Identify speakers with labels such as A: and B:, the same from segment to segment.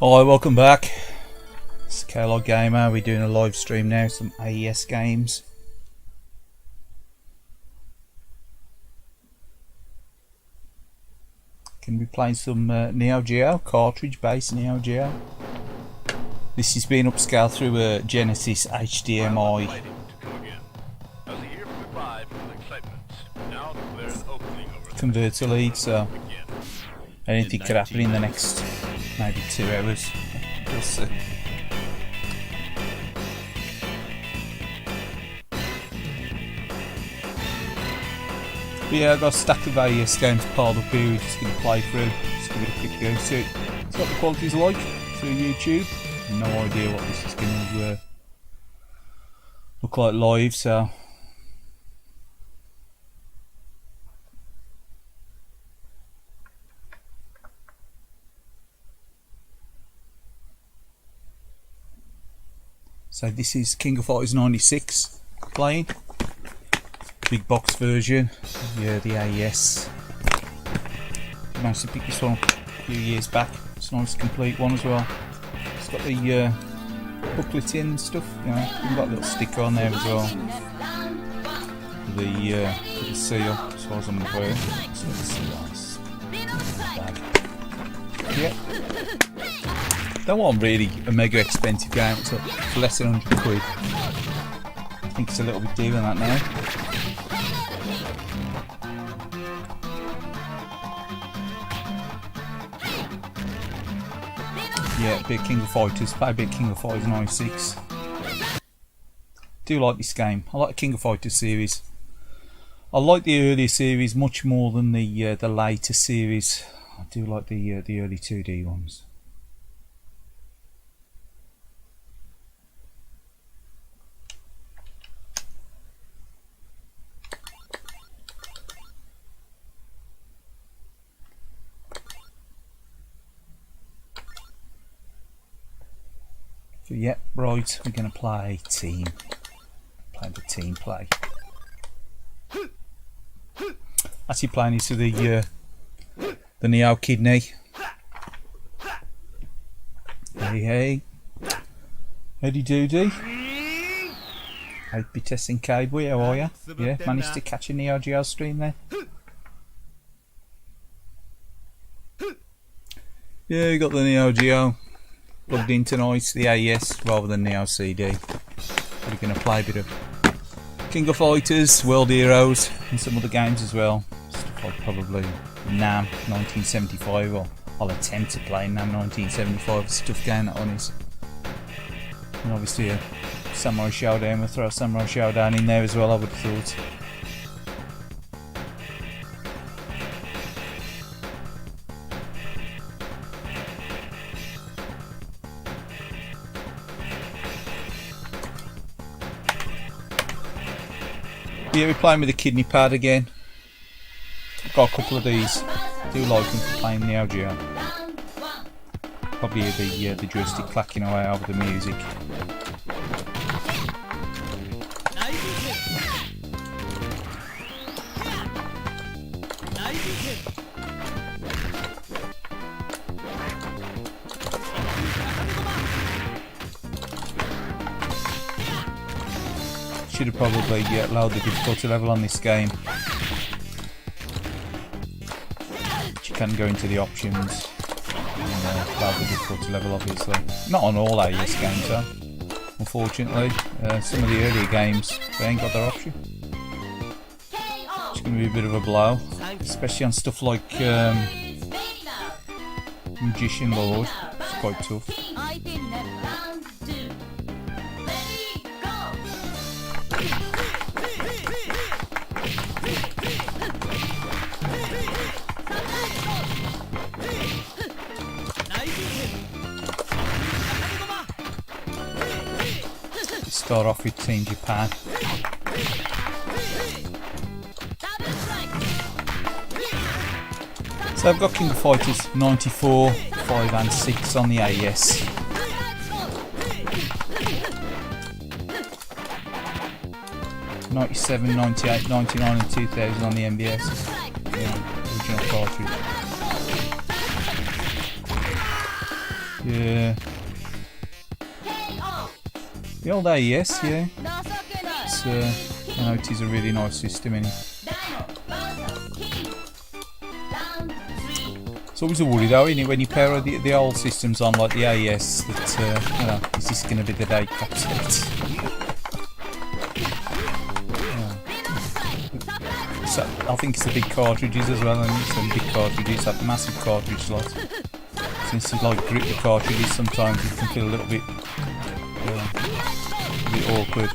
A: Hi, welcome back. It's Kaylied Gamer. We're doing a live stream now, some AES games. Going to be playing some NEOGEO, cartridge-based NEOGEO. This is being upscaled through a Genesis HDMI converter lead, so anything could happen in the next maybe 2 hours. We'll see. But yeah, I've got a stack of AES games piled up here. We're just going to play through, just give it a quick go. See what the quality's like through YouTube. No idea what this is going to look like live, so this is King of Fighters 96 playing. Big box version. Yeah, the AES. Managed to pick this one up a few years back. It's a nice complete one as well. It's got the booklet in and stuff. You know, you've got a little sticker on there as well. The seal, as far as I'm aware. So let's see what's yeah. That wasn't really a mega expensive game. It's less than 100 quid. I think it's a little bit dearer than that now. Yeah, a bit King of Fighters. Play a bit King of Fighters 96. Do like this game. I like the King of Fighters series. I like the earlier series much more than the later series. I do like the early 2D ones. So yeah, right, we're going to play team. Play the team play. Actually playing this with the Neo Kidney. Hey. Howdy doody. I'd be testing Kaylied, how are you? Yeah, managed to catch a NEOGEO stream there. Yeah, you got the NEOGEO plugged in tonight, the AES rather than Neo CD. We're going to play a bit of King of Fighters, World Heroes and some other games as well. Stuff like probably NAM 1975, or I'll attempt to play NAM 1975. It's a tough game, that one is. And obviously a Samurai Showdown, we'll throw a Samurai Showdown in there as well, I would have thought. Yeah, we're playing with the kidney pad again. I've got a couple of these. I do like them for playing NEOGEO. Probably hear the joystick clacking away over the music. Should have probably lowered the difficulty level on this game. But you can go into the options and lower the difficulty level, obviously. Not on all AES games though, unfortunately. Some of the earlier games, they ain't got their option. It's going to be a bit of a blow, especially on stuff like Magician Lord. It's quite tough. Start off with Team Japan. So I've got King of Fighters 94, 5 and 6 on the AES. 97, 98, 99 and 2000 on the MBS. Yeah, original cartridge. Yeah. The old AES, yeah. It's, I know it is a really nice system, innit? It's always a worry though, isn't it, when you pair the old systems on like the AES, that, you know, is this going to be the day capsule? So, I think it's the big cartridges as well, and it's the big cartridges, like the massive cartridge slot. Since you like grip the cartridges, sometimes it can feel a little bit awkward.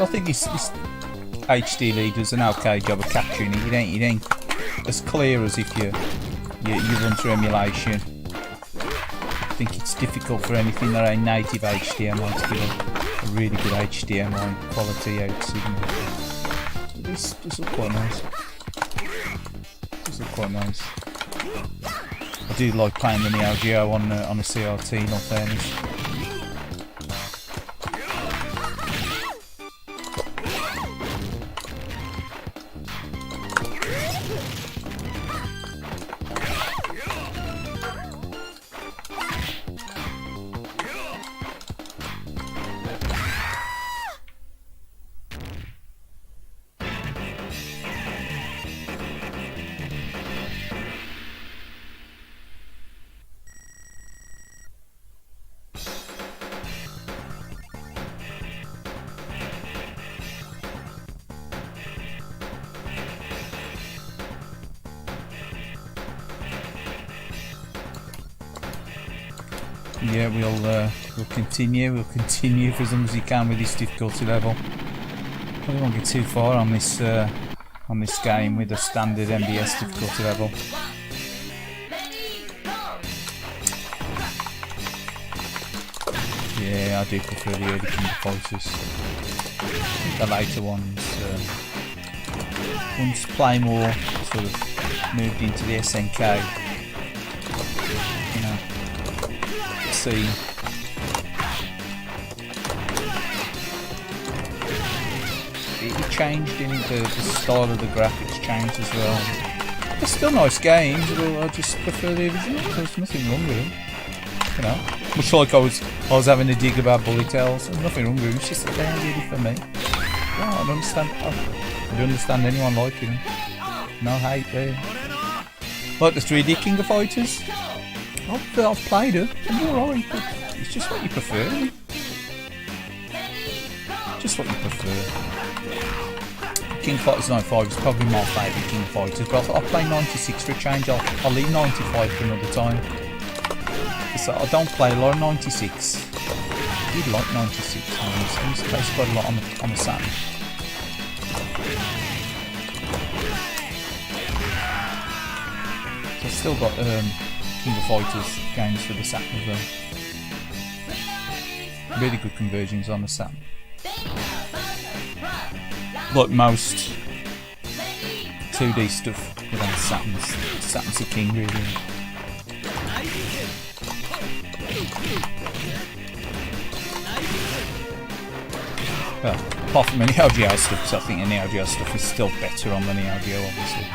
A: I think this HDTV does an okay job of capturing it. It ain't as clear as if you run through emulation. I think it's difficult for anything that ain't native HDMI to give a really good HDMI quality out signal. So this does look quite nice. Does look quite nice. I do like playing the NEOGEO on a CRT, in all fairness. Yeah, we'll continue for as long as you can with this difficulty level. Probably won't get too far on this game with a standard MBS difficulty level. Yeah, I do prefer the early King of Fighters. The later ones, once Playmore sort of moved into the SNK, you know. See, it changed, didn't it? The style of the graphics changed as well. They're still nice games, but I just prefer the original. There's nothing wrong with them, you know. Much like I was having a dig about Bullet Hells. There's nothing wrong with them. It's just that they're really for me. Yeah, I don't understand. I don't understand anyone liking them. No hate there. Like the 3D King of Fighters. I've played it, I'm alright, but it's just what you prefer. Just what you prefer. King of Fighters 95 is probably my favourite King of Fighters, but I'll play 96 for a change. I'll leave 95 for another time. So I don't play a lot of 96. I did like 96. I used to play quite a lot on the Saturn. So I've still got King of Fighters games for the Saturn as well. Really good conversions on the Saturn. Like most 2D stuff with on Saturn's the king really. Well, apart from the NEOGEO stuff, because I think the NEOGEO stuff is still better on the NEOGEO obviously.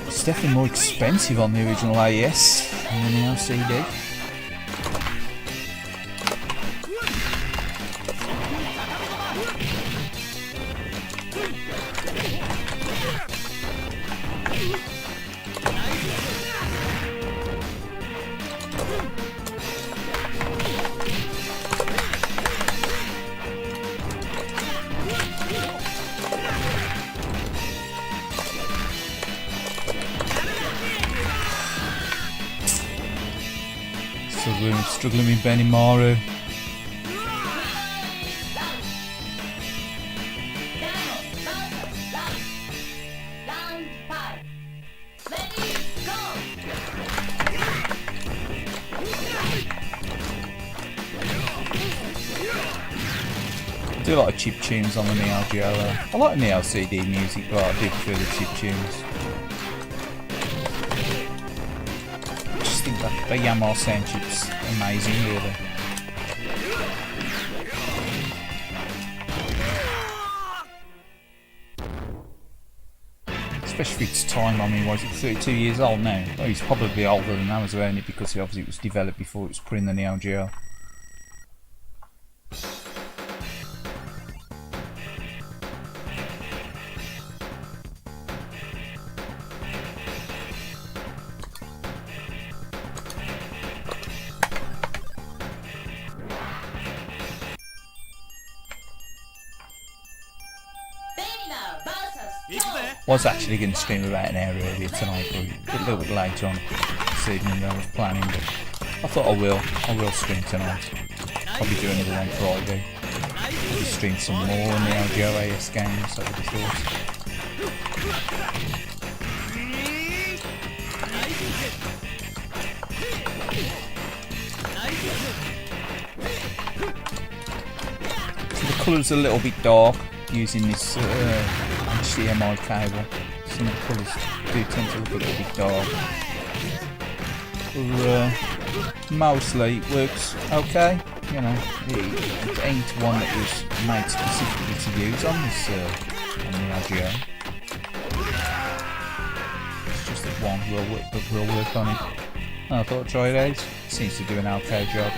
A: It's definitely more expensive on the original AES than the LCD. Struggling with Benimaru. I do a lot of chip tunes on the NEOGEO. I like the LCD music, but I do prefer the chip tunes. That Yamaha sound chip's amazing, really. Especially for its time. I mean, was it 32 years old now? Well, he's probably older than that as well, because obviously it was developed before it was put in the NEOGEO. Was actually going to stream about an hour earlier tonight, but a little bit later on this evening than I was planning. But I thought I will stream tonight. Probably do another one Friday. Maybe stream some more NEOGEO AES games. I would have thought. So the colour's a little bit dark using this HDMI cable. Some of the colours do tend to look a little bit dark. But mostly it works okay. You know, it ain't one that was made specifically to use on this on the NEOGEO. It's just that one will work on it. I thought I'd try it out. It seems to do an okay job.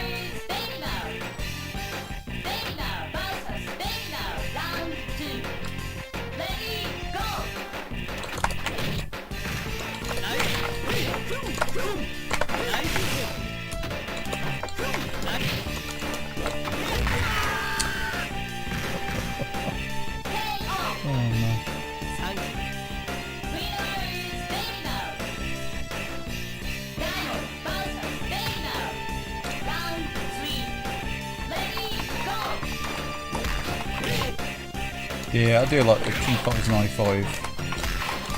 A: Yeah, I do like the King Fighters 95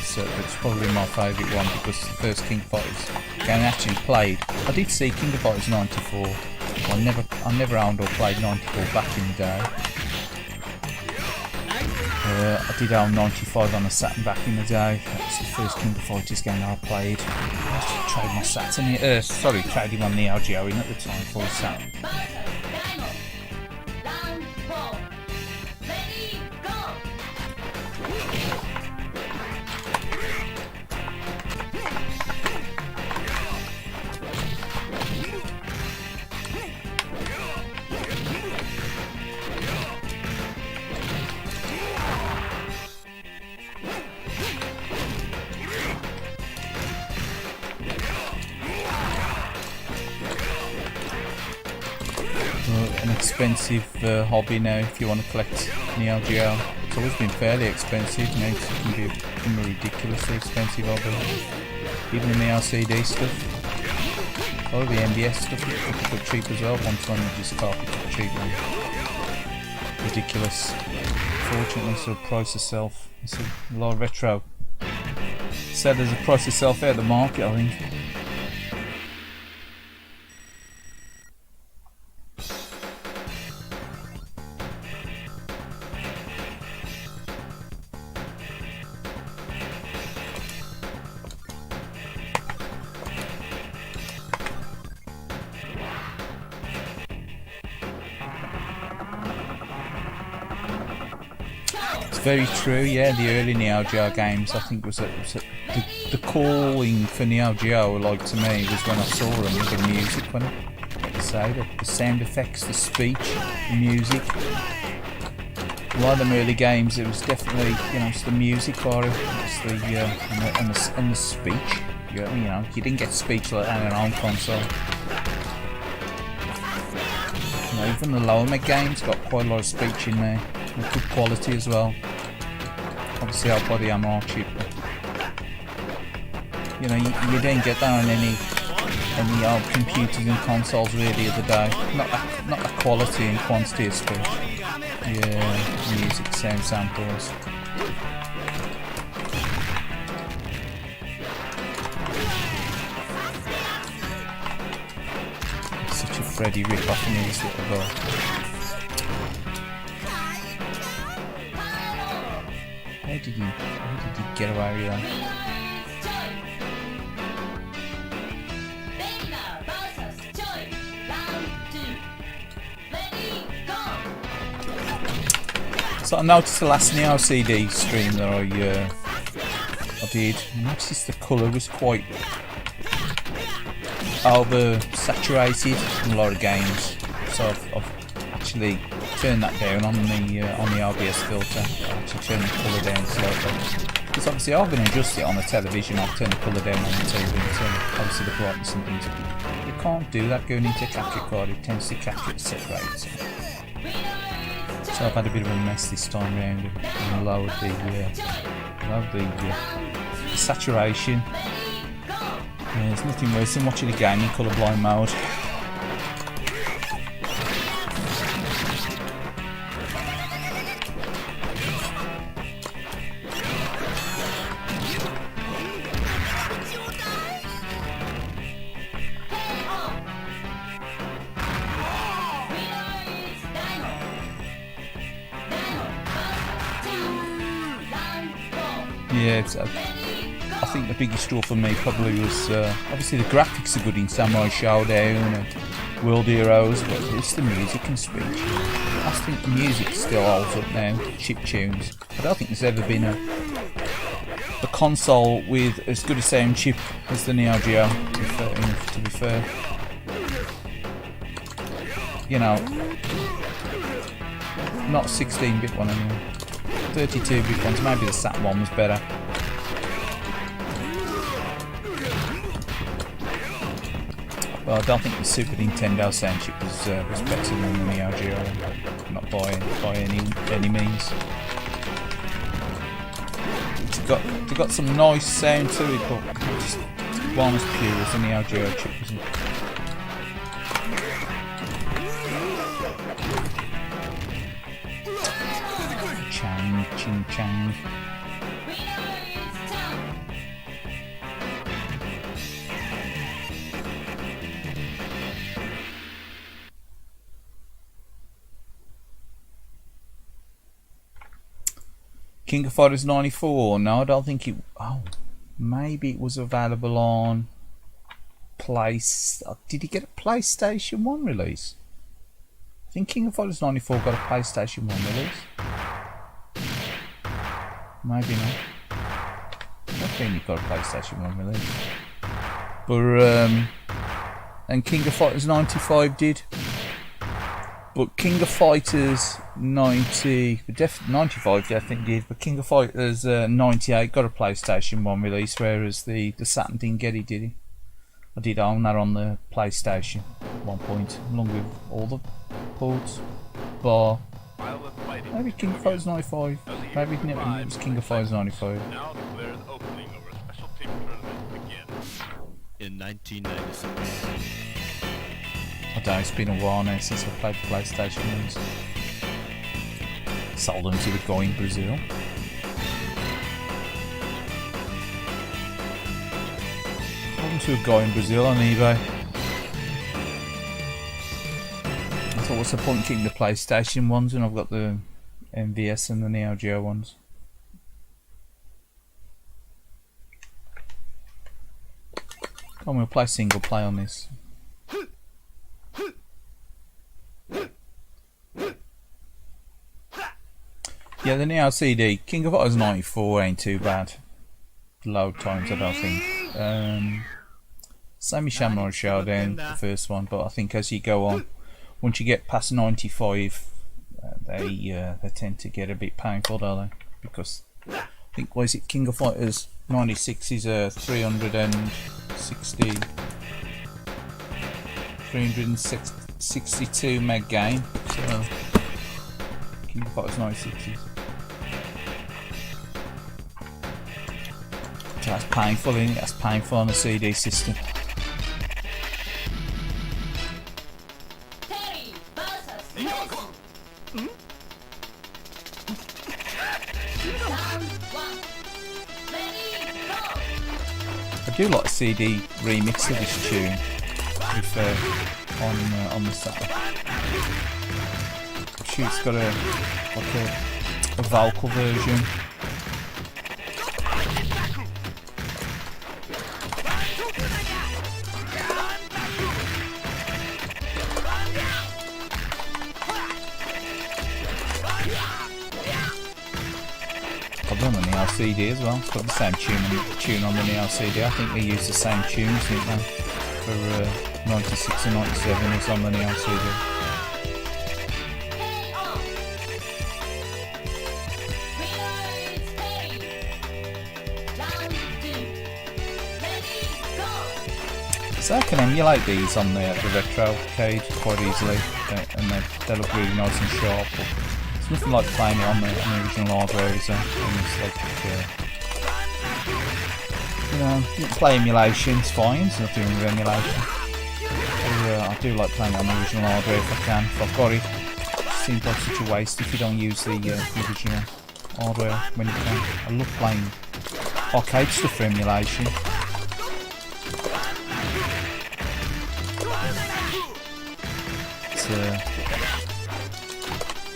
A: circuit. It's probably my favourite one because the first King Fighters game I actually played. I did see King of Fighters 94. I never owned or played 94 back in the day. I did own 95 on a Saturn back in the day. That's the first King of Fighters game I played. I actually traded my Saturn in, traded my NEOGEO in at the time for a Saturn. An expensive hobby now if you want to collect NEOGEO. It's always been fairly expensive, now it can become a ridiculously expensive hobby. Even the LCD stuff. A lot of the MBS stuff is quite cheap as well. Once one you just can't be cheap and ridiculous. Fortunately, so price itself. It's a lot of retro. Said there's a price itself out of the market, I think. Very true, yeah. The early NEOGEO games, I think, the calling for NEOGEO, like to me, was when I saw them with the music, when like I say, the sound effects, the speech, the music. A lot of them early games, it was definitely, it's the music for it, it's and the speech. You you didn't get speech like that on an home console. Even the lower mid games got quite a lot of speech in there, with good quality as well. Obviously our body Yamaha chip. You didn't get that on any old computers and consoles really of the day. Not the quality and quantity of speech. Yeah, music, sound samples. Such a Freddy rip-off in this little girl. How did you get away with that? So I noticed the last Neo CD stream that I did. I noticed the colour was quite over saturated in a lot of games. So I've actually turned that down on the OBS filter. I actually turned the colour down slightly. Because obviously I can adjust it on the television. I've turned the colour down on the TV and turn obviously the brightness and things. You can't do that going into a capture card. It tends to capture it separate. So I've had a bit of a mess this time round and lowered the saturation. There's nothing worse than watching a game in colourblind mode. Yeah, I think the biggest draw for me probably was obviously the graphics are good in Samurai Showdown and World Heroes, but it's the music and speech. I think the music still holds up now, chip tunes. I don't think there's ever been a console with as good a sound chip as the NEOGEO, to be fair. You know, not 16-bit one anymore. 32-bit ones, maybe the SAT one was better. But I don't think the Super Nintendo sound chip was better than the NEOGEO, not by any means. It's got some nice sound to it, but just one as pure as the NEOGEO chip, isn't it? Ching chang. King of Fighters 94. No, I don't think it. Oh, maybe it was available on Did he get a PlayStation 1 release? I think King of Fighters 94 got a PlayStation 1 release. Maybe not. I think he got a PlayStation 1 release. But and King of Fighters 95 did. But King of Fighters 95 definitely did. But King of Fighters 98 got a PlayStation 1 release, whereas the Saturn didn't get it, did he? I did own that on the PlayStation at one point, along with all the ports. Bar. Maybe King of Fighters 95. Maybe it was King of Fighters 95.
B: Now declare the opening of our special tape tournament begins. In 1996.
A: I don't know, it's been a while now since I played the PlayStation ones. Sold them to the guy in Brazil. Sold them to a guy in Brazil on eBay. I thought, what's the point in keeping the PlayStation ones when I've got the MVS and the NEOGEO ones? Come on, we'll play single play on this. Yeah, the Neo CD, King of Fighters 94 ain't too bad. Load times, I don't think. Same as Samurai Showdown, the first one, but I think as you go on, once you get past 95, they tend to get a bit painful, don't they? Because I think, what is it, King of Fighters 96 is a 362 meg game, so King of Fighters 96 is. So that's painful, isn't it? That's painful on the CD system. I do like a CD remix of this tune, to be fair, on the side. It's got a vocal version. CD as well. It's got the same tune on the Neo CD. I think they use the same tunes, didn't they? For 96 and 97 is on the Neo CD. So I can emulate these on the retro cage quite easily, and they look really nice and sharp. But it's nothing like playing it on the original hardware, is there? It's like, you know, you can play emulation, it's fine, it's nothing with emulation. I do like playing it on the original hardware if I can, if I've got it. It seems like such a waste if you don't use the original hardware when you can. I love playing arcade stuff for emulation.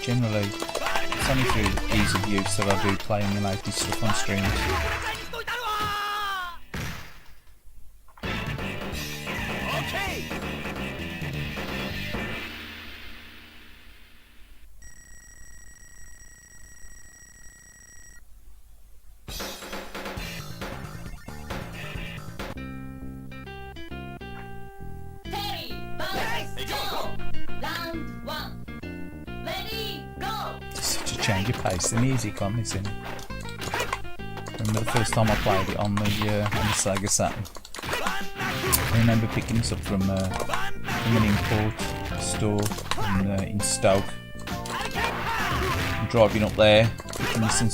A: Generally, it's only through ease of use that I do play emulated stuff on streams. Change of pace, the music on this, isn't it? Remember the first time I played it on the Sega Saturn. I remember picking this up from an import store in Stoke. And driving up there, picking this and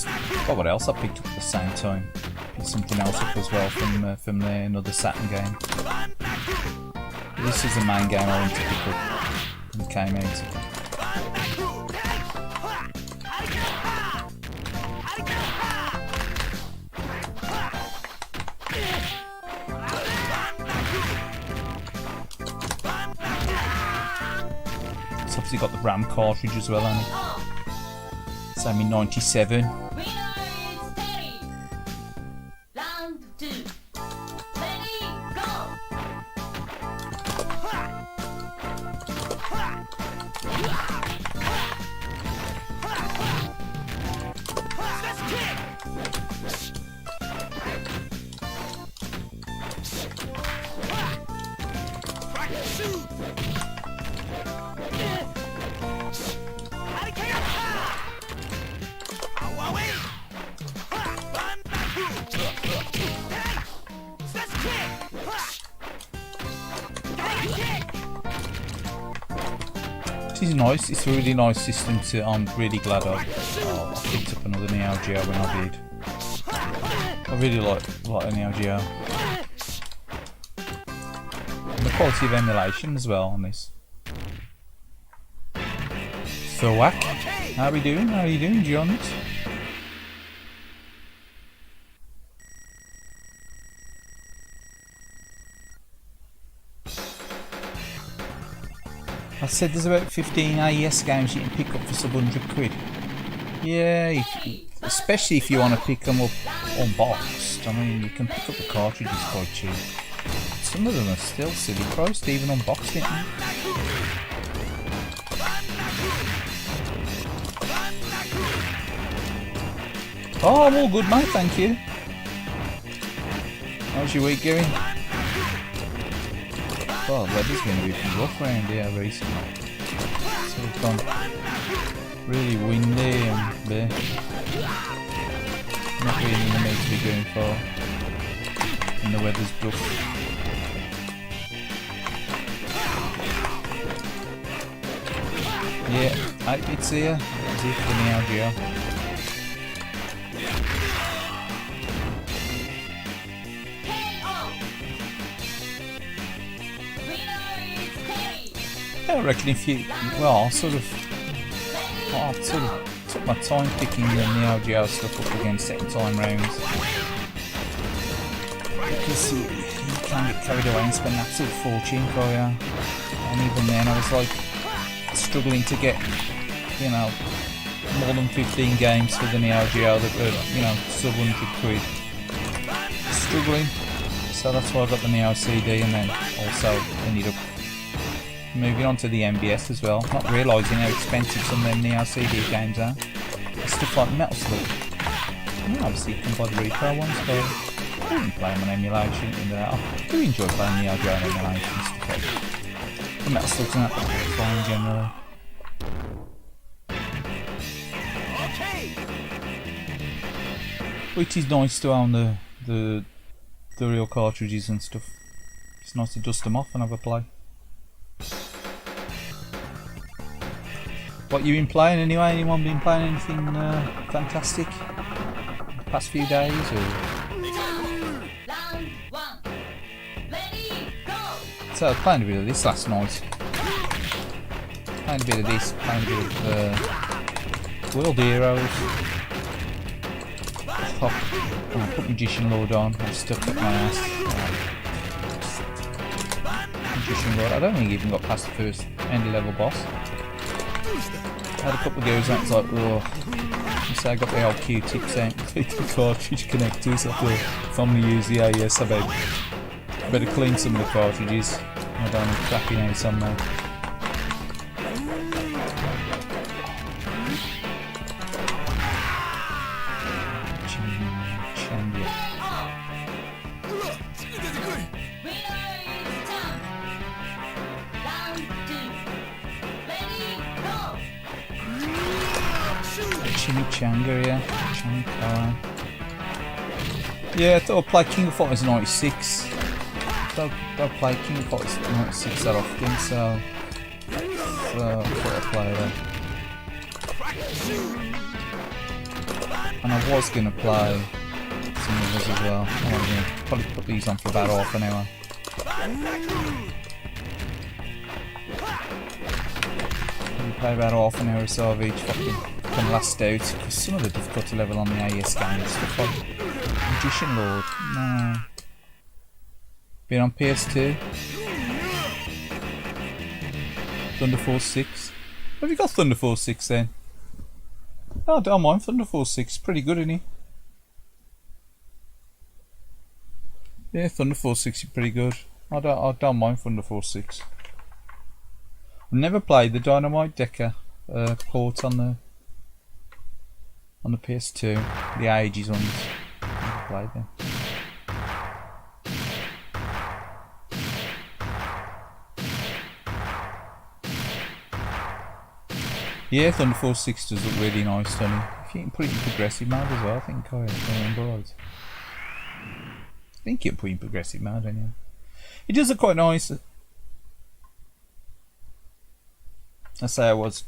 A: what else I picked up at the same time. Picked something else up as well from there, another Saturn game. But this is the main game I wanted to pick up when it came out. It's obviously got the RAM cartridge as well, hasn't it? Same in 97. This is nice, it's a really nice system to, I'm really glad I picked up another NEOGEO when I did. I really like a NEOGEO. And the quality of emulation as well on this. THRU, how are we doing? How are you doing? Do you on this? I said there's about 15 AES games you can pick up for sub £100. Yeah, especially if you want to pick them up unboxed. I mean, you can pick up the cartridges quite cheap. Some of them are still silly priced, even unboxed, isn't they? Oh, I'm all good, mate, thank you. How's your week going? Well, the weather's been a bit rough around here recently. So it's gone really windy and not really in the mood to be going far. And the weather's rough. Yeah, 8 bits here. That's it for the NEOGEO. I reckon if you, well, I sort of took my time picking the NEOGEO stuff up against second time rounds. Because you can get carried away and spend an absolute fortune, can't you? And even then I was like struggling to get, you know, more than 15 games for the NEOGEO that were, you know, sub £100. Struggling. So that's why I got the Neo CD, and then also ended up moving on to the MBS as well, not realising how expensive some of them Neo CD games are. Stuff like Metal Slug. And obviously you can buy the retail ones, so I didn't play them on emulation. And I do enjoy playing the NEOGEO on emulation and stuff like that. The Metal Slugs and that, that's fine generally. But it is nice to own the real cartridges and stuff. It's nice to dust them off and have a play. What you been playing anyway? Anyone been playing anything fantastic the past few days? Or? So I was playing a bit of this last night. Playing a bit of this, playing a bit of World Heroes. I put Magician Lord on, I'm stuck up my ass. Magician Lord, I don't think I even got past the first end level boss. I had a couple of goes and it's like, oh. So I got the old Q-tips out to the cartridge connectors. If I'm going to use the AES, I better clean some of the cartridges. I don't have crappy names on there. Chimichanga, yeah. Yeah, I thought I'd play King of Fighters 96. Don't play King of Fighters 96 that often, so I thought I'd play that. And I was going to play some others as well. I'm going to probably put these on for about half an hour. Play about half an hour or so of each fucking can last out, because some of the difficulty level on the AES games stuff like Magician Lord, no. Been on PS2. Thunder Force 6. Have you got Thunder Force 6 then? Oh, I don't mind Thunder Force 6, pretty good, isn't he? Yeah, Thunder Force 6 is pretty good. I don't mind Thunder Force 6. I've never played the Dynamite Decker port on the PS2, the Ages ones. Never played them. Yeah, Thunder Force 6 does look really nice, doesn't it? If you can put it in progressive mode as well, I think I remember right. I think you can put it in progressive mode, anyway. It does look quite nice. I say I was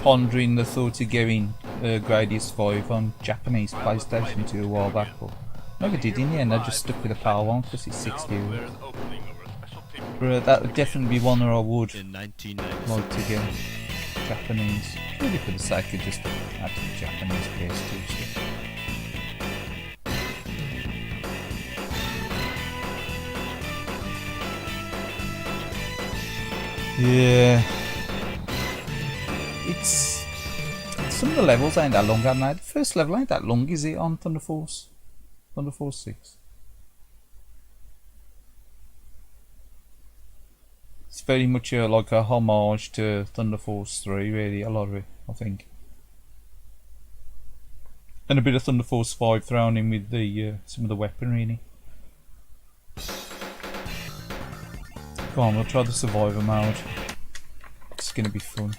A: pondering the thought of getting Gradius 5 on Japanese PlayStation 2 a while back, but never did in the end. I just stuck with the PAL one because it's €60. But that would definitely be one that I would like to get Japanese, purely for the sake of just having the Japanese PS2 stuff. Yeah. It's some of the levels ain't that long, haven't they? The first level ain't that long, is it, on Thunder Force 6? It's very much like a homage to Thunder Force 3, really, a lot of it, I think. And a bit of Thunder Force 5 thrown in with the some of the weaponry in it. Come on, we'll try the survivor mode. It's gonna be fun.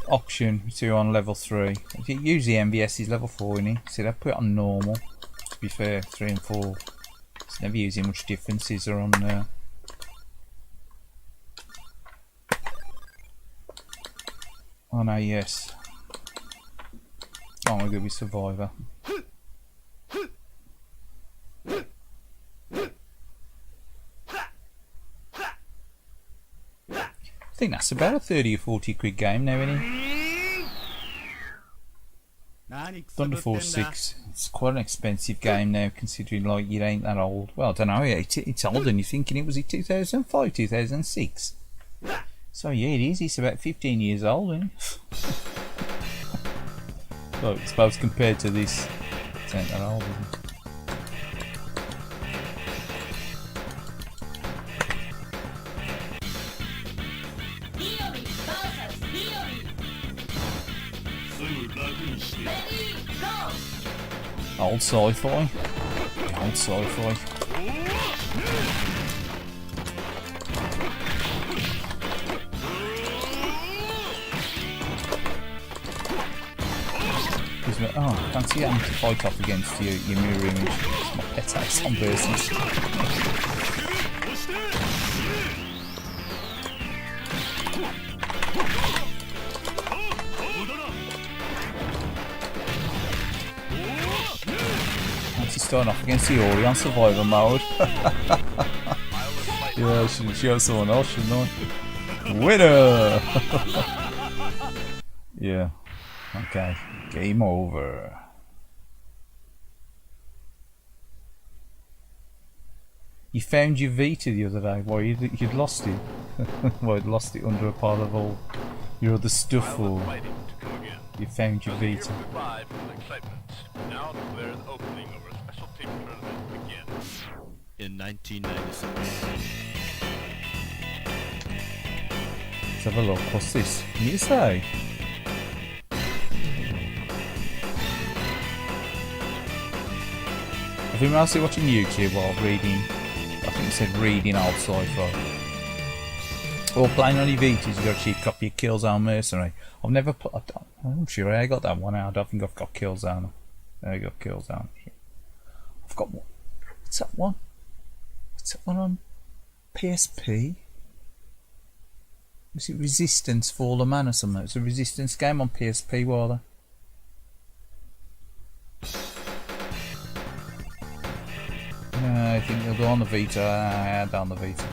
A: Option to on level 3. Usually MVS is level 4, isn't it? See, they put it on normal. To be fair, 3 and 4. It's never using much differences are on oh no, yes. Oh, we're gonna be survivor. I think that's about a 30 or 40 quid game now, isn't it? Thunder Force 6. It's quite an expensive game now, considering like it ain't that old. Well, I don't know, it's older than you're thinking. It was in 2005, 2006. So yeah, it is. It's about 15 years old, isn't it? So I suppose compared to this, it ain't that old, is it? Old sci-fi. Old sci-fi. Oh, fancy having to fight off against your mirror image. It's my pet axe on versus. Fancy starting off against the Ori on survivor mode. Yeah, I should show someone else, shouldn't I? Winner! Yeah. Okay. Game over. You found your Vita the other day. Why, you'd lost it? Why, you'd lost it under a pile of all your other stuff, or you found your Vita?
B: In 1996.
A: Let's have a look. What's this? You say? I've been mostly watching YouTube while reading, I think it said reading old sci-fi. Or playing on your Vitas, you got a cheap copy of Killzone Mercenary. I've never put, I'm sure I got that one out. I don't think I've got Killzone. I got Killzone. I've got one. What's that one? What's that one on PSP? Was it Resistance Fall of Man or something? It's a Resistance game on PSP, rather. I think he'll go on the Vita. I had down the Vita.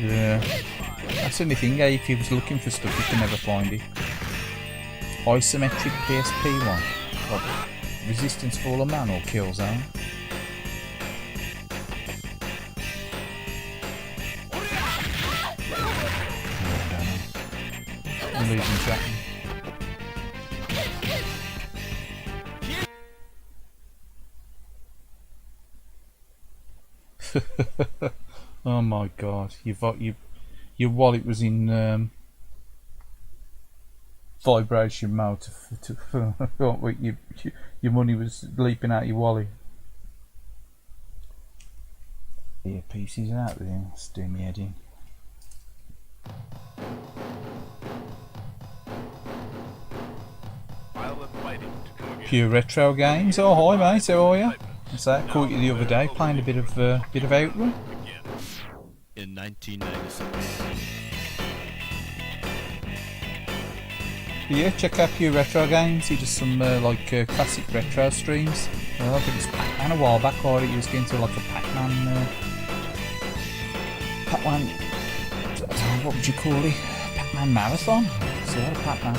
A: Yeah. That's the only thing, if you was looking for stuff you can never find it. Isometric PSP one. What? Resistance Fall of Man or Killzone? I'm losing track. Oh my god, your wallet was in vibration mode your money was leaping out your wallet. Earpieces out there, it's doing me head in. Pure Retro Games. Oh hi mate, how are you? What's that? Caught you the other day playing a bit of Outrun.
B: In 1996.
A: Yeah, check out Pure Retro Games. He does some classic retro streams. I think it's Pac-Man a while back, or he was getting to like a Pac-Man. What would you call it? Pac-Man marathon. So a Pac-Man.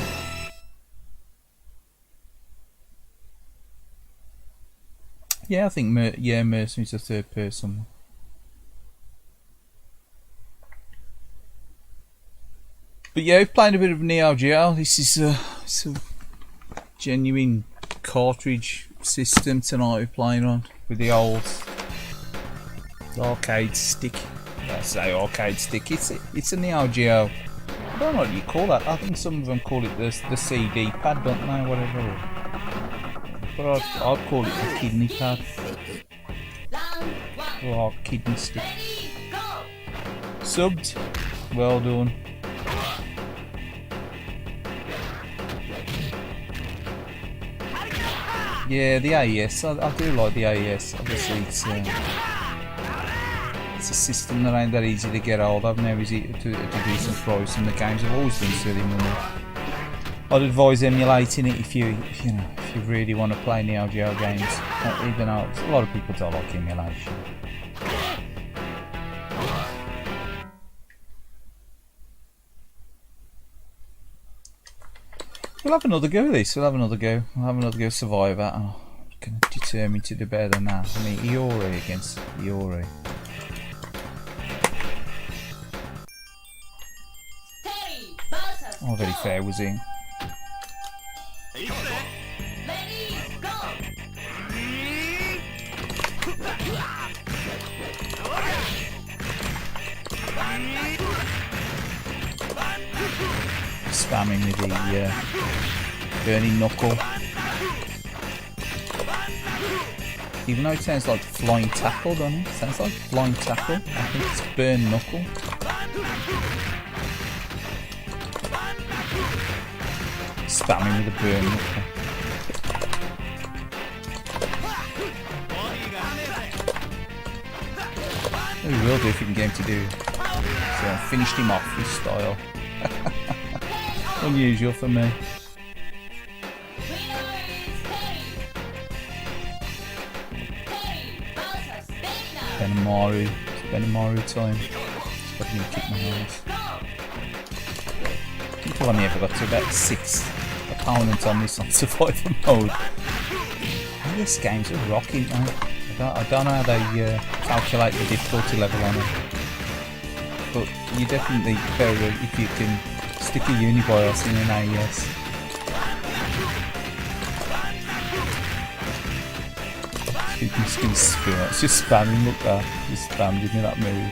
A: Yeah, I think Mercenary's a third person. But yeah, we've played a bit of NEOGEO. This is it's a genuine cartridge system tonight we're playing on with the old arcade stick. I say arcade stick. It's a NEOGEO. I don't know what you call that. I think some of them call it the CD pad, don't they? Whatever. But I'd call it the kidney pad. Or kidney stick. Subbed. Well done. Yeah, the AES. I do like the AES. Obviously, it's a system that ain't that easy to get hold of now, is it? To a decent price, and the games have always been silly money. I'd advise emulating it if you really want to play NEOGEO games. Even though a lot of people don't like emulation. We'll have another go at this. We'll have another go. Survivor. I'm going to determine to do better than that. I mean, Iori against Iori. Oh, very fair was he. spamming with the burning knuckle. Even though it sounds like flying tackle, doesn't it? It sounds like flying tackle. I think it's burn knuckle. Spamming with the burn knuckle. We will do if we can get him to do. So I finished him off with style. Unusual for me. Benamaru. It's Benamaru time. Just got to kick my ass. I think I've only ever got to about 6 opponents on this on survival mode. These games are rocking, man. I don't know how they calculate the difficulty level on it. But you definitely better if you can stick a Unibios in an AES. It's just spamming, look there. Just spam, give me that move.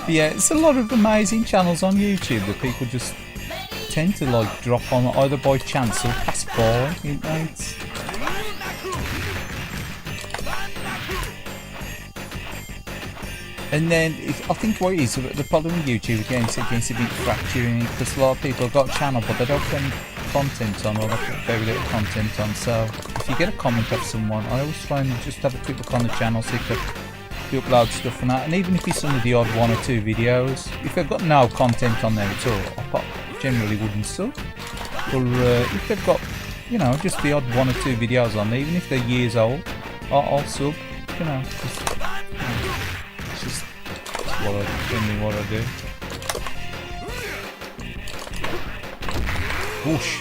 A: But yeah, it's a lot of amazing channels on YouTube that people just tend to like drop on either by chance or pass by, you know. And then I think what it is, the problem with YouTube again is against a bit fracturing, because a lot of people have got a channel but they don't put any content on, or they put very little content on. So if you get a comment off someone, I always try and just have a quick look on the channel, see if they upload stuff and that. And even if it's only the odd 1 or 2 videos, if they've got no content on there at all, I generally wouldn't sub. Or if they've got, you know, just the odd 1 or 2 videos on there, even if they're years old, I'll sub, you know. It's just generally what I do. Whoosh.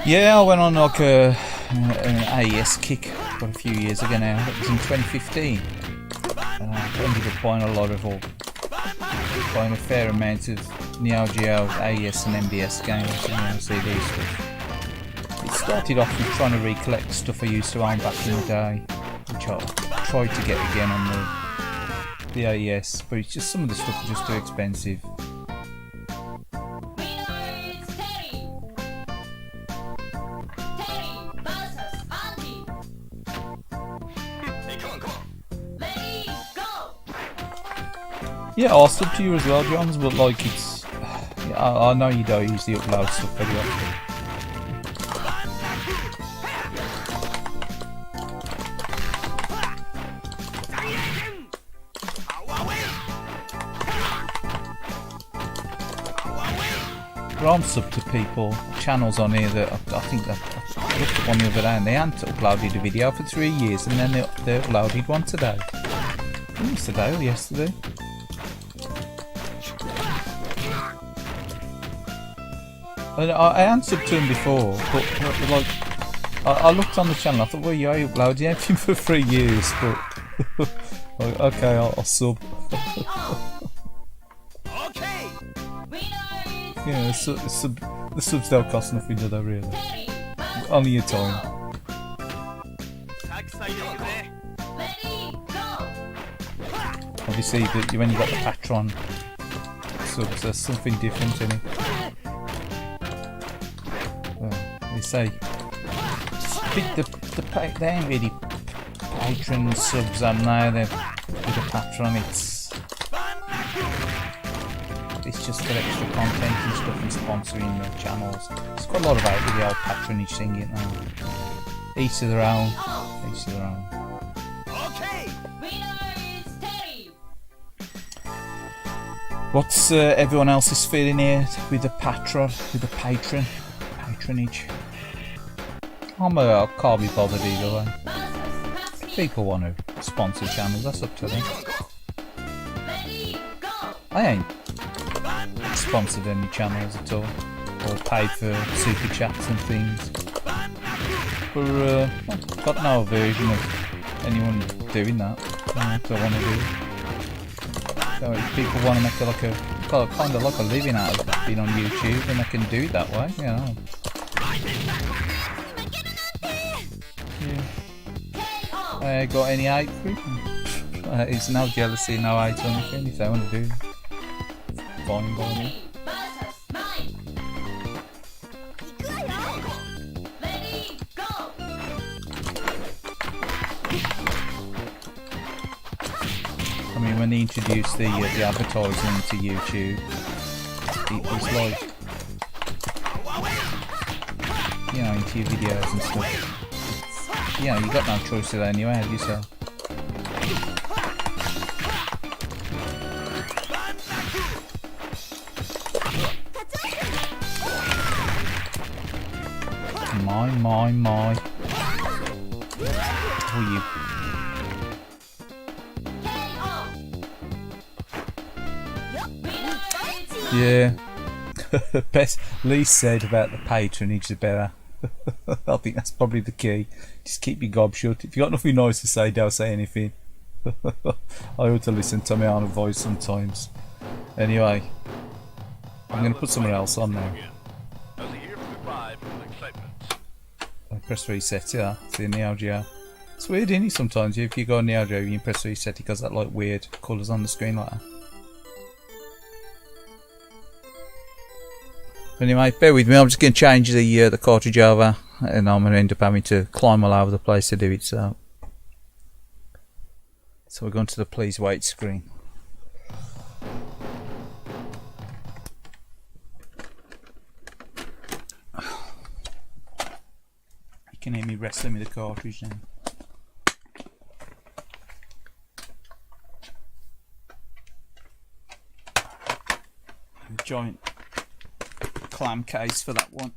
A: Yeah, I went on like an AES kick quite a few years ago now. That was in 2015. I ended up buying a lot of, or buying a fair amount of NEOGEO AES and MBS games and CD stuff. It started off with trying to recollect stuff I used to own back in the day, which I tried to get again on the AES, but it's just some of the stuff is just too expensive. Yeah, I'll sub to you as well, Johns, but like it's... Yeah, I know you don't usually upload stuff very often. But I'm sub to people, channels on here that I think that I looked at one the other day and they hadn't uploaded a video for 3 years, and then they uploaded one today. I think it was today or yesterday. I answered to him before, but like I looked on the channel. I thought, well, yeah, I uploaded everything for 3 years, but like, okay, I'll sub. Yeah, the subs don't cost nothing, do they really? Only your time. Obviously, when you got the Patron subs, there's something different in it. They say they ain't really patron subs on now. They're with a Patron. It's just for extra content and stuff and sponsoring their channels. There's quite a lot of out with the old patronage thing, you know. Each to their own. Each to their own. What's everyone else's feeling here with the patronage? I can't be bothered either way. If people want to sponsor channels, that's up to them. I ain't sponsored any channels at all. or paid for super chats and things. But I've got no aversion of anyone doing that. Don't want to do it. So if people want to make like a kind of like a living out of being on YouTube, then they can do it that way. You know. Yeah. Got any hate for it? It's no jealousy, no hate or anything. If they want to do it, fine by me. I mean, when they introduced the advertising to YouTube, it was like, you know, into your videos and stuff. You know, you got no choice of that anyway, have you, so? My. Oh, you. Yeah. Least said about the patronage, the better. I think that's probably the key. Just keep your gob shut. If you got nothing nice to say, don't say anything. I ought to listen to my own voice sometimes. Anyway, I'm going to put someone else on now. I press reset, yeah. See NEOGEO. It's weird, isn't it, sometimes? If you go on NEOGEO, you press reset, it goes that like weird colours on the screen like that. Anyway, bear with me, I'm just going to change the cartridge over, and I'm going to end up having to climb all over the place to do it, so we're going to the please wait screen. You can hear me wrestling with the cartridge now. A giant clam case for that one.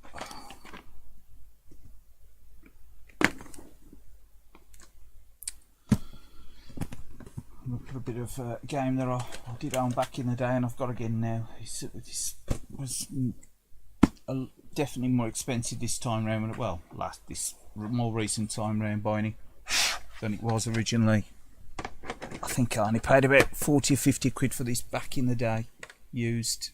A: I'm gonna put a bit of a game that I did own back in the day, and I've got again now. This was definitely more expensive this time round. Well, this more recent time round buying it than it was originally. I think I only paid about 40 or 50 quid for this back in the day, used.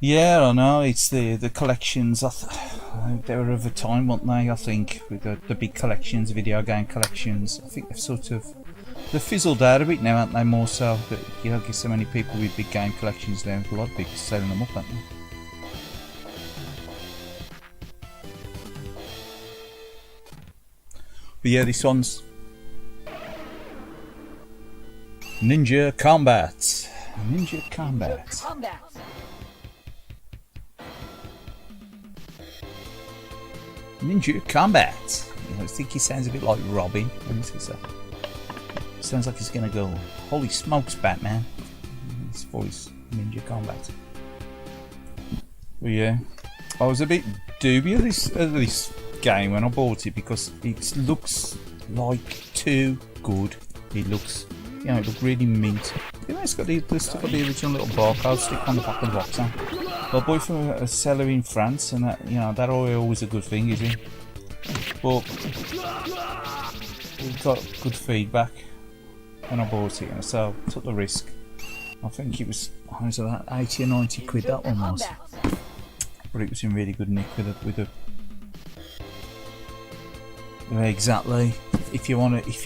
A: Yeah, I know, it's the collections. They were of a time, weren't they? I think with the big collections, video game collections. I think they've fizzled out a bit now, aren't they? More so, but you don't get so many people with big game collections now. A lot of people selling them up, aren't they? But yeah, this one's Ninja Combat. Ninja Combat. Ninja Combat. I think he sounds a bit like Robin. Sounds like he's gonna go, holy smokes, Batman. His voice, Ninja Combat. But yeah, I was a bit dubious of this game when I bought it because it looks like too good. It looks, you know, it looked really mint. You know, it's still got the original little barcode stick on the back of the box. I bought it from a seller in France, and that, you know, that always a good thing, is it? But we got good feedback when I bought it, and so I took the risk. I think it was about 80 or 90 quid that one was, but it was in really good nick with a exactly. If you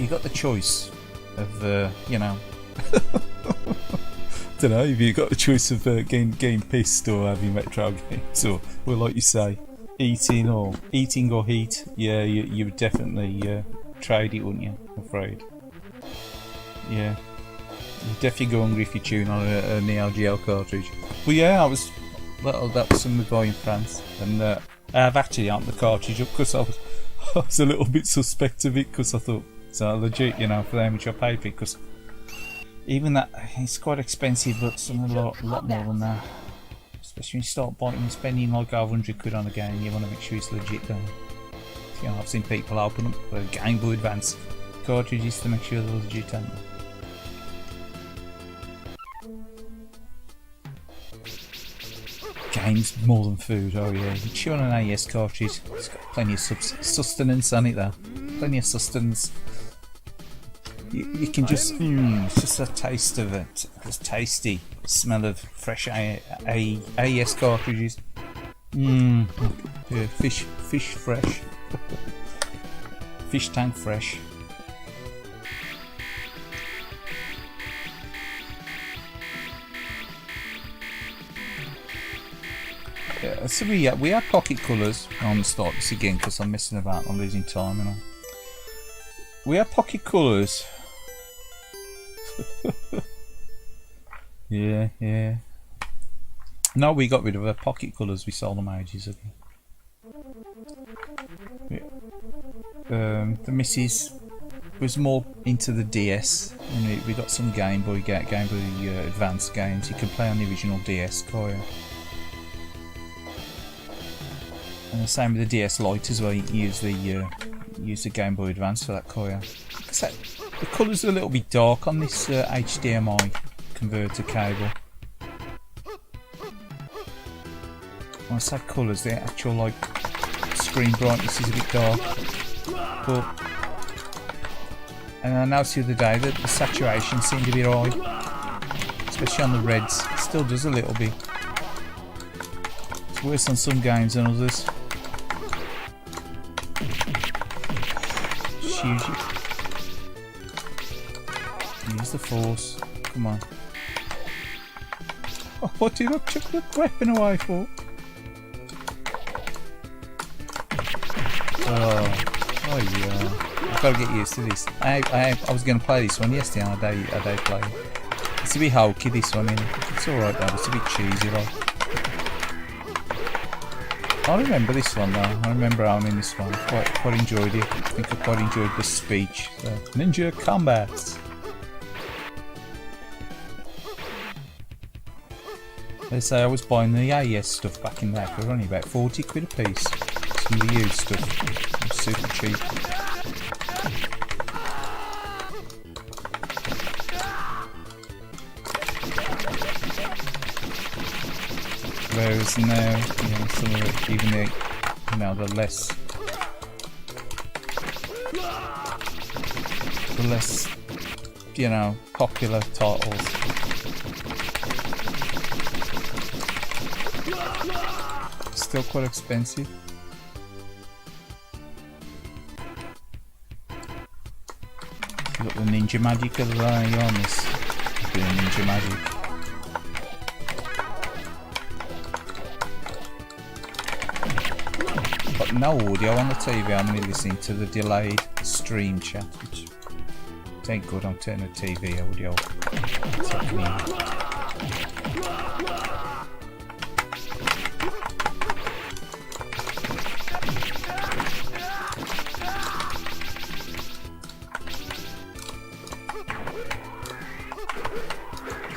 A: got the choice of you know. Don't know if you got the choice of getting pissed or having retro games, or well, like you say, eating or heat. Yeah, you would definitely trade it, wouldn't you? I'm afraid. Yeah, you definitely go hungry if you tune on a NEOGEO cartridge. Well, yeah, that was some guy in France, and I have actually amped the cartridge up because I was a little bit suspect of it, because I thought, so legit, you know, for how much I paid for it, because even that, it's quite expensive, but it's a lot more than that. It's Especially when you start buying and spending like over 100 quid on a game, you want to make sure it's legit though. You know, I've seen people open up the Game Boy Advance cartridges to make sure they're legit, haven't they? Games more than food, oh yeah. You chew on an AES cartridge, it's got plenty of sustenance on it though. Plenty of sustenance. You can just, it's just a taste of it. It's tasty. Smell of fresh AES cartridges. Yeah, fish fresh. Fish tank fresh. Yeah, so we have pocket colours. I'm going to start this again because I'm messing about, I'm losing time and all. We have pocket colours. Yeah. No, we got rid of our pocket colours, we sold them ages ago. The missus was more into the DS, and we got some Game Boy Advance games. You can play on the original DS, Koya. And the same with the DS Lite as well. You can use the Game Boy Advance for that, Koya. The colours are a little bit dark on this HDMI converter cable. When I say colours, the actual like screen brightness is a bit dark. But and I noticed the other day that the saturation seemed to be high, especially on the reds. It still does a little bit. It's worse on some games than others. Just use it. Use the force. Come on. Oh, what did I chuck the weapon away for? Oh yeah. I've got to get used to this. I was going to play this one yesterday and I day play it. It's a bit hokey, this one, it's alright though, it's a bit cheesy like. I remember this one though, I remember owning this one, quite enjoyed it. I think I quite enjoyed the speech. Ninja Combat! They say I was buying the AES stuff back in there for only about 40 quid a piece. Some of the used stuff, it was super cheap. Whereas now, some of it, even the less popular titles. Still quite expensive. Look, the Ninja Magic of the eye on this. Look at the Ninja Magic. Got no audio on the TV, I'm only listening to the delayed stream chat, which ain't good. I'm turning the TV audio.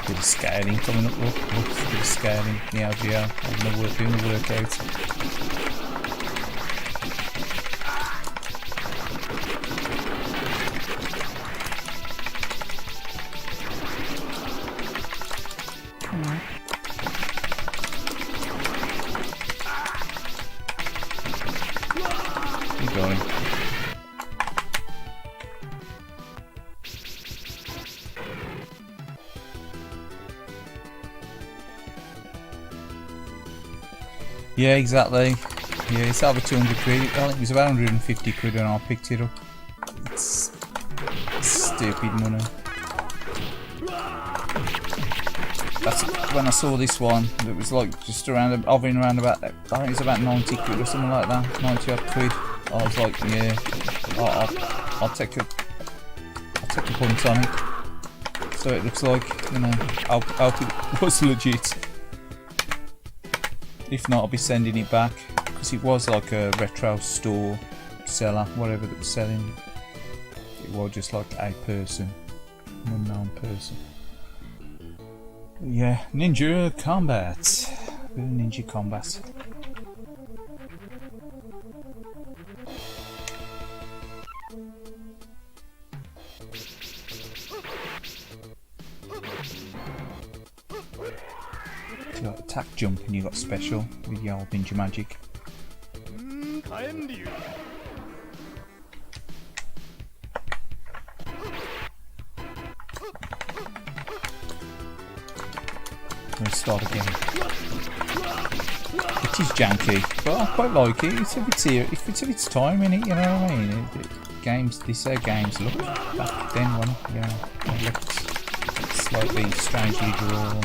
A: Bit of scaling coming up, look, bit of scaling, NEOGEO, doing the workout. Keep going. Yeah, exactly. Yeah, it's over 200 quid. I think it was about 150 quid when I picked it up. It's stupid money. That's when I saw this one. It was like just hovering around about. I think it was about 90 quid or something like that. 90 odd quid. I was like, yeah, I'll take a punt on it. So it looks like, I hope it was legit. If not, I'll be sending it back, because it was like a retro store seller, whatever that was selling. It was just like a person, an unknown person. But yeah, Ninja Combat. Bit of ninja combat. You got attack, jump, and you got special with your old ninja magic. Let's start again. It is janky, but I quite like it. It's of its time, innit? You know what I mean? Games, this games look back then when it looked slightly strangely drawn.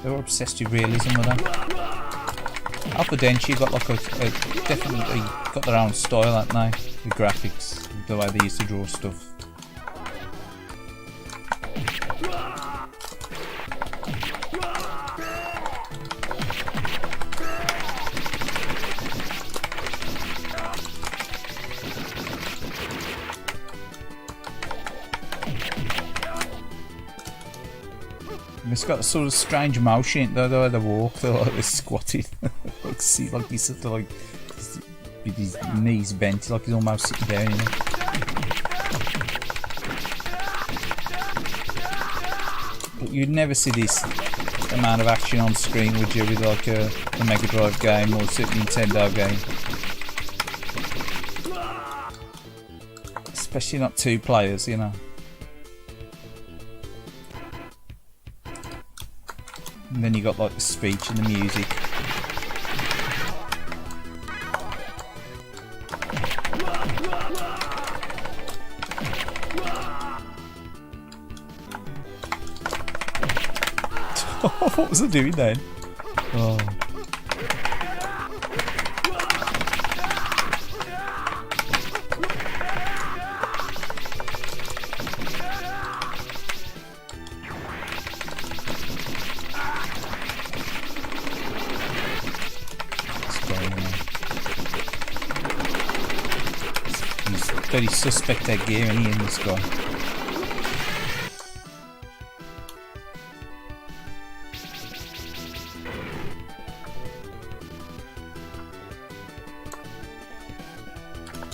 A: They were obsessed with realism with that. Alpha Denchi got like definitely got their own style, haven't they? The graphics, the way they used to draw stuff. It's got a sort of strange motion, though, the way they walk, they're like they're squatting. Like, see, like he's sort of like with his knees bent, like he's almost sitting down, you know. But you'd never see this amount of action on screen, would you, with like a Mega Drive game or a Super Nintendo game? Especially not two players, you know. And then you got like the speech and the music. What was I doing then? Oh. Very suspect that game in this guy.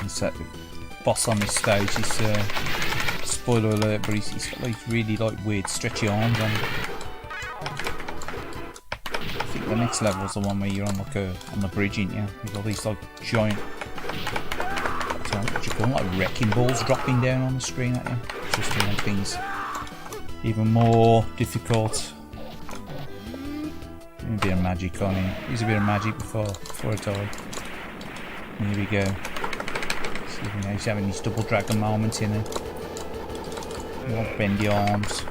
A: It's that boss on this stage. He's spoiler alert, but he's got like really like weird stretchy arms on him. I think the next level is the one where you're on like on the bridge, ain't you? You've got these like giant. What you call them, like wrecking balls dropping down on the screen at you. It's just to make things even more difficult. A bit of magic on him. Use a bit of magic before I die. Here we go. See, you know, he's having these double dragon moments in there. You want bendy arms.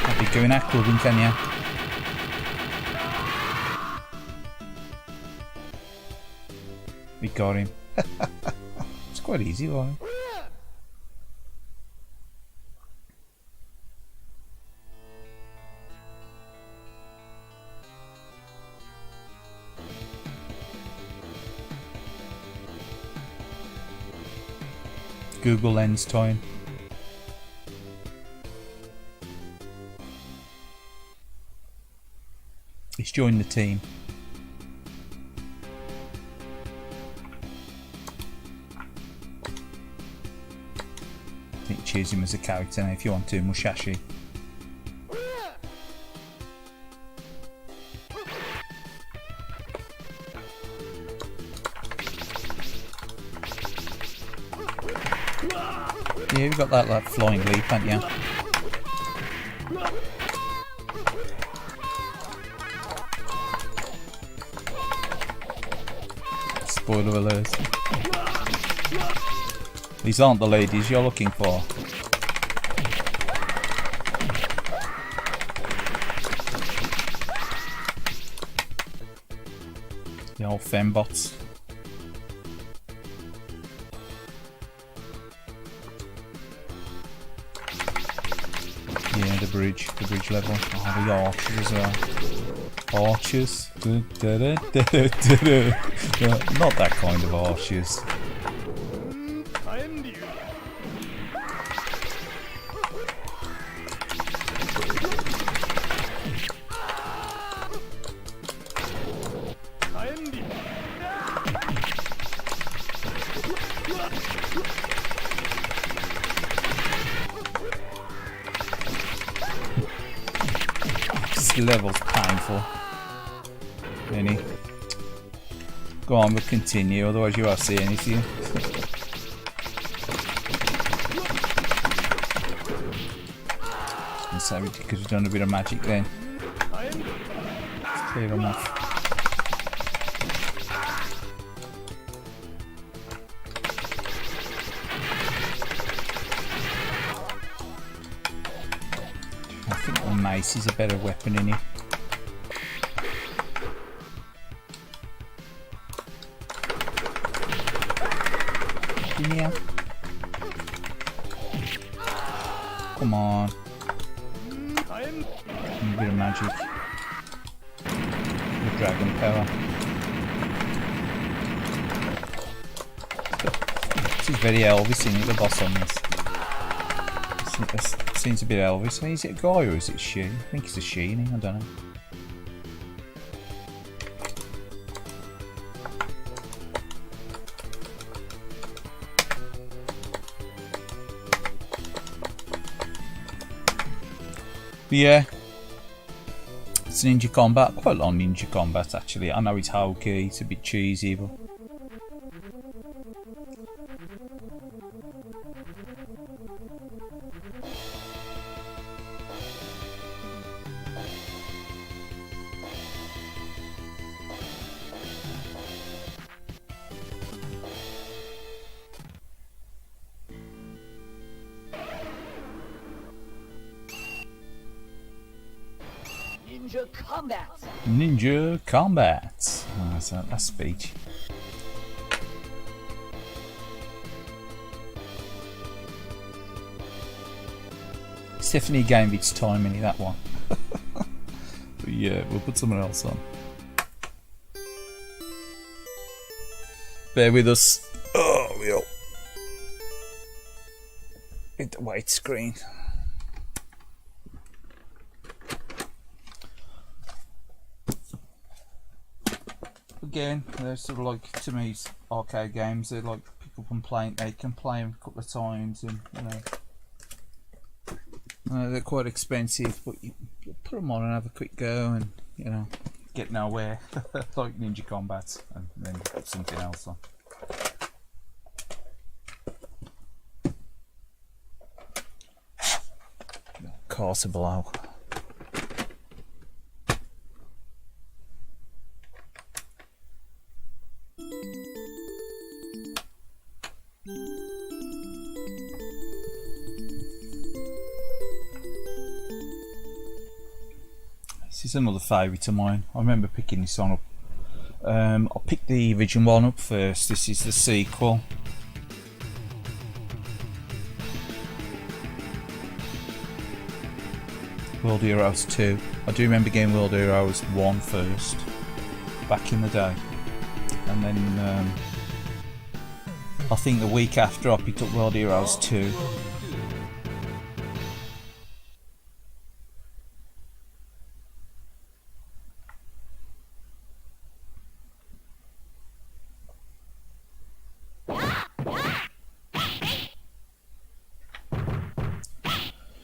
A: I'll be going at clubbing, can you? We got him. It's quite easy, wasn't it? Google Lens time. He's joined the team. Choose him as a character now if you want to, Mushashi. Yeah, you've got that flying leap, haven't you? Spoiler alert. These aren't the ladies you're looking for. The old fembots. Yeah, the bridge level. Oh, the archers as well. Archers. Not that kind of archers. This level's painful. Any? Go on, we'll continue, otherwise you won't see anything. And so because we've done a bit of magic then. Let's clear them off. I think the mace is a better weapon in it. Yeah. Come on. A bit of magic. The dragon power. This is very Elvis, isn't it, the boss on this? It seems a bit Elvis. Is it a guy or is it a she? I think it's a she, I don't know. But yeah, it's Ninja Combat. Quite a lot of Ninja Combat actually. I know it's hokey, it's a bit cheesy, but
C: Ninja Combat!
A: Ninja Combat. Oh, that's that speech. It's definitely a game of its time, isn't it, that one? But yeah, we'll put something else on. Bear with us. Oh, we'll hit the white screen. Again, they're sort of like, to me, arcade games. They're like pick up and play. They can play them a couple of times, and you know, they're quite expensive. But you put them on and have a quick go, and you know, get nowhere like Ninja Combat, and then put something else on. Course below. This is another favourite of mine. I remember picking this one up. I picked the original one up first. This is the sequel. World Heroes 2. I do remember getting World Heroes 1 first, back in the day. And then I think the week after I picked up World Heroes 2.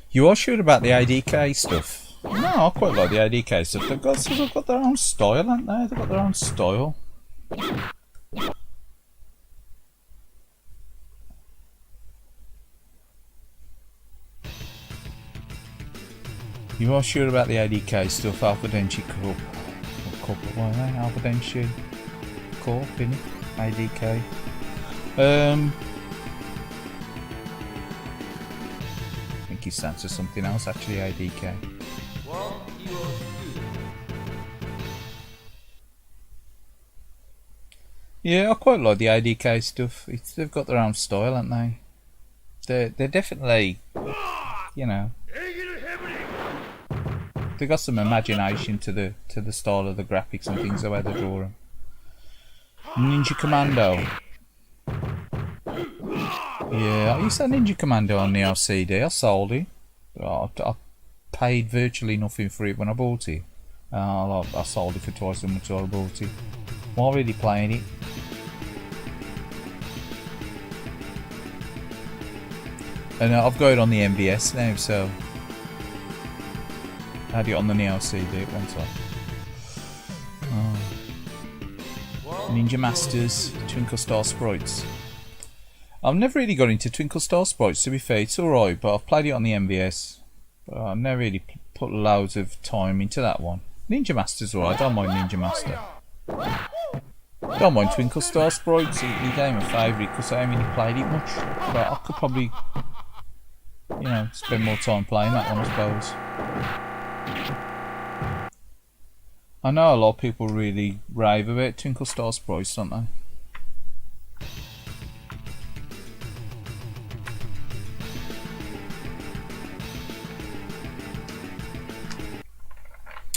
A: You are sure about the ADK stuff? No, I quite like the ADK stuff. They've got their own style, haven't they? They've got their own style. You are sure about the ADK stuff? Alpha Denshi Corp. What are they? Alpha Denshi Corp, isn't it? ADK. I think he stands for something else actually, ADK. Yeah, I quite like the ADK stuff. They've got their own style, haven't they? They're definitely, you know, they've got some imagination to the style of the graphics and things, the way they draw them. Ninja Commando. Yeah, I used that Ninja Commando on the LCD. I sold it. I paid virtually nothing for it when I bought it. I sold it for twice as much as I bought it. While really playing it. And I've got it on the MVS now, so had it on the Neo CD at one time. Oh. Ninja Masters, Twinkle Star Sprites. I've never really got into Twinkle Star Sprites, to be fair. It's alright, but I've played it on the MVS. But I've never really put loads of time into that one. Ninja Master's alright, I don't mind Ninja Master. Don't mind Twinkle Star Sprites, it became a favourite because I haven't really played it much. But I could probably, you know, spend more time playing that one, I suppose. I know a lot of people really rave about Twinkle Star Sprites, don't they?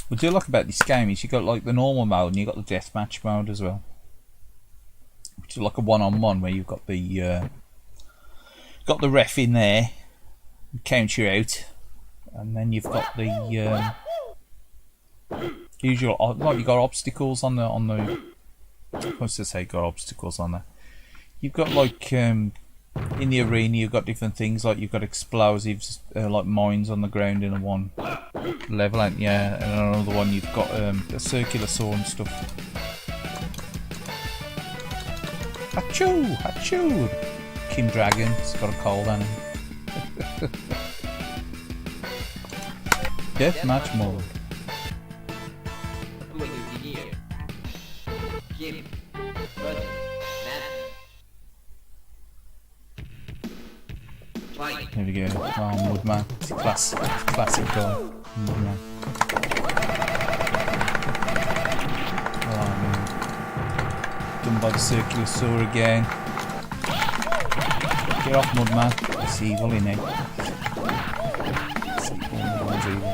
A: What I do like about this game is you got like the normal mode and you got the deathmatch mode as well, which is like a one-on-one where you've got the ref in there, count you out, and then you've got the usual, like you got obstacles on the. What's to say? Got obstacles on there. You've got like in the arena, you've got different things like you've got explosives, like mines on the ground in a one level, and yeah, and another one you've got a circular saw and stuff. Achoo! Achoo! Kim Dragon's got a cold on him. Deathmatch mode. There we go. Oh, Woodman. It's a classic guy. Woodman. Oh, man. Done by the circular saw again. Get off, Mudman. It's evil, innit? It's evil. One's evil.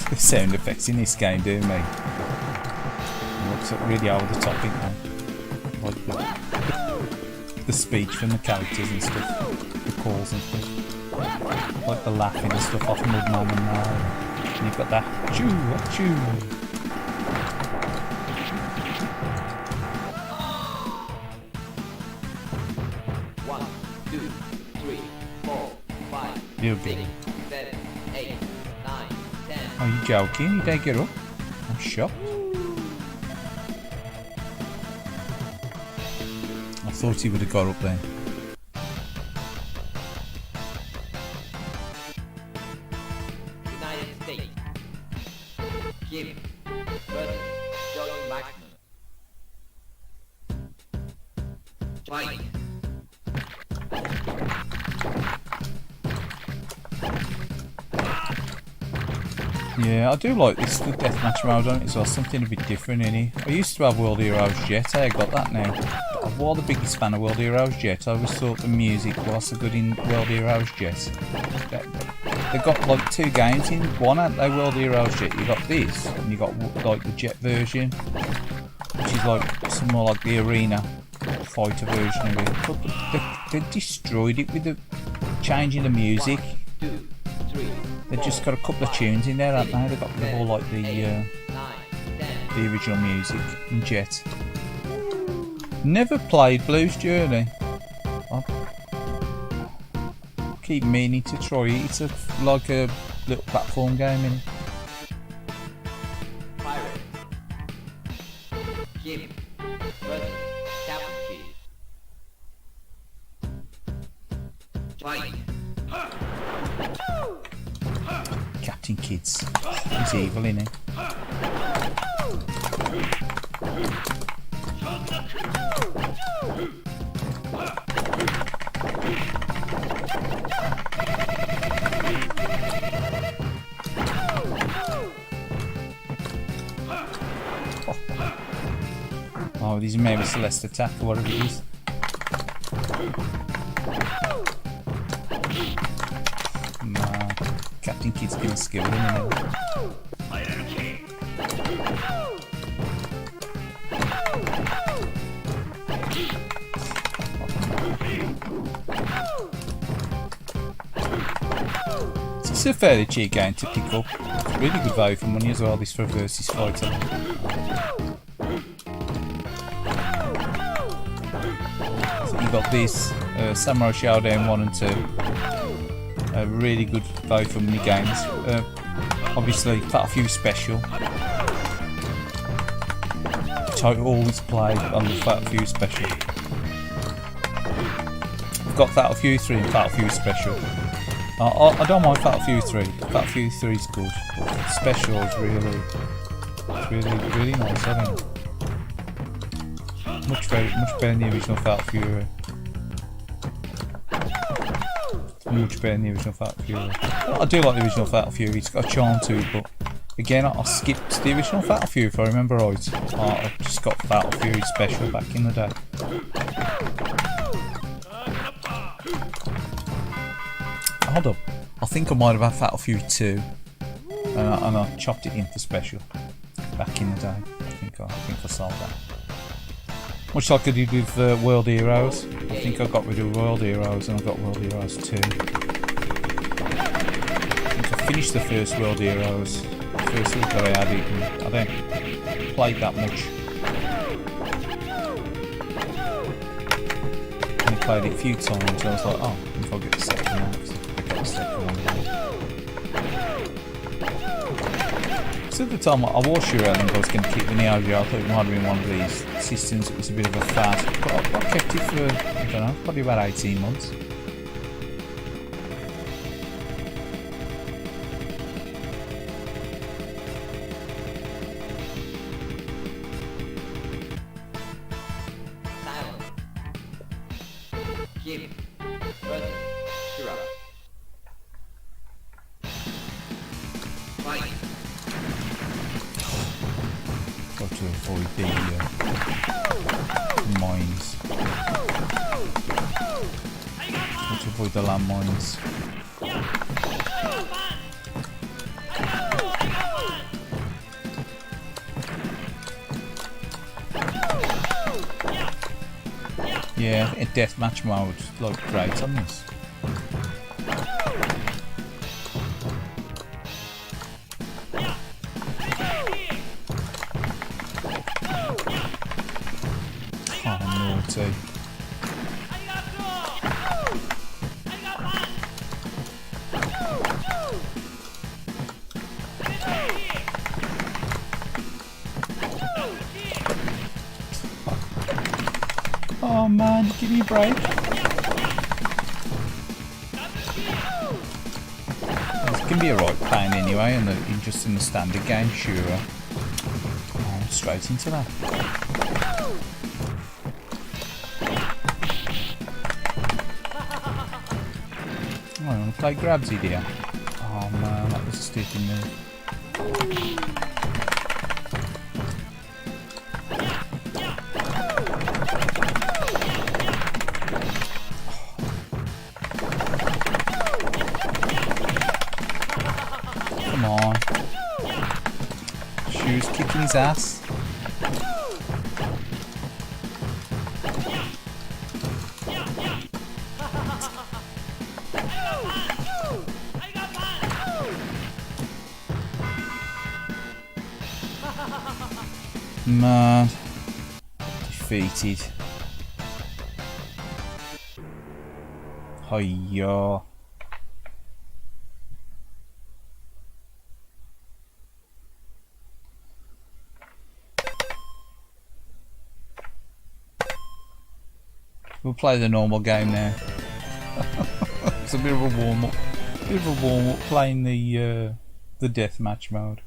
A: The sound effects in this game do me. It looks really over the top, isn't it? Like the speech from the characters and stuff, the calls and stuff, like the laughing and stuff off Mudman and you've got that achoo, achoo.
C: 1, 2, 3, 4, 5,
A: You're
C: 6, 7, 8, 9, 10.
A: Are you joking? You don't get up? I'm shocked. I thought he would have got up there.
C: United States. Kim versus Johnny Maximum. Fight.
A: Yeah, I do like this, the deathmatch mode on it as well, something a bit different in it. I used to have World Heroes Jet, I got that now. I was the biggest fan of World Heroes Jet. I always thought the music was so good in World Heroes Jet. They've got like two games in one, haven't they, World Heroes Jet? You got this, and you got like the Jet version, which is like some more like the arena fighter version of it. But they destroyed it with the changing the music.
C: 1, 2, 3.
A: They've just got a couple of tunes in there, haven't they? They've got the whole like the original music in Jet. Never played Blues Journey. I keep meaning to try it. It's like a little platform game, innit?
C: Pirate. Kim versus Captain Kid. Fight.
A: Captain Kids. He's evil, isn't he? Oh, these maybe Celeste attack or whatever it is. Nah, Captain Kid's getting skilled, isn't he? It's a fairly cheap game to pick up. It's really good value for money as well, this for a versus fighter. So you got this Samurai Showdown 1 and 2. Really good both for mini games. Obviously, Fatal Fury Special, which I always play on the Fatal Fury Special. I've got Fatal Fury 3 and Fatal Fury Special. I don't mind Fatal Fury 3. Fatal Fury 3 is good. But Special is really nice, I think. Much better than the original Fatal Fury. Much better than the original Fatal Fury. I do like the original Fatal Fury, it's got a charm to it, but again, I skipped the original Fatal Fury if I remember right. I just got Fatal Fury Special back in the day. Hold up, I think I might have had Fatal Fury 2 and I chopped it in for Special back in the day. I think I sold that. Much like I did with World Heroes. I think I got rid of World Heroes and I got World Heroes 2. I think I finished the first World Heroes, the first week that I had it, and I don't play that much. I only played it a few times, so I was like, oh, I think I'll get the second one, because I got the second one. So at the time I was sure I think I was going to keep the NEOGEO. I thought it might have been one of these systems that was a bit of a fad, but I kept it for, I don't know, probably about 18 months.
C: Silence. Give. Ready. THRU. Fight.
A: Got to avoid the mines. Got to avoid the landmines. Yeah, in deathmatch mode, looked great on this. Oh, naughty. Oh man, give me a break. This can be a right pain anyway, and just in the standard game, sure. Oh, straight into that. Oh, I want to play grabsy here. Oh man, that was a stupid move. Come on. Shoes kicking his ass. Man. Defeated. Hiya. We'll play the normal game now. It's a bit of a warm up. Playing the deathmatch mode.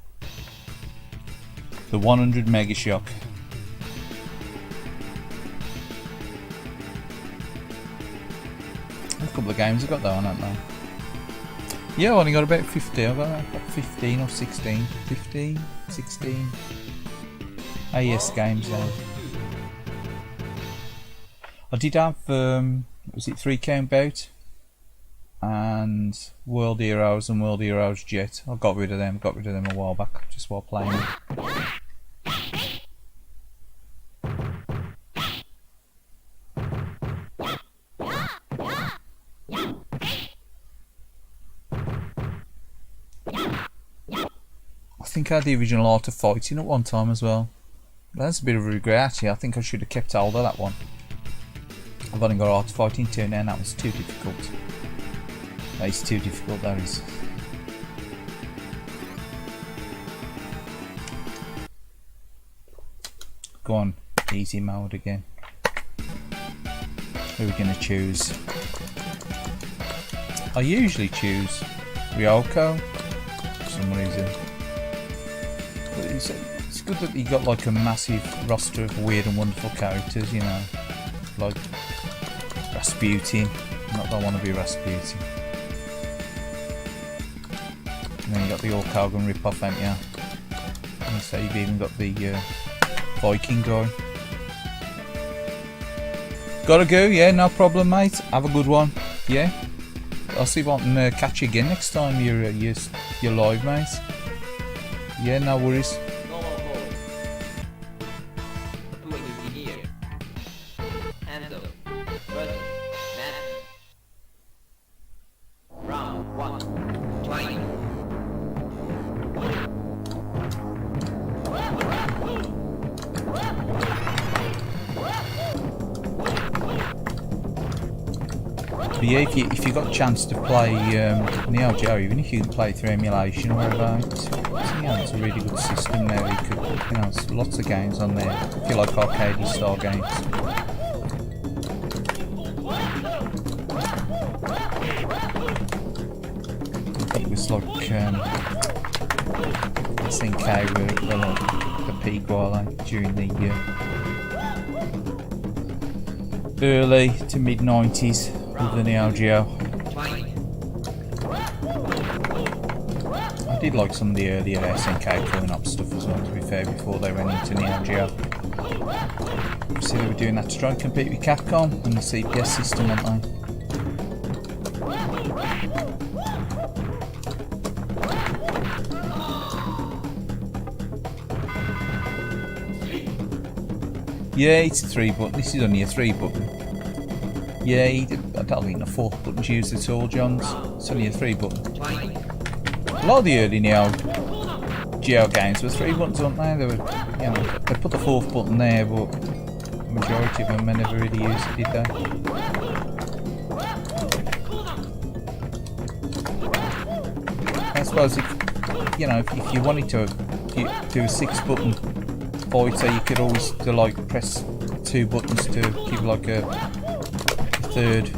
A: The 100 Mega Shock. A couple of games I've got that one, haven't I? Yeah, I only got about 50. I've got about 15 or 16. 15, 16 AES games now. I did have, was it 3 Count Bout? And World Heroes and World Heroes Jet. I got rid of them a while back, just while playing them. I think I had the original Art of Fighting at one time as well. That's a bit of a regret actually. I think I should have kept hold of that one. I've only got art fighting 2 now, and that was too difficult. That is too difficult, that is. Go on, easy mode again. Who are we going to choose? I usually choose Ryoko for some reason. But it's good that you got like a massive roster of weird and wonderful characters, you know. Like Rasputin. Not that I want to be Rasputin. And then you got the Hulk Hogan rip-off, haven't you? And so you've even got the Viking guy. Gotta go, yeah, no problem, mate. Have a good one, yeah. I'll see if I can catch you again next time you're live, mate. Yeah, no worries.
C: Normal mode. Who are you here? Handle. Button. Map. Round 1. 20.
A: But yeah, if you got a chance to play NEOGEO, even if you can play through emulation or whatever, it's a really good system there. You could, there's lots of games on there if you like arcade style games. I think it was like SNK were like the peak while during the early to mid 90s. With the NEOGEO. I did like some of the earlier SNK pulling up stuff as well, to be fair, before they went into NEOGEO. See, they were doing that to try and compete with Capcom and the CPS system, weren't they? Yeah, it's a 3 button. This is only a 3 button. Yeah, I don't think the 4th button's used at all, Johns. It's only a 3 button. A lot of the early NEOGEO games were 3 buttons, weren't they? They were, they put the 4th button there, but the majority of them never really used it, did they? I suppose if you wanted to do a 6 button fighter, you could always press 2 buttons to give like a 3rd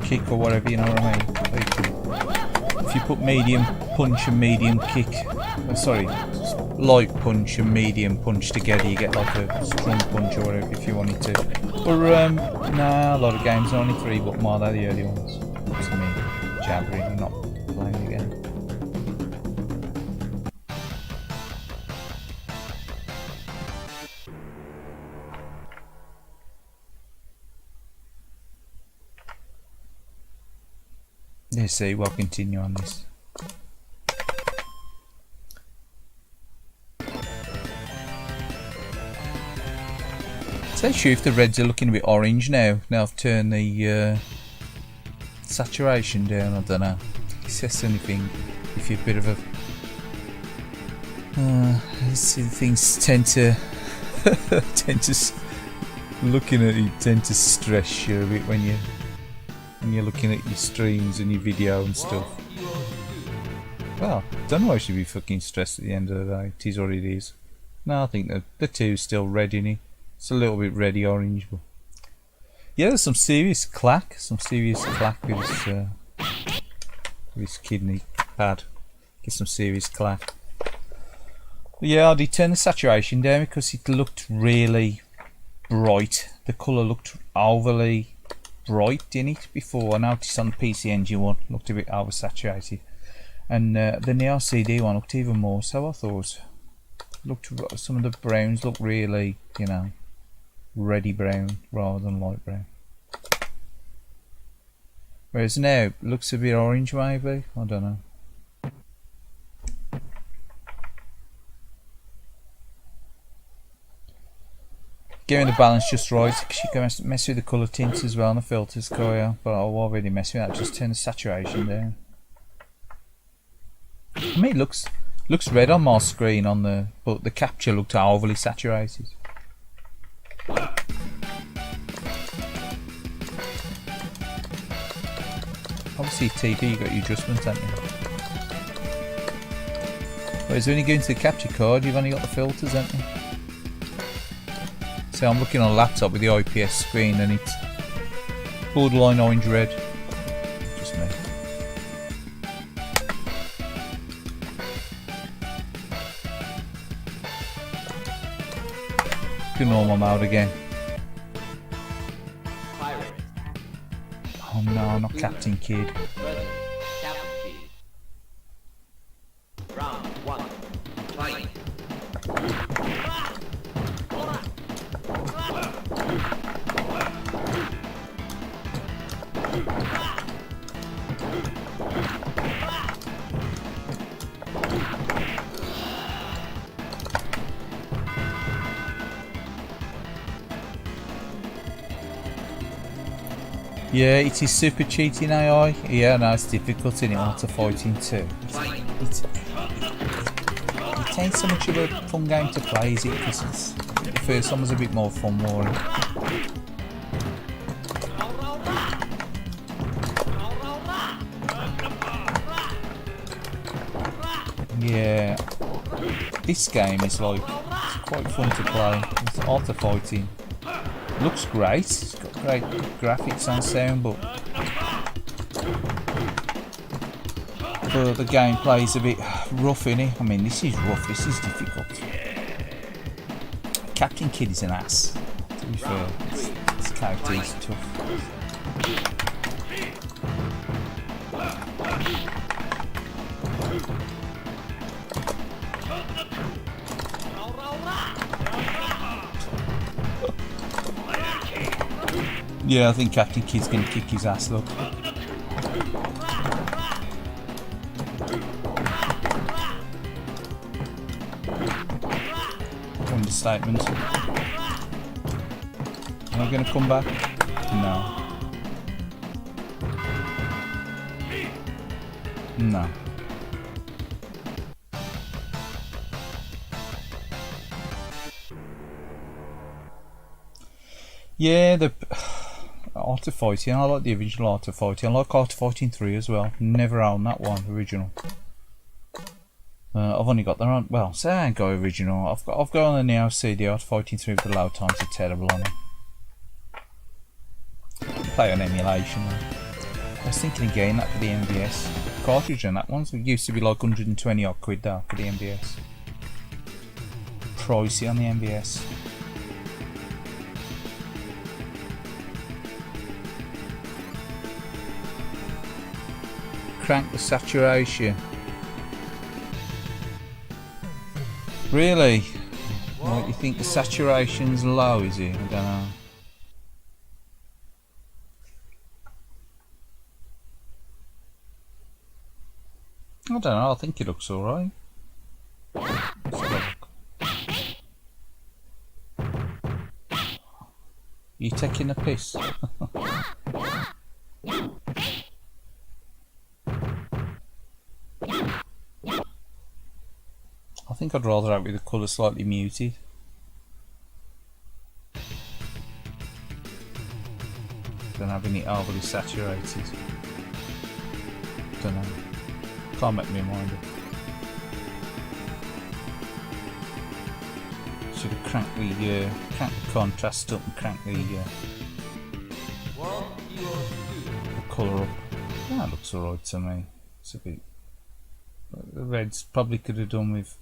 A: kick or whatever, you know what I mean? Like, if you put medium punch and medium kick, light punch and medium punch together, you get like a strong punch or whatever if you wanted to. But nah, a lot of games are only 3 button while they're the early ones. It's me jabbering and not playing the game. Let's see, we'll continue on this. Say true, if the reds are looking a bit orange now I've turned the saturation down, I don't know. It says anything if you're a bit of a things tend to looking at it tend to stress you a bit when you're looking at your streams and your video and stuff. Well, don't know why I should be fucking stressed at the end of the day. It is what it is. No, I think the 2's still red in it. It's a little bit reddy orange, but yeah, there's some serious clack with this kidney pad. Get some serious clack. But yeah, I did turn the saturation down because it looked really bright. The colour looked overly bright in it before. I noticed on the PC Engine one looked a bit oversaturated, and the Neo CD one looked even more so. I thought some of the browns look really, reddy brown rather than light brown, whereas now it looks a bit orange maybe, I don't know. Getting the balance just right, because you can mess with the colour tints as well and the filters, but I won't really mess with that, just turn the saturation down. I mean, it looks red on my screen but the capture looked overly saturated. Obviously TV, you got your adjustments, haven't you? Whereas when you go into the capture card, you've only got the filters, haven't you? So I'm looking on a laptop with the IPS screen and it's borderline orange red. Just me. Do normal mode again.
C: Pirate.
A: Oh no, not Captain Kid.
C: Present. Captain Kid. Round 1. Fight.
A: Yeah, it is super cheating AI. Yeah, no, it's difficult in it, auto fighting too. It ain't so much of a fun game to play, is it? Because the first one was a bit more fun, more. Yeah, this game is like, it's quite fun to play. It's auto fighting. Looks great, it's got great graphics and sound, but the gameplay is a bit rough, innit? I mean, this is rough, this is difficult. Captain Kid is an ass, to be fair. His character is tough. Yeah, I think Captain Kid's gonna kick his ass, look. Understatement. Am I gonna come back? No. No. Yeah, the Art of Fighting, I like the original Art of Fighting. I like Art of Fighting 3 as well. Never owned that one, original. I've only got the one, well, say I ain't got original. I've got on the Neo CD Art of Fighting 3 with the load times are terrible on it. Play on emulation though. I was thinking of getting that for the MBS cartridge on that one. So it used to be like 120 odd quid though for the MBS. Pricey on the MBS. Crank the saturation. Really? What, you think the saturation's low, is it? I don't know. I don't know, I think it looks alright. Let's have a look. You taking a piss? I think I'd rather have it with the colour slightly muted. Than having it overly saturated. Don't know. Can't make me mind up. Should have cranked the contrast up and cranked the colour up. That looks alright to me. It's a bit. The reds probably could have done with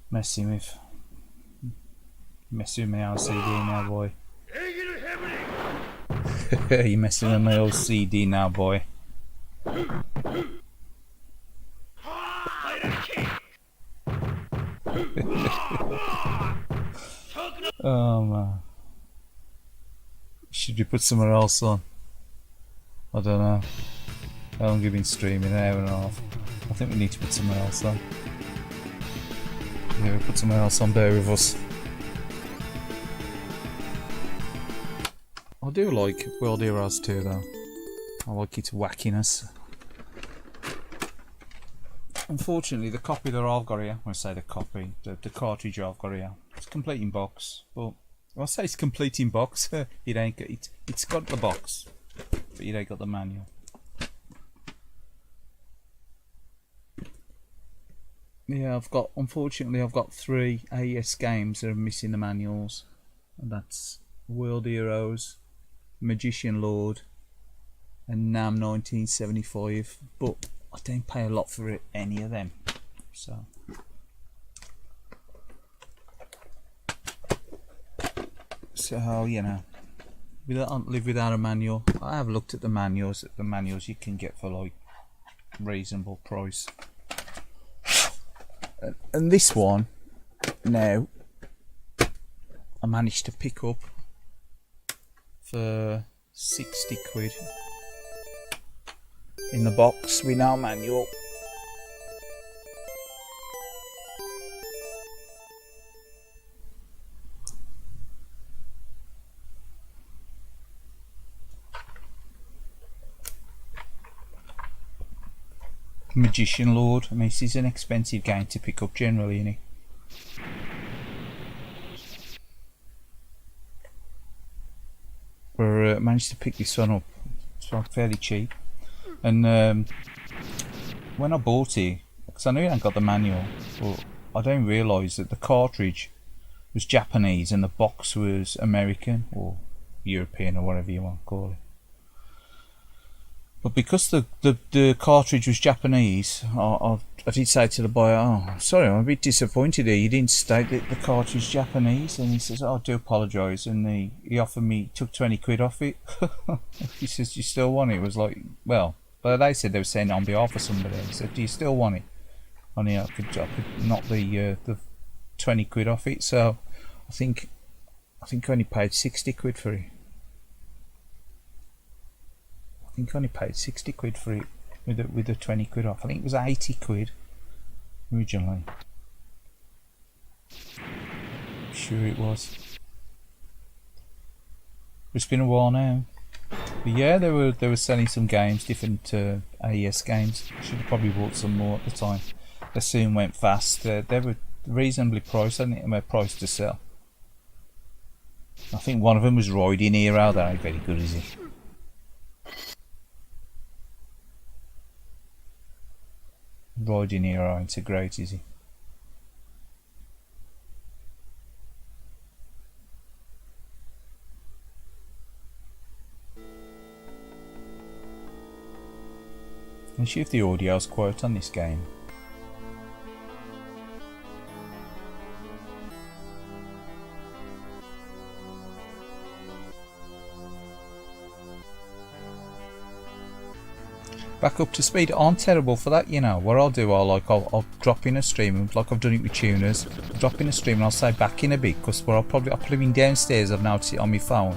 A: messing with my LCD now, boy. You're messing with my old CD now, boy. Oh man. Should you put somewhere else on? I don't know. How long have you been streaming? An hour and a half. I think we need to put somewhere else on. Yeah, we'll put somewhere else on, bear with us. I do like World Heroes 2 though. I like its wackiness. Unfortunately, the copy that I've got here, when I say the copy, the cartridge I've got here, it's complete in box. But I'll say it's complete in box. It ain't got it's got the box, but it ain't got the manual. Yeah, unfortunately I've got 3 AES games that are missing the manuals, and that's World Heroes, Magician Lord, and NAM 1975. But I don't pay a lot for any of them, so. So you know, we don't live without a manual. I have looked at the manuals. The manuals you can get for like reasonable price. And this one now I managed to pick up for 60 quid in the box with no manual. Magician Lord. I mean, this is an expensive game to pick up generally, isn't it? We managed to pick this one up. It's fairly cheap. And when I bought it, because I knew I hadn't got the manual, but I didn't realise that the cartridge was Japanese and the box was American or European or whatever you want to call it. But because the cartridge was Japanese, I did say to the buyer, "Oh, sorry, I'm a bit disappointed here. You didn't state that the cartridge is Japanese." And he says, "Oh, I do apologise." And he offered me, took 20 quid off it. He says, "You still want it?" It was like, well, but they said they were saying it on behalf of somebody. He said, "Do you still want it?" And I could knock the 20 quid off it. So I think I only paid 60 quid for it. I think I only paid 60 quid for it with the 20 quid off. I think it was 80 quid originally. I'm sure it was. It's been a while now. But yeah, they were selling some games, different AES games. I should have probably bought some more at the time. They soon went fast. They were reasonably priced. I think they were priced to sell. I think one of them was Riding Hero. That ain't very good, is it? Riding Hero ain't so great, is he? Let's see if the audio's quiet on this game. Back up to speed. I'm terrible for that, you know. What I'll do, I'll drop in a stream, like I've done it with tuners. I'll drop in a stream and I'll say back in a bit, because I'll put him in downstairs. I've noticed it on my phone,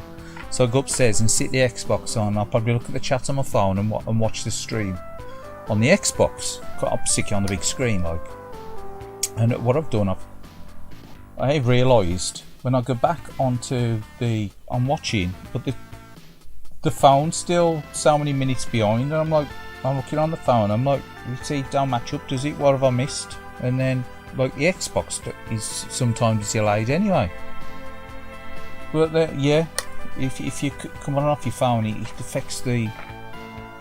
A: so I'll go upstairs and sit the Xbox on. I'll probably look at the chat on my phone and watch the stream on the Xbox. I'm sick on the big screen, like. And what I've done, I've realised when I go back onto I'm watching, but the phone's still so many minutes behind, and I'm looking on the phone, I'm like, see, it don't match up, does it? What have I missed? And then, like, the Xbox is sometimes delayed anyway. But yeah, if you come on and off your phone, it affects the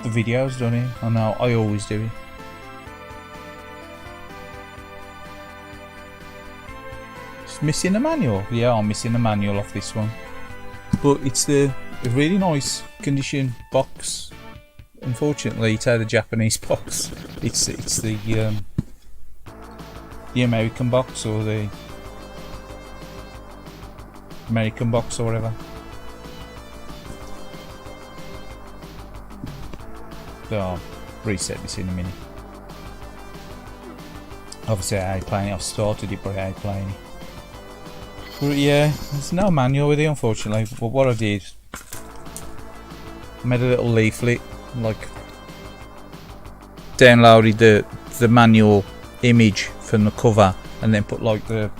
A: videos, doesn't it? I know, I always do it. It's missing the manual. Yeah, I'm missing the manual off this one. But it's a really nice condition box. Unfortunately, it's the Japanese box. It's the American box, or the American box, or whatever. I'll reset this in a minute. Obviously, I ain't playing it. I've started it, but I ain't playing it. But yeah, there's no manual with it, unfortunately. But what I did, I made a little leaflet, like downloaded the manual image from the cover, and then put like the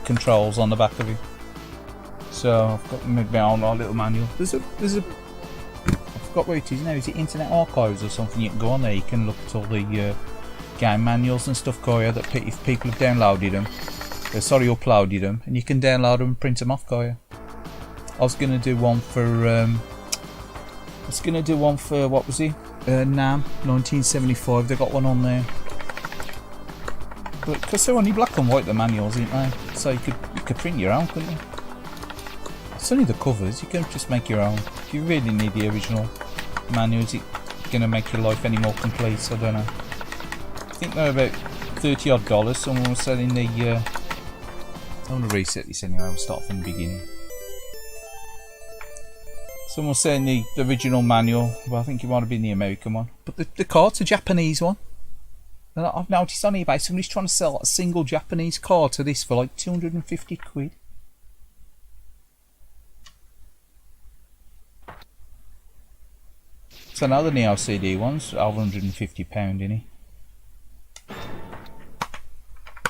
A: controls on the back of it. So I've got my own little manual. There's a I forgot what it is now. Is it Internet Archives or something? You can go on there. You can look at all the game manuals and stuff, Koya, that if people have downloaded them. Uploaded them, and you can download them and print them off, Koya. I was gonna do one for what was it? NAM 1975. They got one on there. But because they're only black and white, the manuals, aren't they? So you could print your own, couldn't you? It's only the covers. You can just make your own. If you really need the original manuals, it's gonna make your life any more complete. So I don't know. I think they're about $30 odd. Someone was selling the. I'm gonna reset this anyway. I'll start from the beginning. Someone was selling the original manual. Well, I think it might have been the American one, but the card's a Japanese one. And I've noticed on eBay somebody's trying to sell a single Japanese card to this for like 250 quid. So now the Neo CD one's £150 innit?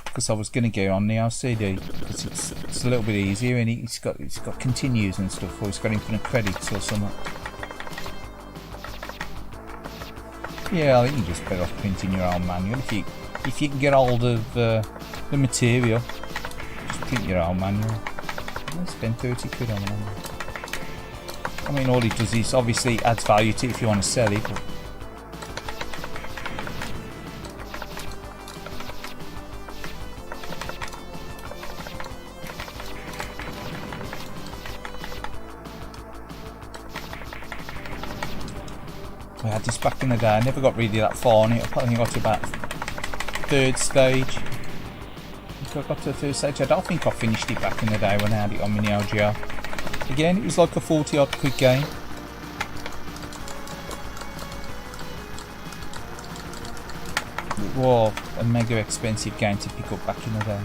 A: Because I was going to go on Neo CD because it's a little bit easier and it's got continues and stuff, or it's got infinite credits or something. Yeah, I think you're just better off printing your own manual. If you can get hold of the material, just print your own manual. Don't spend 30 quid on it. I mean, all it does is obviously adds value to it if you want to sell it. But I had this back in the day. I never got really that far on it. I think I got to about third stage. I think I got to the third stage. I don't think I finished it back in the day when I had it on my NEOGEO. Again, it was like a 40 odd quid game. It was a mega expensive game to pick up back in the day.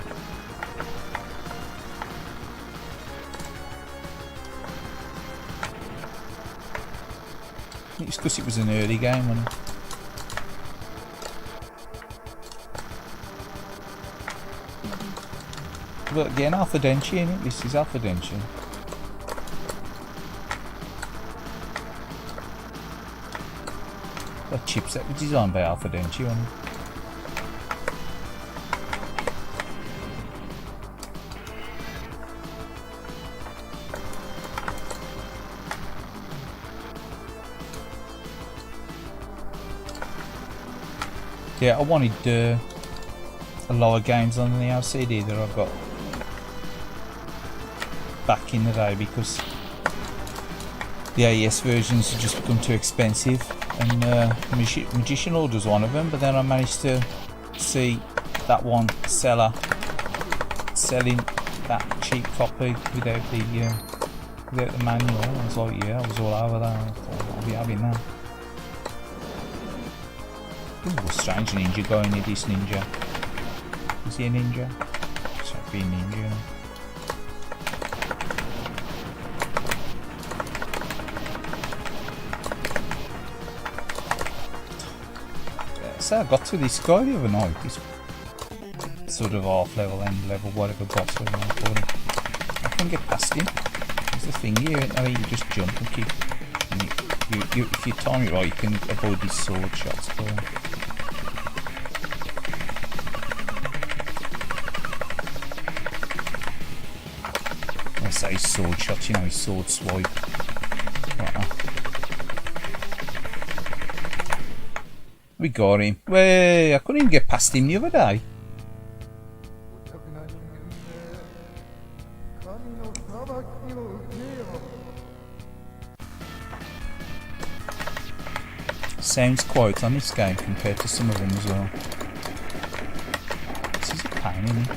A: It's because it was an early game, wasn't it? But again, Alpha Denchi, innit? This is Alpha Denchi. That chipset was designed by Alpha Denchi, wasn't it? Yeah, I wanted a lot of games on the LCD that I've got back in the day because the AES versions have just become too expensive, and Magician Order's one of them. But then I managed to see that one seller selling that cheap copy without the manual. I was like, yeah, I was all over that. I thought, I'll be having that. Ooh, strange ninja guy in this ninja. Is he a ninja? It's like being ninja. So I got to this guy the other night. This sort of half level, end level, whatever boss I want to call him. I couldn't get past him. There's the thing here, you just jump and keep. And if you time it right, you can avoid these sword shots. I say sword shot, you know, his sword swipe. We got him. Way, I couldn't even get past him the other day. Sounds quiet on this game compared to some of them as well. This is a pain, isn't it?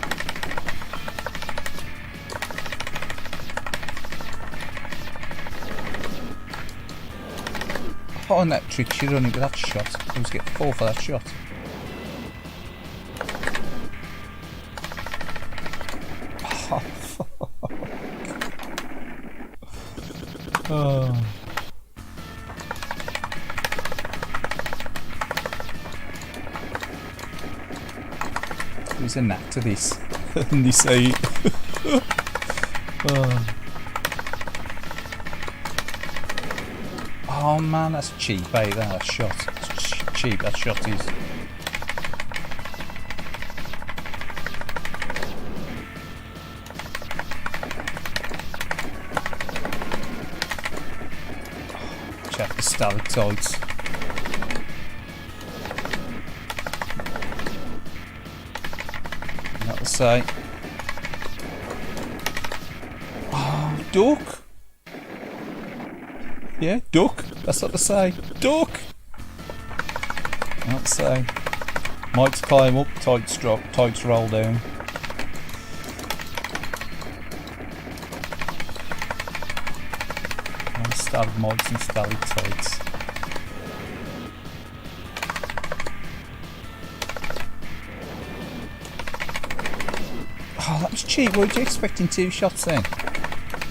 A: Oh, and that trick she running with that shot. I always get 4 for that shot. Oh, fuck. Oh. There's a knack to this. And they say oh. Oh man, that's cheap, eh? That shot. It's cheap, that shot is. Check the stalactites. say. Oh, duck. Yeah, duck. That's what to say. Duck. Let's say. Mites climb up, tights drop, tights roll down. And stab mites and stalactites. Oh, that was cheap. What were you expecting 2 shots then?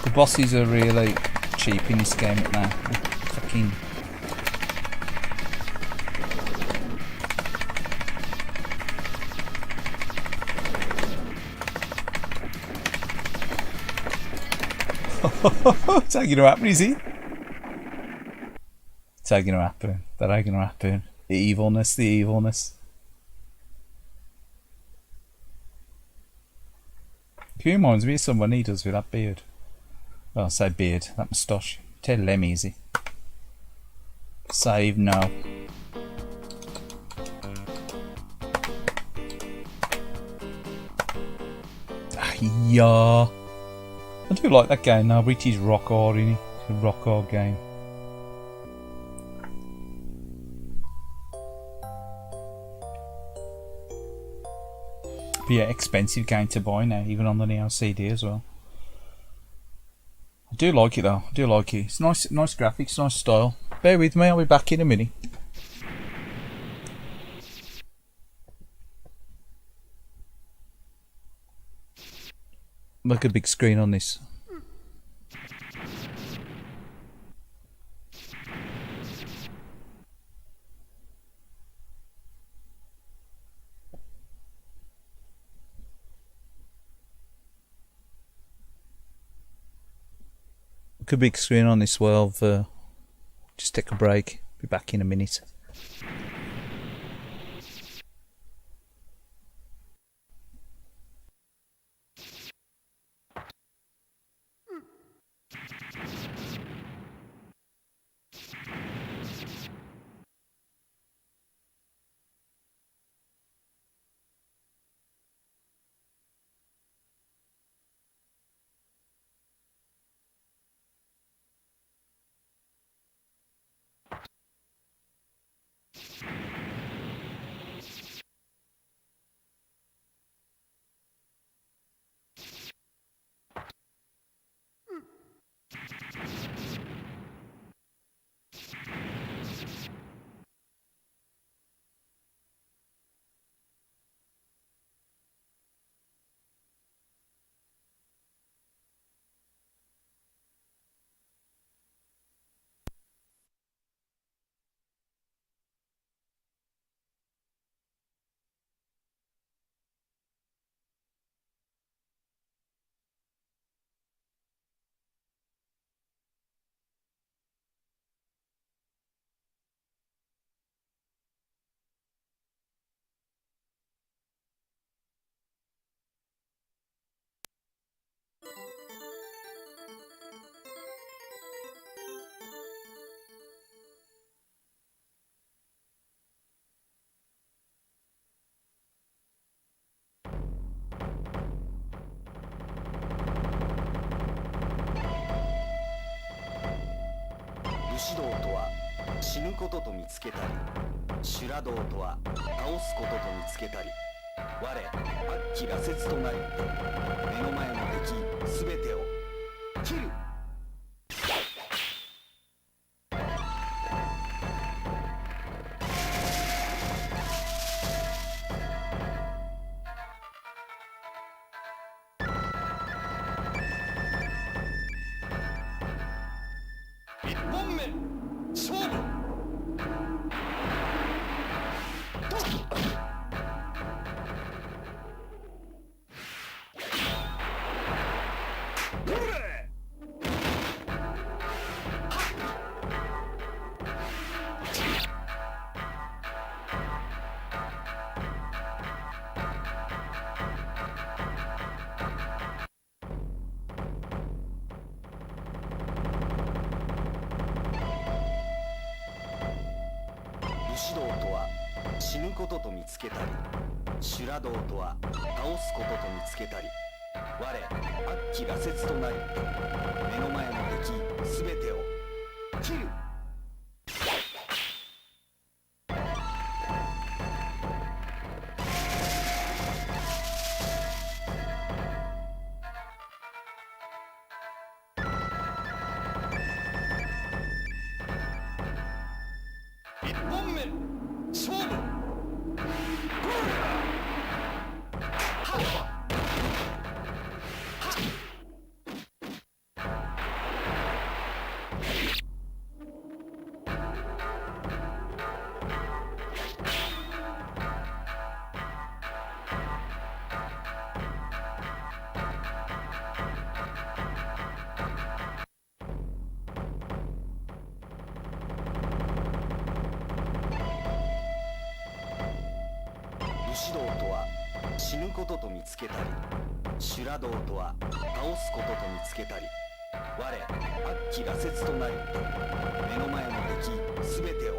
A: The bosses are really cheap in this game now. Fucking. It's not gonna happen, is it? It's not gonna happen. That ain't gonna happen. The evilness, the evilness. He reminds me of someone he does with that beard. Well, I say beard, that moustache. Tell them easy. Save now. Yeah. I do like that game now, but it is rock hard, isn't it? It's a rock hard game. But yeah, expensive game to buy now, even on the Neo CD as well. I do like it though, I do like it. It's nice graphics, nice style. Bear with me, I'll be back in a minute. Look at a big screen on this. Look at a big screen on this. Well, just take a break. Be back in a minute.
D: 武士道とは死ぬことと見つけたり、修羅道とは倒すことと見つけたり、我悪鬼羅刹となり、目の前の敵すべてを切る。一本目勝負。武士道とは死ぬことと見つけたり、修羅道とは倒すことと見つけたり、我悪鬼羅刹となり、目の前の敵すべてを切る。
B: 一本目勝負。
D: 武士道とは死ぬことと見つけたり、修羅道とは倒すことと見つけたり、我悪鬼羅刹となり、目の前の敵すべてを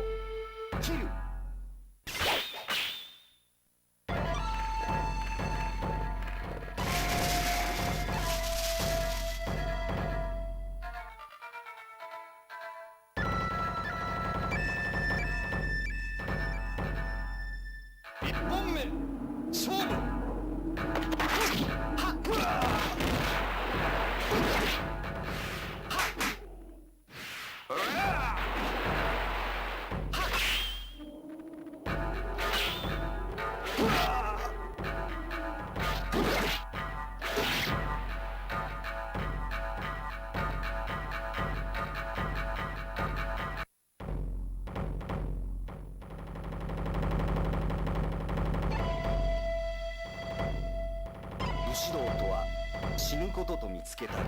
D: 切る。
B: 一本目勝負。
D: 武士道とは死ぬことと見つけたり、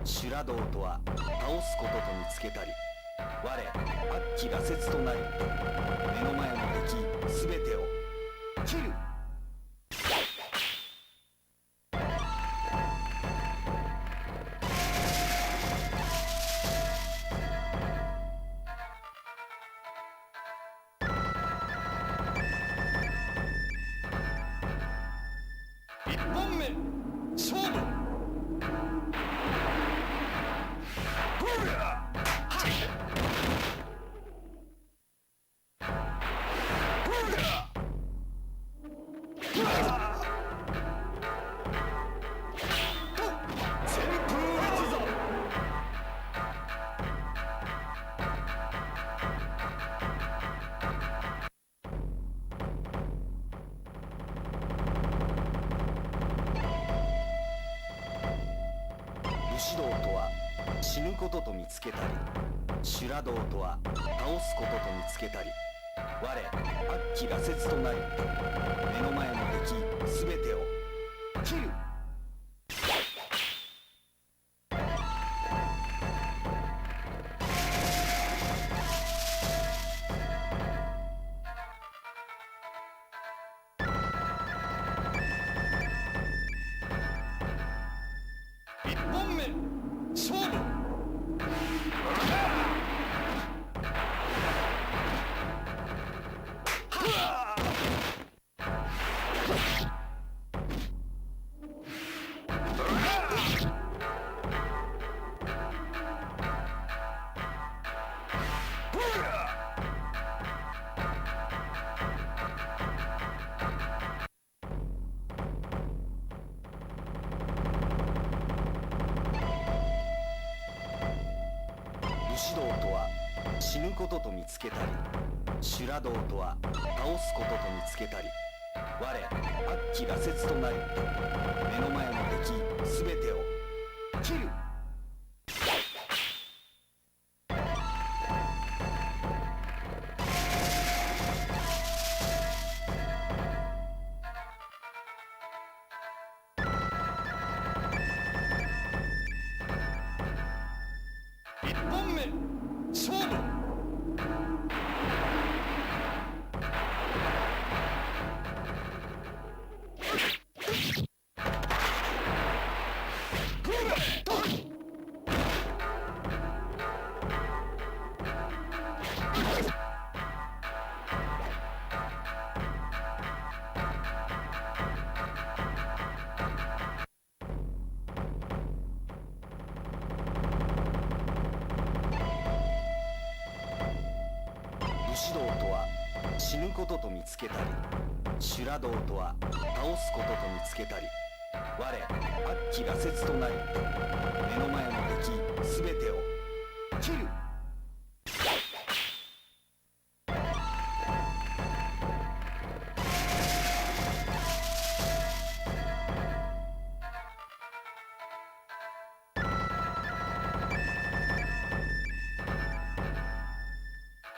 D: 修羅道とは倒すことと見つけたり、我悪鬼羅刹となり、目の前の敵すべてを切る。
B: 一本目勝負。
D: 武士道とは死ぬことと見つけたり、修羅道とは倒すことと見つけたり、我悪鬼羅刹となり、目の前の敵すべてを切る。
B: 一本目勝負。
D: 武士道とは死ぬことと見つけたり、修羅道とは倒すことと見つけたり、我悪鬼羅刹となり、目の前の敵すべてを切る。
B: 一本目勝負。
D: 士道とは死ぬことと見つけたり、修羅道とは倒すことと見つけたり、我悪鬼羅刹となり、目の前の敵すべてを切る。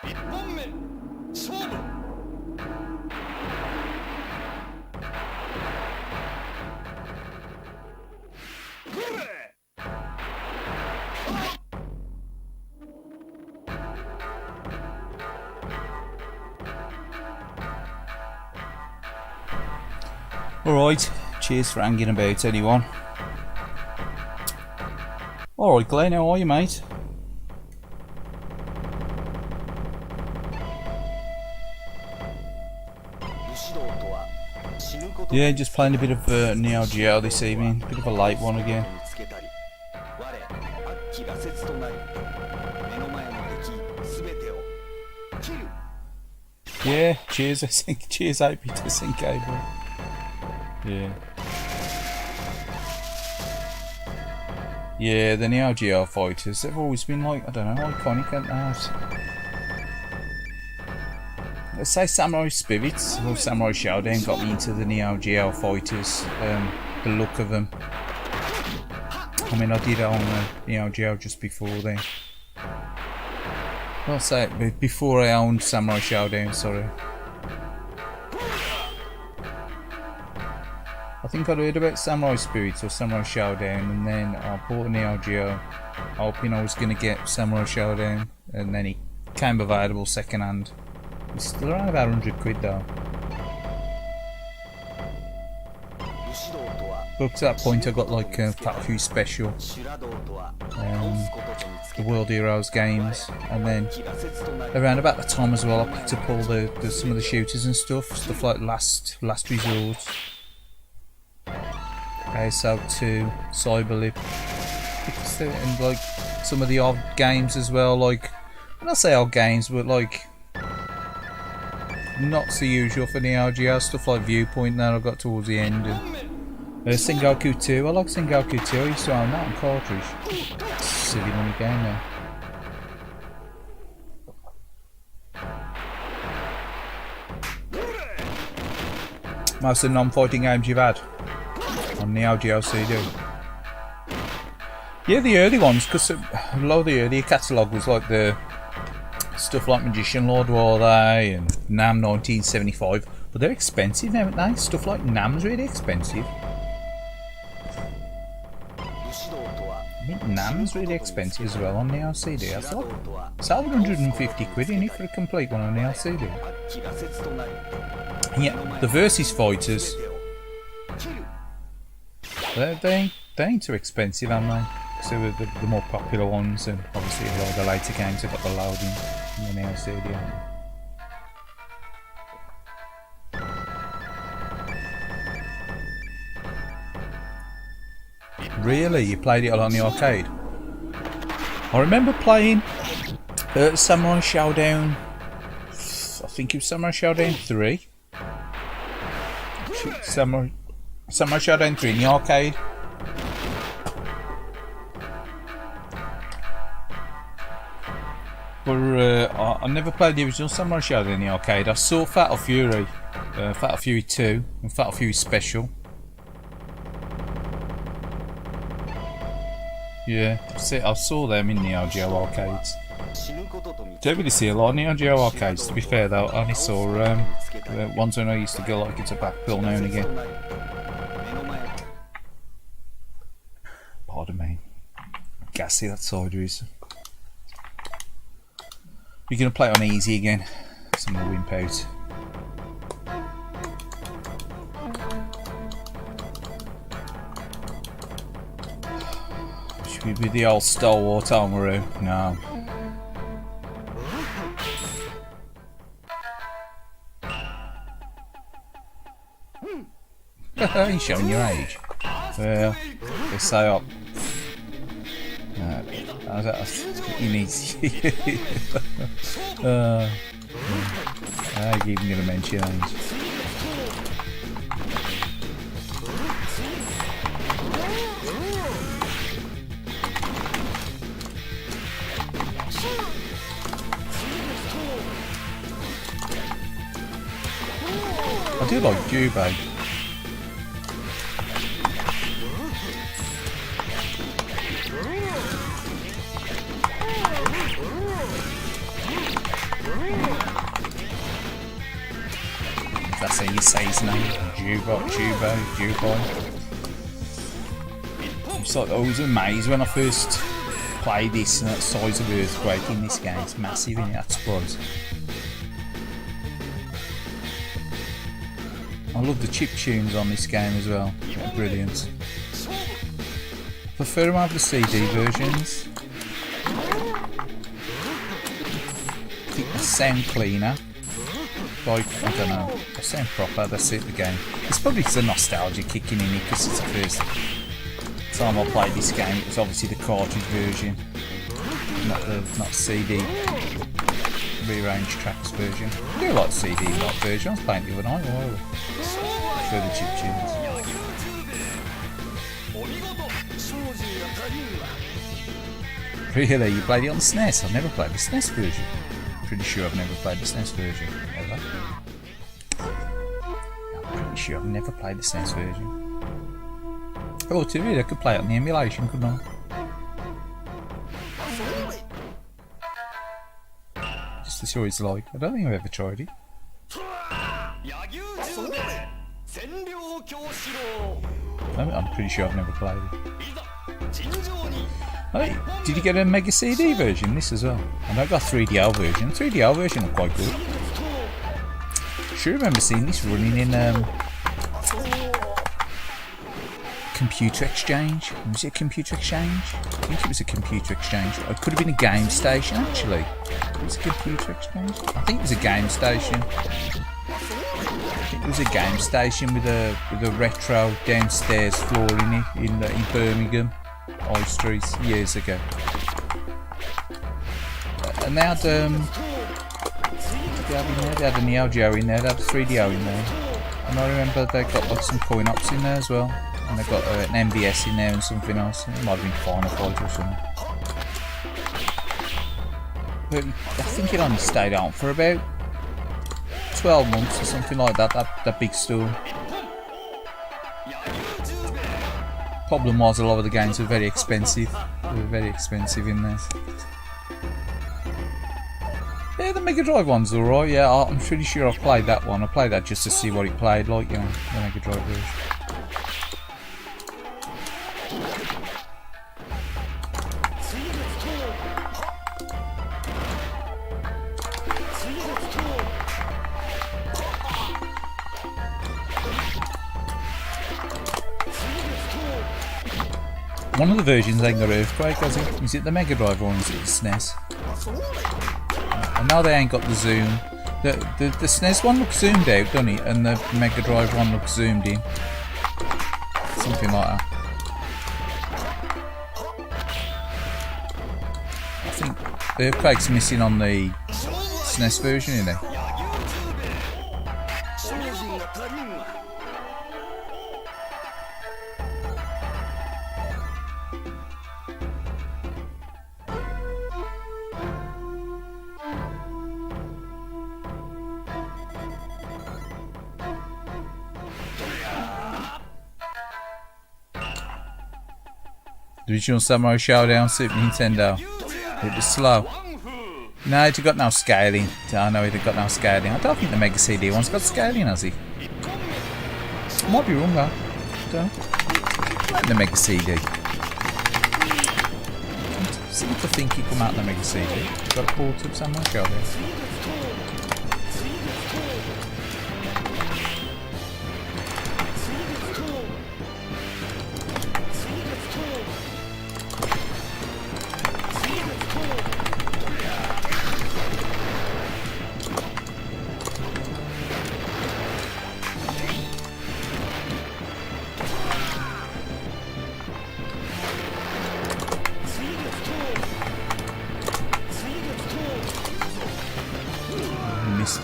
B: 一本目勝負。
A: Alright, cheers for hanging about anyone. Alright Glenn, how are you mate? Yeah, just playing a bit of NEOGEO this evening, bit of a late one again. Yeah, cheers, I think. Cheers, HDTV cable. Yeah. Yeah, the NEOGEO fighters, they've always been like, I don't know, iconic, haven't they? Let's say Samurai Spirits or Samurai Shodown got me into the NEOGEO fighters, the look of them. I mean, I did own NEOGEO just before then. I'll say it, before I owned Samurai Shodown, sorry. I think I'd heard about Samurai Spirits or Samurai Shodown, and then I bought a NEOGEO, hoping I was going to get Samurai Shodown, and then it came available second hand. It's still around about 100 quid though. But up to that point I got like quite a few special the World Heroes games, and then around about the time as well I picked up all the some of the shooters and stuff like Last Resort, ASO 2, Cyberlip, and like some of the odd games as well, like, when I say odd games, but like not so usual for NEOGEO, stuff like Viewpoint that I got towards the end, and Sengoku 2, I like Sengoku 2, I used to own that on cartridge. Silly money game now. Most of the non-fighting games you've had on NEOGEO CD? Yeah, the early ones, because a lot of the earlier catalogue was like the stuff like Magician Lord were they, and Nam 1975, but they're expensive now, aren't they? Stuff like Nam's really expensive. I think Nam's really expensive as well on the LCD. I thought it's over 150 quid in it for a complete one on the LCD. Yeah, the Versus Fighters, they ain't too expensive, aren't they? So the more popular ones, and obviously a lot of the later games have got the loading in the LCD, aren't they? Really? You played it on the arcade? I remember playing Samurai Shodown, I think it was Samurai Shodown 3. Samurai Shodown 3 in the arcade. But I never played the original Samurai Shodown in the arcade. I saw Fatal Fury 2 and Fatal Fury Special. Yeah, I saw them in the NEOGEO arcades. Don't really see a lot of NEOGEO arcades, to be fair though. I only saw ones when I used to go like into Backbill now and again. Pardon me. Gassy that cider is. We're going to play it on easy again. Some more wimp out. Should we be the old stalwart Omaru? No. You're showing your age. Well, they say up. You need. I'm even going to mention those. I do like Jubei. That's how you say his name. Jubei. I was amazed when I first played this, and that size of earthquake in this game is massive, isn't it? That's surprising. I love the chip tunes on this game as well. They're brilliant. I prefer them over the CD versions. I think they sound cleaner. Like, I don't know, they sound proper, they suit the game. It's probably the nostalgia kicking in it because it's the first time I played this game. It was obviously the cartridge version, not CD rearranged tracks version. I do like CD not version. I was playing the other night. For the chip tunes. Really? You played it on the SNES? I've never played the SNES version. Pretty sure I've never played the SNES version. Ever? I'm pretty sure I've never played the SNES version. Oh, to me, I could play it on the emulation, couldn't I? Just to show what it's like. I don't think I've ever tried it. I'm pretty sure I've never played it. Oh, did you get a Mega CD version? This as well. And I got a 3DL version. The 3DL version was quite good. I sure remember seeing this running in Computer Exchange. Was it a Computer Exchange? I think it was a Computer Exchange. It could have been a game station actually. It was a Computer Exchange. I think it was a game station. It was a game station with a retro downstairs floor in it in Birmingham High Street years ago. And they had they had a NEOGEO in there, they had a 3DO in there, and I remember they got like some coin ops in there as well, and they got an MVS in there and something else. It might have been Final Fight or something. But I think it only stayed on for about 12 months or something like that, that big stool. Problem was a lot of the games were very expensive. They were very expensive in there. Yeah, the Mega Drive one's alright, yeah, I'm pretty sure I've played that one. I played that just to see what it played like, you know, the Mega Drive version. One of the versions ain't got Earthquake, has it? Is it the Mega Drive one or is it the SNES? I know they ain't got the zoom. The SNES one looks zoomed out, doesn't it? And the Mega Drive one looks zoomed in. Something like that. I think the Earthquake's missing on the SNES version, isn't it? The original Samurai Showdown Super Nintendo. It was slow. No, it got no scaling. I know it got no scaling. I don't think the Mega CD one's got scaling, has he? I might be wrong though. I don't know. Like the Mega CD. I seem to think it come out the Mega CD. Got a port of Samurai Showdown.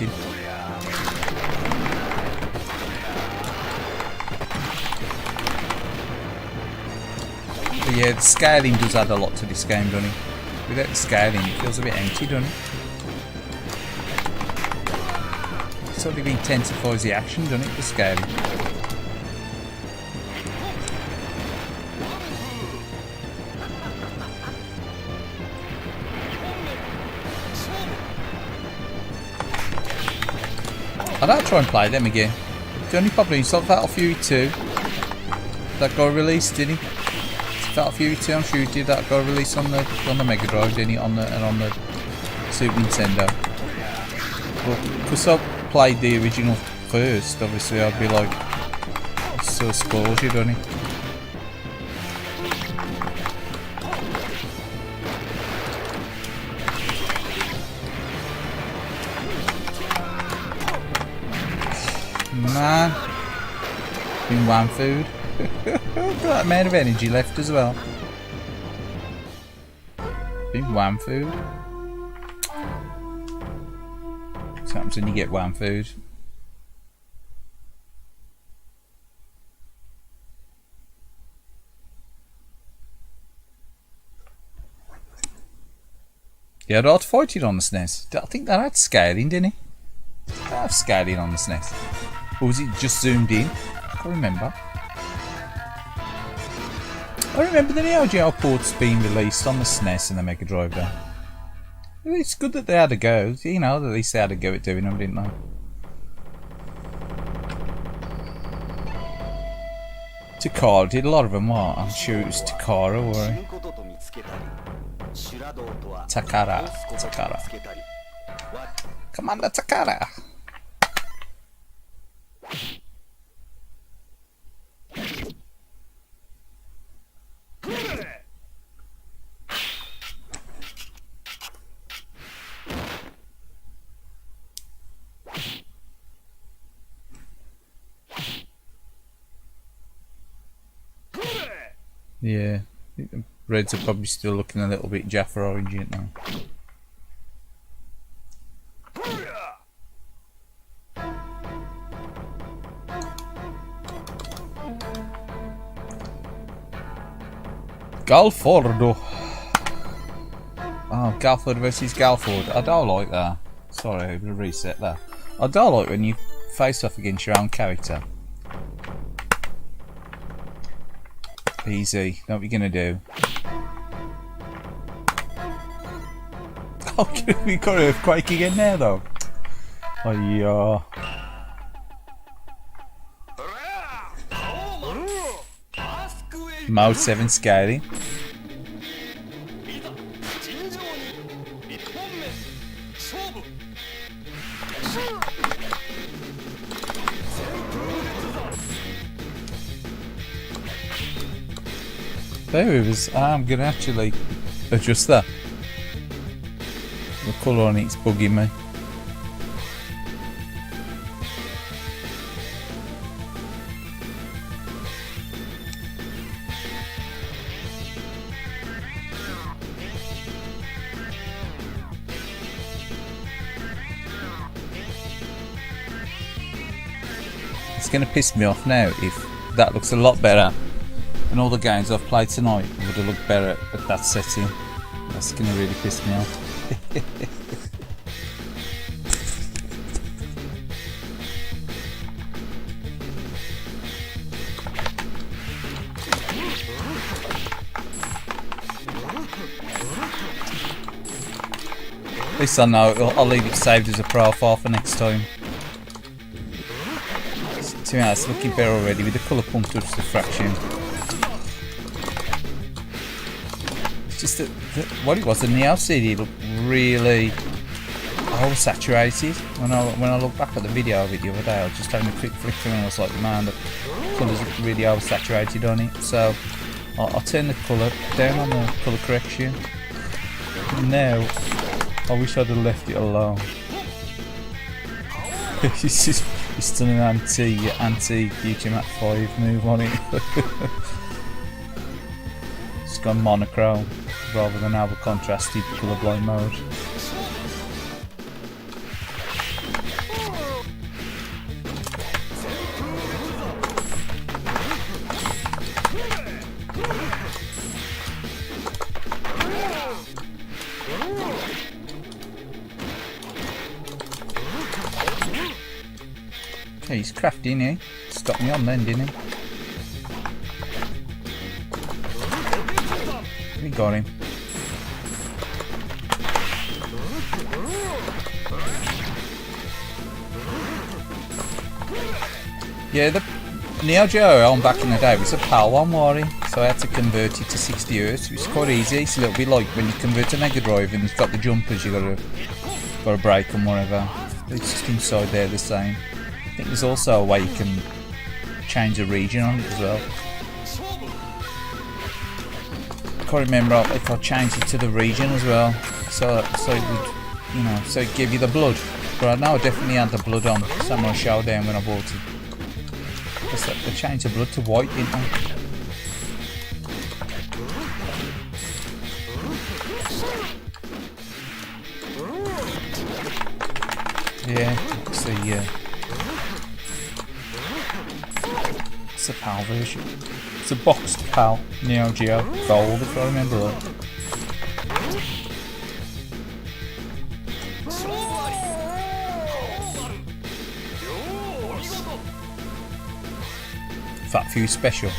A: interesting. But yeah, the scaling does add a lot to this game, doesn't it? Without the scaling, it feels a bit empty, doesn't it? It sort of intensifies the action, doesn't it, the scaling? I don't try and play them again. The only problem is like Fatal Fury 2. That got released, didn't he? Fatal Fury 2, I'm sure he did. That got released on the Mega Drive, didn't he? On the Super Nintendo. But because I played the original first, obviously I'd be like, it still spoils you, doesn't it? Man, been one food. Got that amount of energy left as well. Been one food. What happens when you get one food? Yeah, I'd to fight it on the SNES. I think that had scaling, didn't it? Did that have scaling on the SNES? Or was it just zoomed in? I can't remember. I remember the NEOGEO ports being released on the SNES and the Mega Drive though. It's good that they had a go. You know, at least they had a go at doing them, didn't they? Takara did a lot of them, what? I'm sure it was Takara or Takara. Commander Takara. Yeah, the Reds are probably still looking a little bit Jaffa orange, aren't they? Galfordo. Oh, Galford versus Galford. I don't like that. Sorry, I'm going to reset that. I don't like when you face off against your own character. Easy. Know what you're going to do. Oh, we got an earthquake again now, though. Oh, yeah. Mode 7 scaling. There it is. I'm gonna actually adjust that. The colour on it's bugging me. It's going to piss me off now if that looks a lot better and all the games I've played tonight would have looked better at that setting. That's going to really piss me off. At least I know I'll leave it saved as a profile for next time. To me, it's looking better already with the colour pump touch diffraction. It's just that what it was, the Neo CD looked really oversaturated. When I look back at the video of it the other day, I was just having a quick flick through and I was like, man, the colours look really oversaturated on it. So I'll turn the colour down on the colour correction. And now I wish I'd have left it alone. It's done an anti-UTMAT 5 move on it. It's gone monochrome rather than have a contrasted colourblind mode. He's crafty, innit? Stopped me on then, didn't he? We got him. Yeah, the NEOGEO on back in the day was a PAL one, wasn't it? So I had to convert it to 60 Hz. It's quite easy. It's a little bit like when you convert a Mega Drive and it's got the jumpers, you got to break them, whatever. It's just inside there the same. I think there's also a way you can change the region on it as well. I can't remember if I changed it to the region as well, so it would, you know, so it gave you the blood. But I know I definitely had the blood on Samurai Showdown when I bought it. They changed the blood to white, didn't they? Yeah, it's the PAL version. It's a boxed PAL NEOGEO Gold, if I remember right. Fat Few Special.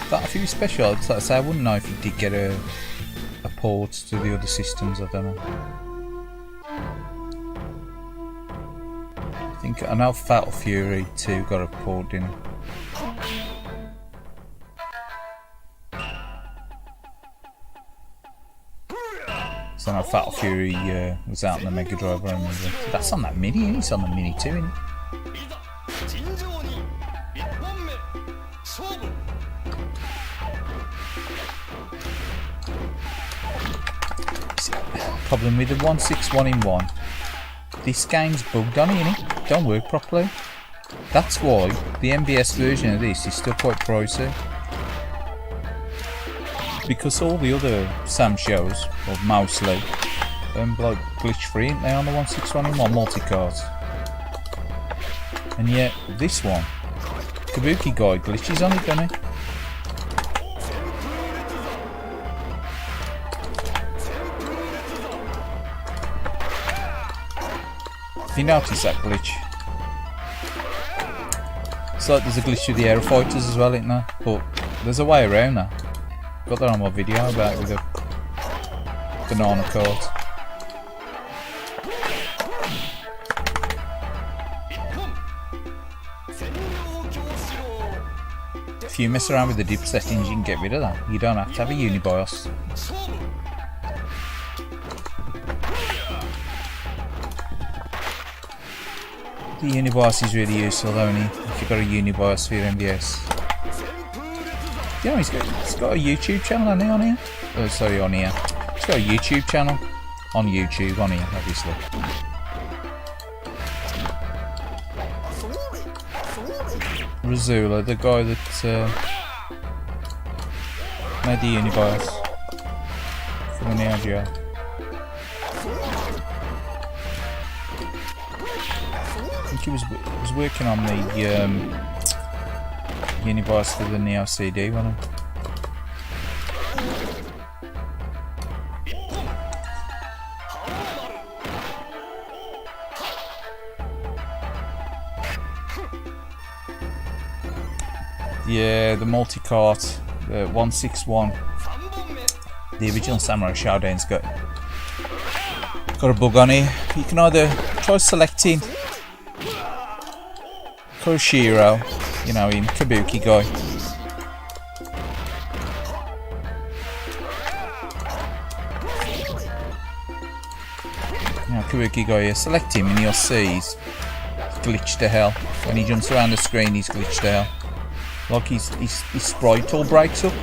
A: Fat Few Special, I'd like to say, I wouldn't know if you did get a port to the other systems, I don't know. I know Fatal Fury 2 got a port, didn't it? So I know Fatal Fury was out on the Mega Drive, I remember. That's on that Mini, isn't it? It's on the Mini too, isn't it? Problem with the 161-in-1. This game's bugged on it, innit? Don't work properly. That's why the MBS version of this is still quite pricey. Because all the other Sam shows, or mostly, like glitch free, aren't they, on the 161-in-1 multicard? And yet this one, Kabuki guy glitches on it, doesn't he? If you notice that glitch, it's like there's a glitch with the Aerofighters as well, isn't there? But there's a way around that. Got that on my video about with the banana card. If you mess around with the dip settings, you can get rid of that. You don't have to have a Unibios. The Unibios is really useful though, if you've got a Unibios for your MBS. Yeah, he's got a YouTube channel, hasn't he, on here? Oh, sorry, on here. He's got a YouTube channel. On YouTube, on here, obviously. Razula, the guy that made the Unibios for the NEOGEO. I think he was working on the Unibios for the Neo CD, wasn't he? Yeah, the multi-cart, the 161, the original Samurai Showdown's got a bug on it. You can either try selecting Kuroshiro, you know him, Kabuki guy. You know, Kabuki guy here, select him and you'll see he's glitched to hell. When he jumps around the screen, he's glitched to hell. Like his sprite all breaks up.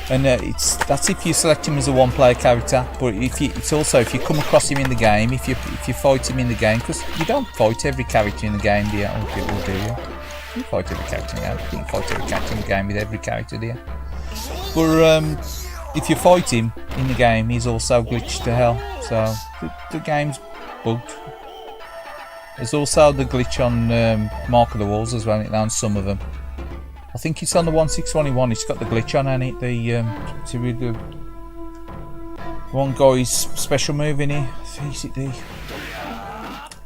A: And that's if you select him as a one-player character. But it's also if you come across him in the game, if you fight him in the game, because you don't fight every character in the game, do you? Or do you? You fight every character in the game. You can fight every character in the game with every character, do you? But if you fight him in the game, he's also glitched to hell. So the game's bugged. There's also the glitch on Mark of the Wolves as well, on some of them. I think it's on the 161-in-1, it's got the glitch on, hasn't it? It's a really good. One guy's special move in here. Is it the.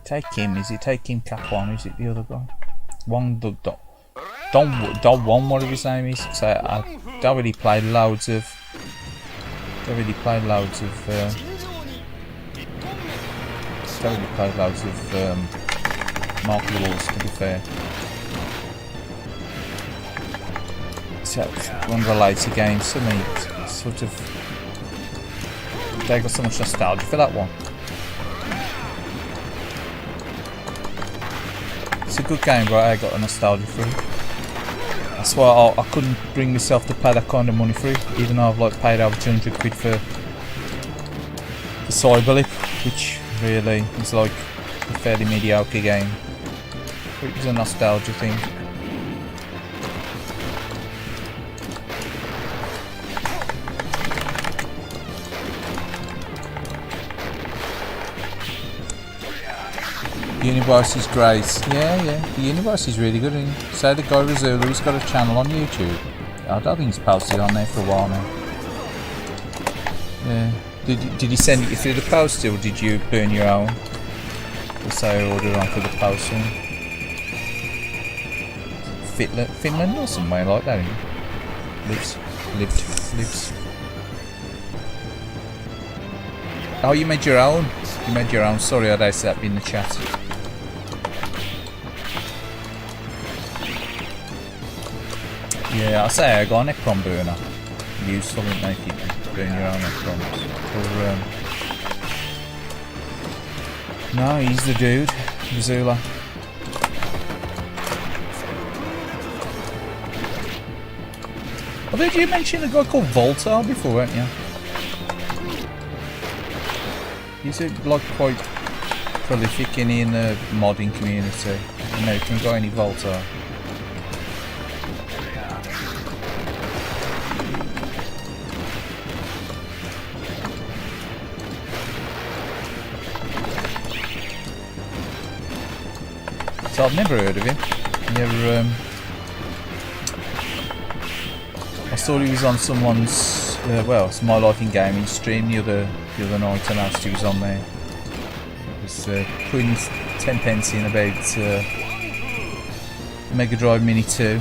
A: Take him, is it Take him Cap 1, or is it the other guy? Don whatever his name is. So I don't really play loads of. Mark of the Wolves, to be fair. So one of the later games for me. It's sort of. They got so much nostalgia for that one. It's a good game, but I got a nostalgia for it. That's why I couldn't bring myself to pay that kind of money for it, even though I've like paid over 200 quid for Cyberlip, which really is like a fairly mediocre game. But it was a nostalgia thing. The universe is great. Yeah. The universe is really good. And say the guy Razula, he's got a channel on YouTube. I don't think he's posted on there for a while now. Yeah. Did he send it through the post, or did you burn your own? Or say order on for the post? Finland or somewhere like that. Lives. Oh, you made your own. You made your own. Sorry, I didn't see that in the chat. Yeah, I say I got an Necron burner. Useful, isn't it? If you can burn your own Necrons. No, he's the dude, Razula. I think you mentioned a guy called Voltar before, weren't you? He's like quite prolific in the modding community. You know, you can go any Voltar. So I've never heard of him. I saw he was on someone's, it's My Life in Gaming stream the other night, and asked he was on there. He was putting 10 pence in about Mega Drive Mini 2.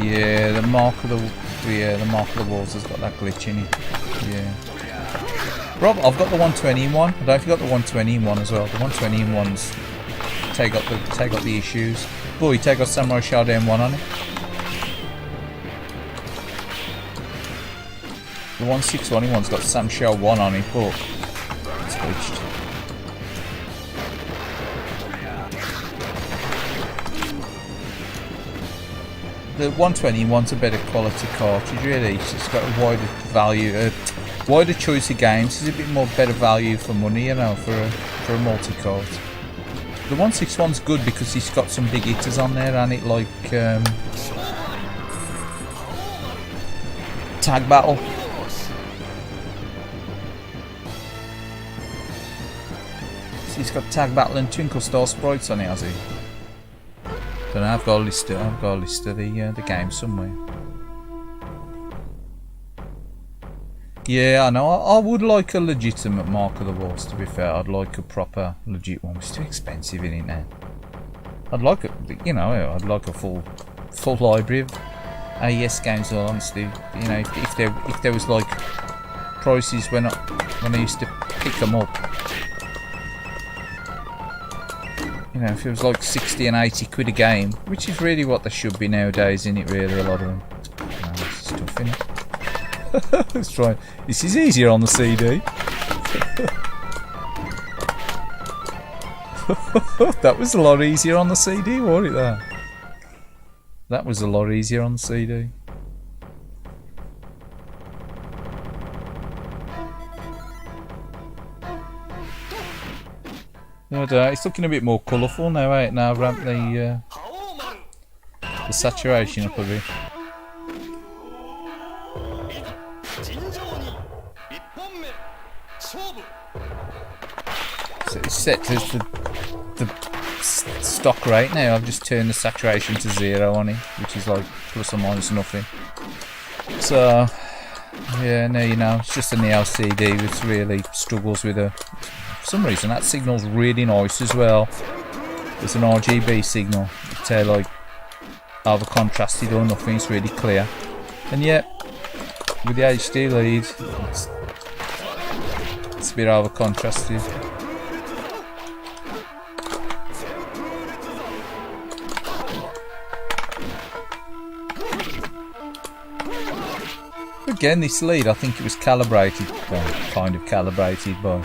A: Yeah, the Mark of the Wolves has got that glitch in it. Yeah. Rob, I've got the 120 in one. I don't know if you got the 120 in one as well. The 120 in ones take up the issues. Boy, take got Samurai Shodown 1 on it. The 161 in one's got Sam Shell 1 on it, but it's glitched. The 120 in one's a better quality cartridge, really. It's just got a wider value. Wider choice of games is a bit more better value for money, you know, for a multi-cart. The 161's good because it's got some big hitters on there, and it like Tag Battle. So he's got Tag Battle and Twinkle Star sprites on it, has he? Don't know. I've got a list of the games somewhere. Yeah, I know. I would like a legitimate Mark of the Wolves, to be fair. I'd like a proper, legit one. It's too expensive, isn't it, now? I'd like a, I'd like a full library of AES games, honestly. You know, if there was like prices when I used to pick them up. You know, if it was like 60 and 80 quid a game, which is really what they should be nowadays, isn't it, really, a lot of them. No, this is tough, isn't it? Let's try. This is easier on the CD. That was a lot easier on the CD, wasn't it? That was a lot easier on the CD. It's looking a bit more colourful now, ain't it? Now I've ramped the saturation up a bit. So it's set to the stock rate now. I've just turned the saturation to 0 on it, which is like plus or minus nothing. So yeah, now you know, it's just an LCD which really struggles with a For some reason that signal's really nice as well. It's an RGB signal. It's like over contrasted or nothing, it's really clear. And yet with the HD lead it's a bit over contrasted. Again, this lead, I think it was calibrated, well, kind of calibrated by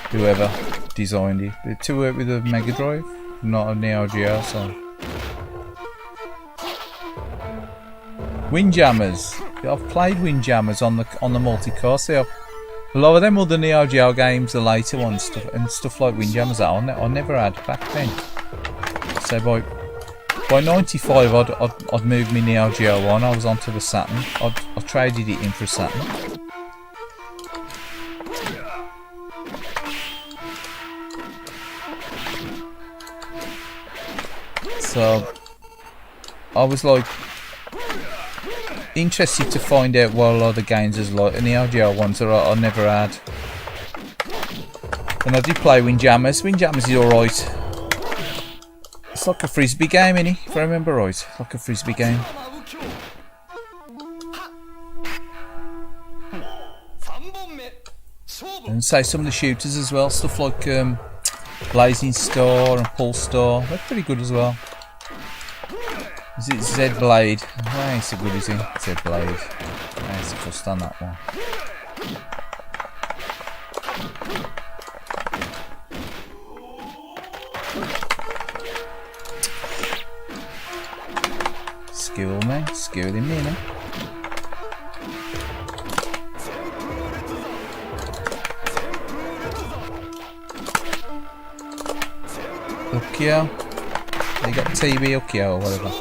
A: whoever designed it. But to work with a Mega Drive, not a NEOGEO, so. Windjammers. I've played Windjammers on the multi-core, so a lot of them other NEOGEO games, the later ones, stuff like Windjammers that I never had back then. So by 95 I'd moved my NEOGEO on, I was onto the Saturn. I traded it in for a Saturn. So I was like interested to find out what a lot of the games is like, and the NEOGEO ones that I never had. And I did play Windjammers. Windjammers is alright. It's like a frisbee game, innit? If I remember right, like a frisbee game. And say some of the shooters as well, stuff like Blazing Star and Pulse Star, they're pretty good as well. Is it Z Blade? That ain't so good, is it? Z Blade. I ain't so fussed on that one. Skilling me, innit? Ukyo. They got TV Ukyo or whatever.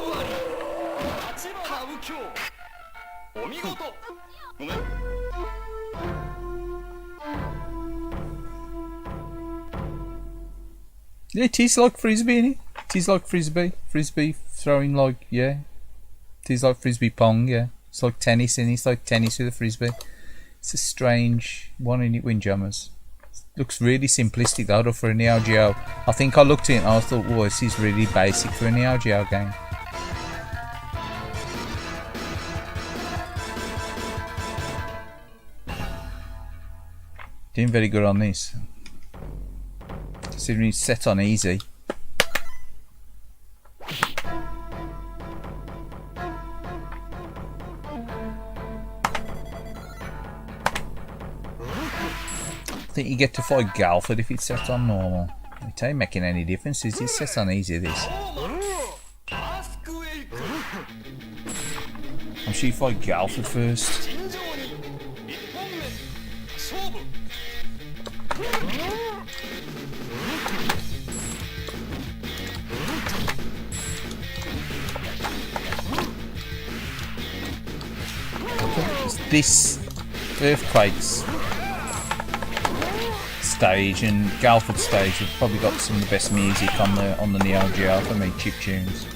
A: Yeah, it is like frisbee, innit? It is like frisbee. Frisbee throwing, like, yeah. It is like frisbee pong, yeah. It's like tennis, and it's like tennis with a frisbee. It's a strange one, in it, Windjammers. Looks really simplistic though for a NEOGEO. I think I looked at it and I thought, oh, this is really basic for a NEOGEO game. Doing very good on this. Considering it's set on easy. I think you get to fight Galford if it's set on normal. It ain't making any difference, is it? It's set on easy, this. I'm sure you fight Galford first. This Earthquakes stage and Galford stage have probably got some of the best music on the NEOGEO for me, chip tunes.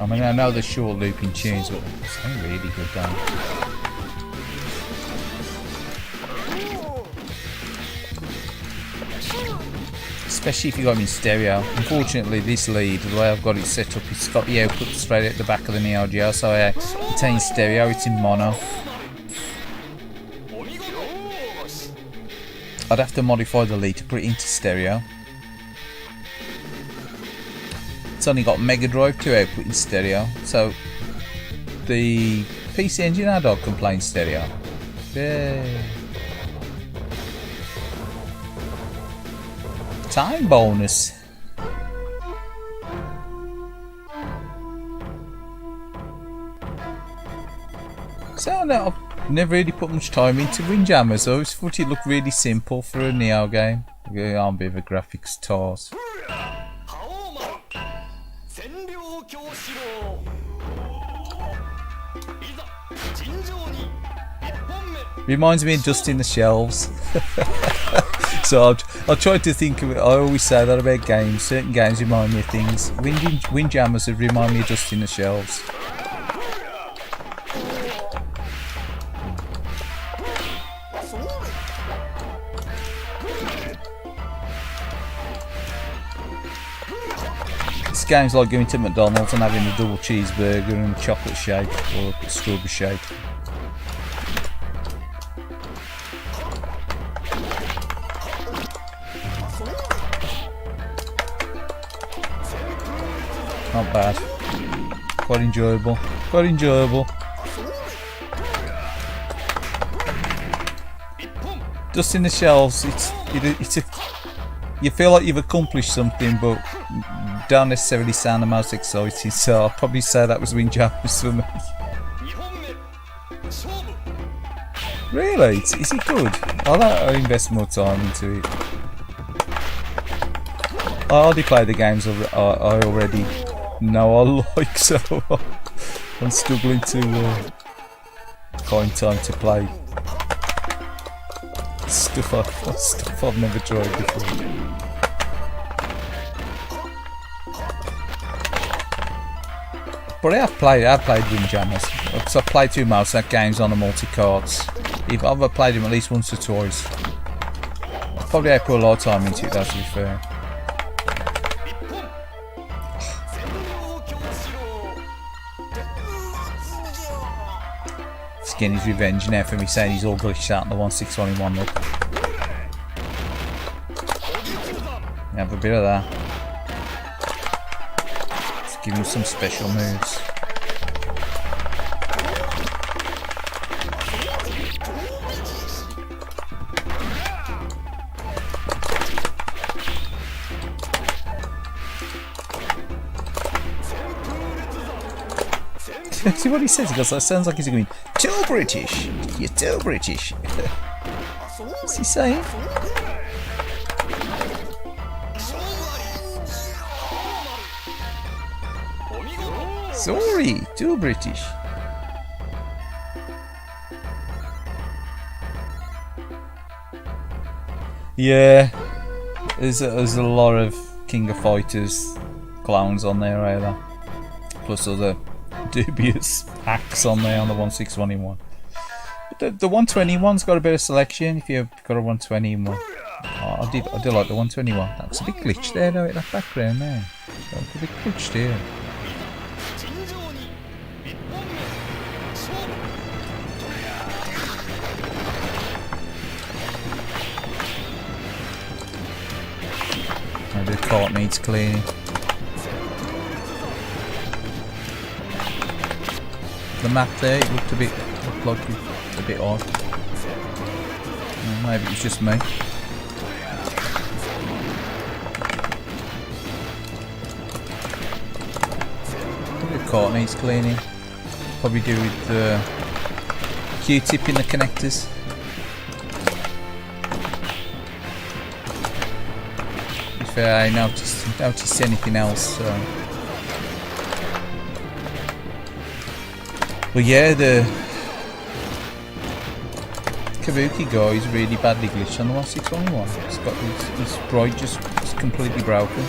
A: I mean, I know they're short looping tunes, but it's a really good game. Especially if you got them in stereo. Unfortunately, this lead, the way I've got it set up, it's got the output straight at the back of the NEOGEO, so it's in stereo, it's in mono. I'd have to modify the lead to put it into stereo. It's only got Mega Drive to output in stereo, so the PC Engine Ad-Dog can play in stereo. Yeah. Time bonus. So no, I've never really put much time into Windjammers, so I thought it looked really simple for a Neo game. I'm a bit of a graphics toss. Reminds me of Dusting the Shelves. So I tried to think of it. I always say that about games. Certain games remind me of things. Windjammers have remind me of Dust in the Shelves. This game's like going to McDonald's and having a double cheeseburger and chocolate shake or a strawberry shake. Not bad. Quite enjoyable. Quite enjoyable. Dust in the Shelves. It's a. You feel like you've accomplished something, but don't necessarily sound the most exciting. So I'll probably say that was Windjammers for me. Really? Is it good? I'll invest more time into it. I already play the games I already know I like, so I'm struggling to find time to play stuff I've never tried before. But I have played Windjammers. Because I've played through most of that games on the multi-cards. I've played them at least once or twice. I probably have put a lot of time into it, though, to be fair. He's getting his revenge now for me saying he's all glitched out in the 1621 look. Have a bit of that. Let's give him some special moves. See what he says? He goes, that sounds like he's going, too British! You're too British! What's he saying? Sorry, too British. Yeah, there's a lot of King of Fighters clowns on there either. Plus other dubious hacks on there on the 1621. But the 121's got a bit of selection if you've got a 121. Oh, I did like the 121. That was a bit glitched there though, in that background there. That was a bit glitched here. Maybe the cart needs cleaning. The map there, it looked like a bit odd. Maybe it's just me. The cart needs cleaning. Probably do with the Q-tip in the connectors. If I notice anything else. But yeah, the Kabuki guy is really badly glitched on the 1621. It's got his sprite just completely broken.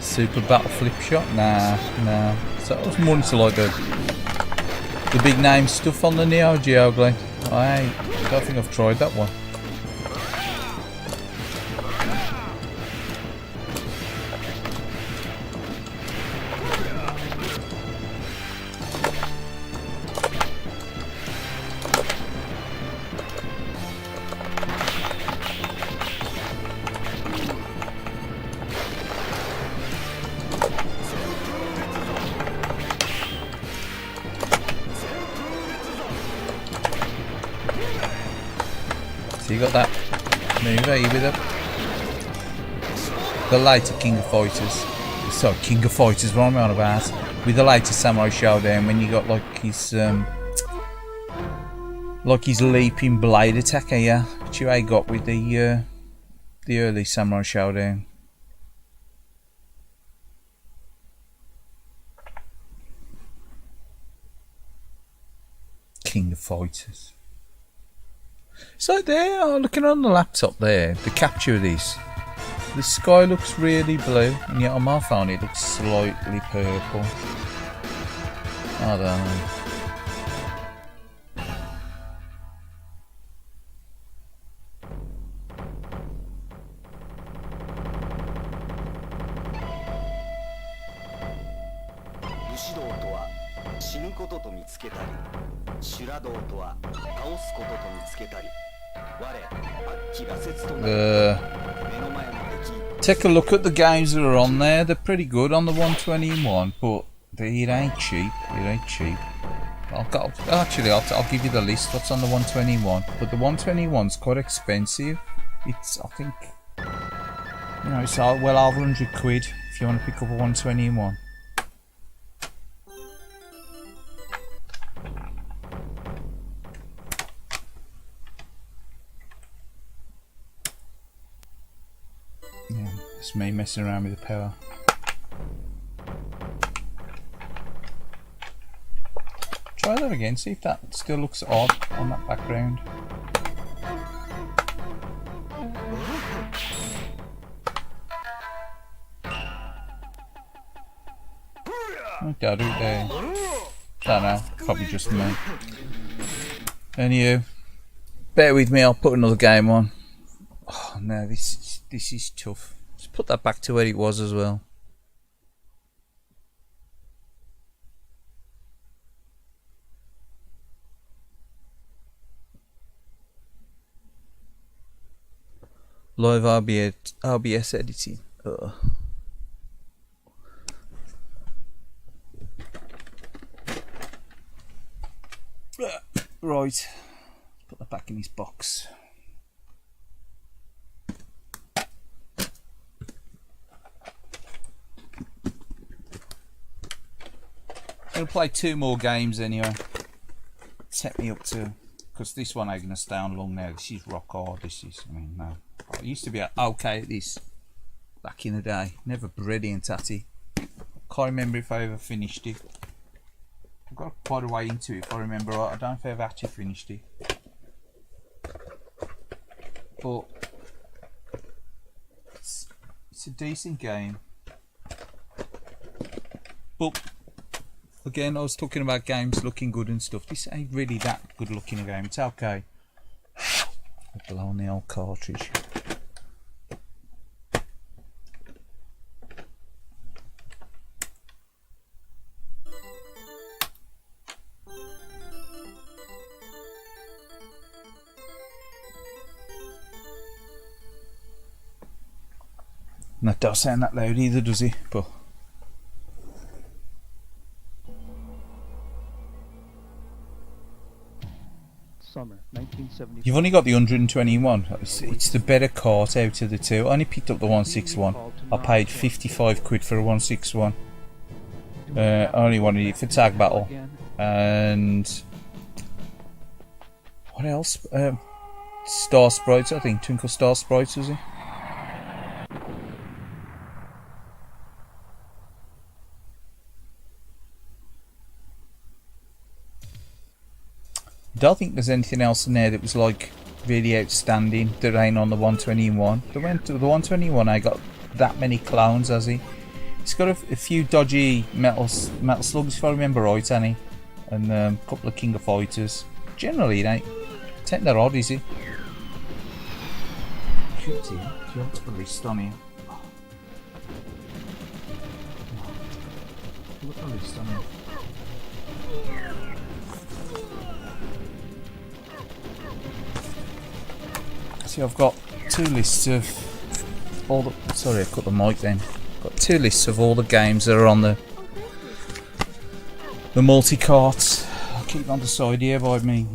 A: Super battle flip shot? Nah. So it was more into like the big name stuff on the NEOGEO, Glenn. I don't think I've tried that one. So you got that move, are you with it? The later King of Fighters. Sorry, King of Fighters, what am I on about? With the later Samurai Showdown, when you got like his leaping blade attack here, which you ain't got with the the early Samurai Showdown. King of Fighters. So there, looking on the laptop there, the capture of this, the sky looks really blue, and yet on my phone it looks slightly purple. I don't know. Take a look at the games that are on there. They're pretty good on the 121, but it ain't cheap. It ain't cheap. I'll give you the list. What's on the 121? But the 121's quite expensive. It's, I think, you know, it's well over 100 quid if you want to pick up a 121. Yeah, it's me messing around with the power. Try that again, see if that still looks odd on that background. Oh, there. Don't know, probably just me. Anyway, bear with me, I'll put another game on. Oh no, this is tough. Just put that back to where it was as well. Live RBS editing. Ugh. Right, put that back in his box. I'm going to play 2 more games anyway. Set me up to, because this one ain't going to stay on long now. This is rock hard. This is, I mean, no. I used to be okay at this back in the day. Never brilliant at it. Can't remember if I ever finished it. I got quite a way into it if I remember right. I don't know if I ever actually finished it. But it's a decent game. But again, I was talking about games looking good and stuff. This ain't really that good looking a game. It's okay. I'll blow on the old cartridge. And that does sound that loud either, does he? But
E: Summer 1970.
A: you've only got the 121. It's the better cart out of the two. I only picked up the 161. I paid 55 quid for a 161. I only wanted it for Tag Battle. And what else? Star Sprites, I think. Twinkle Star Sprites, was it? I don't think there's anything else in there that was like really outstanding that ain't on the 121. The 121 ain't got that many clones, has he? It's got a few dodgy metal slugs, if I remember right, Annie, and a couple of King of Fighters. Generally, it ain't that odd, is it? Shoot, do you have the list on here? Look at the list on here. See, I've got 2 lists of all the. Sorry, I cut the mic then. Got 2 lists of all the games that are on the multi-carts. I'll keep on the side here by me.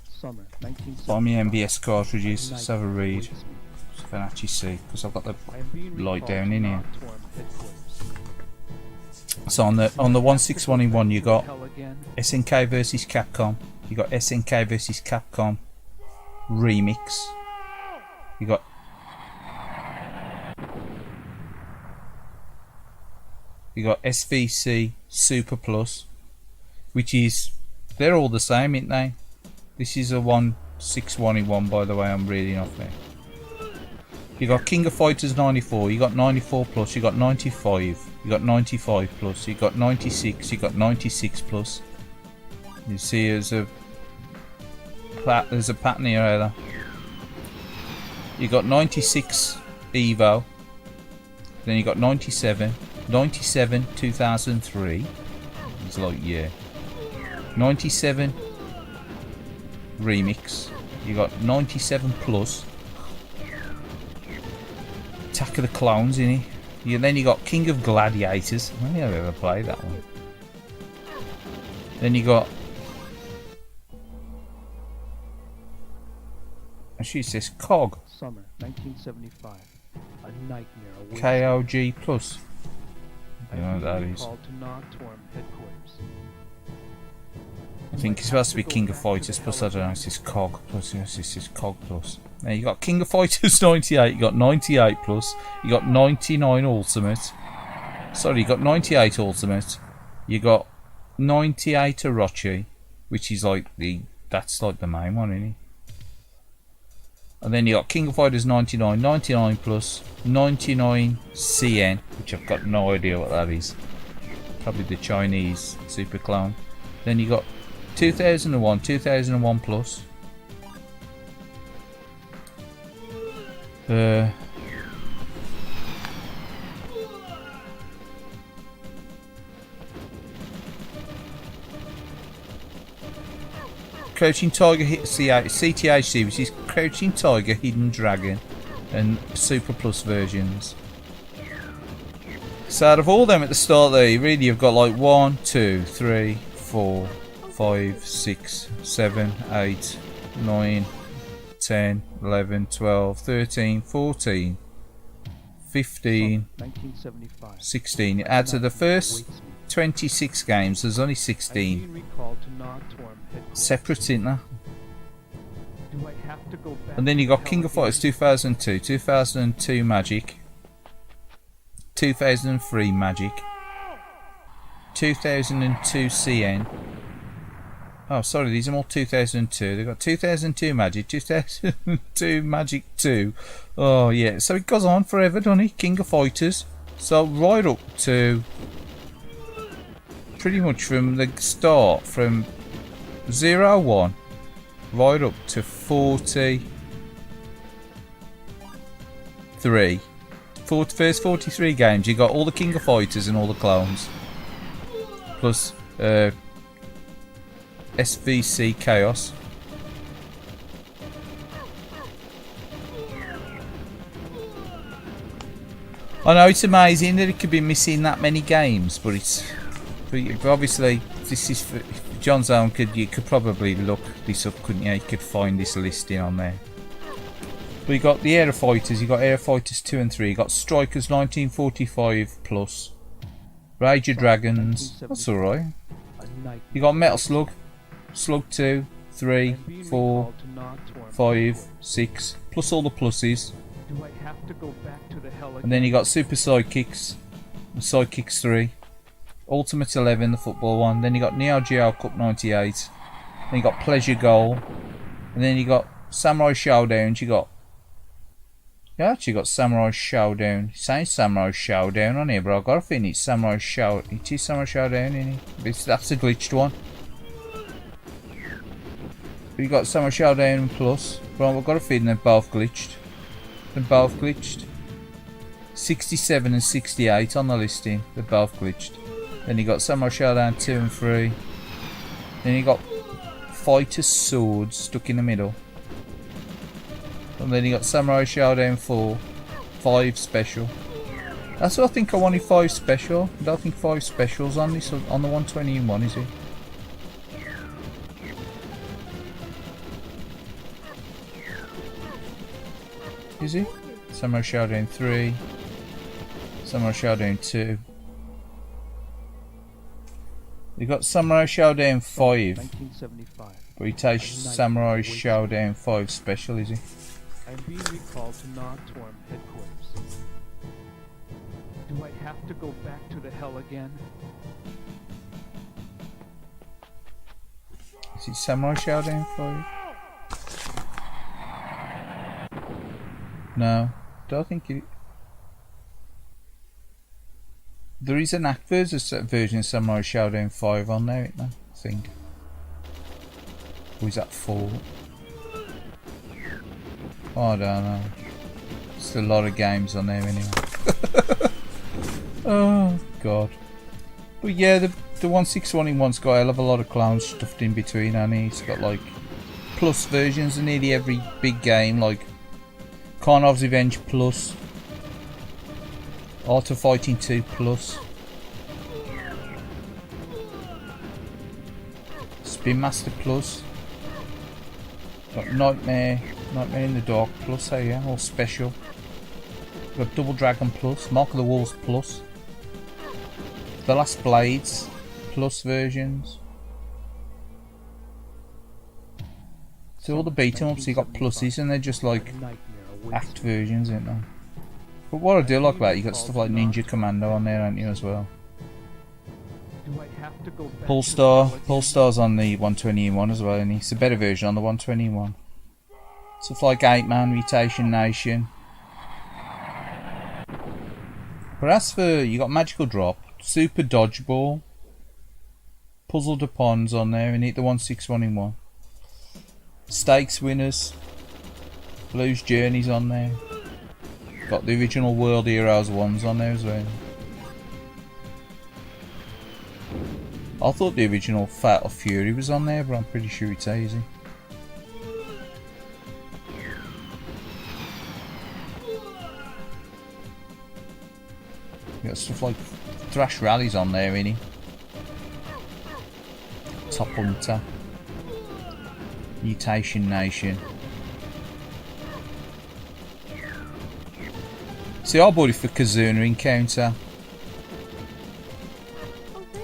E: Summer 1970.
A: Buy me MBS cartridges. Let's have a read. So I can actually see, because I've got the light down in here. So on the 161 you got SNK versus Capcom. You got SNK versus Capcom. Remix. You got SVC Super Plus, which is, they're all the same, ain't they? This is a 1611, by the way. I'm reading off there. You got King of Fighters 94. You got 94 plus. You got 95. You got 95 plus. You got 96. You got 96 plus. You see, there's a pattern here either. You got 96 Evo. Then you got 97. 97 2003. It's like, yeah. 97 Remix. You got 97 plus. Attack of the Clones in it. Then you got King of Gladiators. I don't think I've ever played that one. Then you got, actually it says COG.
E: Summer 1975. A nightmare awaits.
A: KOG plus. I don't know what that is.
E: Called to Nocturne headquarters.
A: I think it's supposed to be King of Fighters plus, I don't know, it's just COG plus, yes, it's just COG plus. Now you got King of Fighters 98, you got 98 plus, you got 99 Ultimate. Sorry, you got 98 Ultimate, you got 98 Orochi, which is like that's like the main one, isn't it? And then you got King of Fighters 99, 99 plus, 99 CN, which I've got no idea what that is. Probably the Chinese super clone. Then you got 2001, 2001 plus. Crouching Tiger CTHC, which is Crouching Tiger, Hidden Dragon, and Super Plus versions. So out of all them at the start there, really you've got like 1, 2, 3, 4, 5, 6, 7, 8, 9, 10, 11, 12, 13, 14, 15, 16. It adds to the first 26 games, there's only 16 separate in there. And then you got King of Fighters 2002, 2002 Magic, 2003 Magic, 2002 CN. Oh, sorry, these are all 2002. They've got 2002 Magic, 2002 Magic 2. Oh, yeah. So it goes on forever, doesn't it? King of Fighters. So right up to pretty much from the start, from 01 right up to 43. First 43 games, you got all the King of Fighters and all the clones. Plus SVC Chaos. I know it's amazing that it could be missing that many games, but it's obviously this is for John's own. You could probably look this up, couldn't you? You could find this listing on there. But you got the Air Fighters, you got Air Fighters 2 and 3, you got Strikers 1945 plus, Rage of Dragons, that's alright. You got Metal Slug, Slug 2, 3, 4, 5, 6, plus all the pluses. And then you got Super Sidekicks, Sidekicks 3, Ultimate 11, the football one. Then you got NEOGEO Cup 98. Then you got Pleasure Goal. And then you got Samurai Showdowns. You actually got Samurai Showdown. It says Samurai Showdown on here, but I've got a feeling it's Samurai Show. It is Samurai Showdown, isn't it? That's a glitched one. But you got Samurai Showdown Plus. But I've got a feeling they're both glitched. 67 and 68 on the listing. They're both glitched. Then you got Samurai Showdown 2 and 3. Then you got Fighter Swords stuck in the middle. And then you got Samurai Showdown 4, 5 special. That's what I think I wanted, 5 special. I don't think 5 specials on this, on the 120 in one, is it? Is it? Samurai Showdown 3, Samurai Showdown 2. You got Samurai Showdown 5.
E: 1975.
A: British Samurai Showdown 5 special, is he?
E: I am being recalled to Non-Torm headquarters. Do I have to go back to the hell again?
A: Is it Samurai Showdown 5? No, don't think it. There is an active version of Samurai Showdown 5 on there, isn't there? I think. Or is that 4? Oh, I don't know. There's a lot of games on there anyway. Oh god. But yeah, the 1611's got a hell of a lot of clones stuffed in between, and it's got like plus versions of nearly every big game, like Karnov's Revenge Plus, Art of Fighting 2 Plus, Spin Master Plus, got Nightmare in the Dark Plus, hey, yeah, all special. Got Double Dragon Plus, Mark of the Wolves Plus, The Last Blades Plus versions. So all the beat 'em ups, you got pluses, and they're just like act versions, ain't they? But what I do like about it, you got stuff like Ninja Commando on there, ain't you, as well? Polestar's on the 120-in-1 as well, and it's a better version on the 120-in-1. Stuff like 8-Man, Mutation Nation. But as for, you got Magical Drop, Super Dodgeball, Puzzle de Ponds on there, and hit the 161-in-1. Stakes Winners, Blues Journeys on there. Got the original World Heroes ones on there as well. I thought the original Fatal Fury was on there, but I'm pretty sure it's easy. You got stuff like Thrash Rallies on there, innit? Top Hunter, Mutation Nation. See, I bought it for Kazuna Encounter,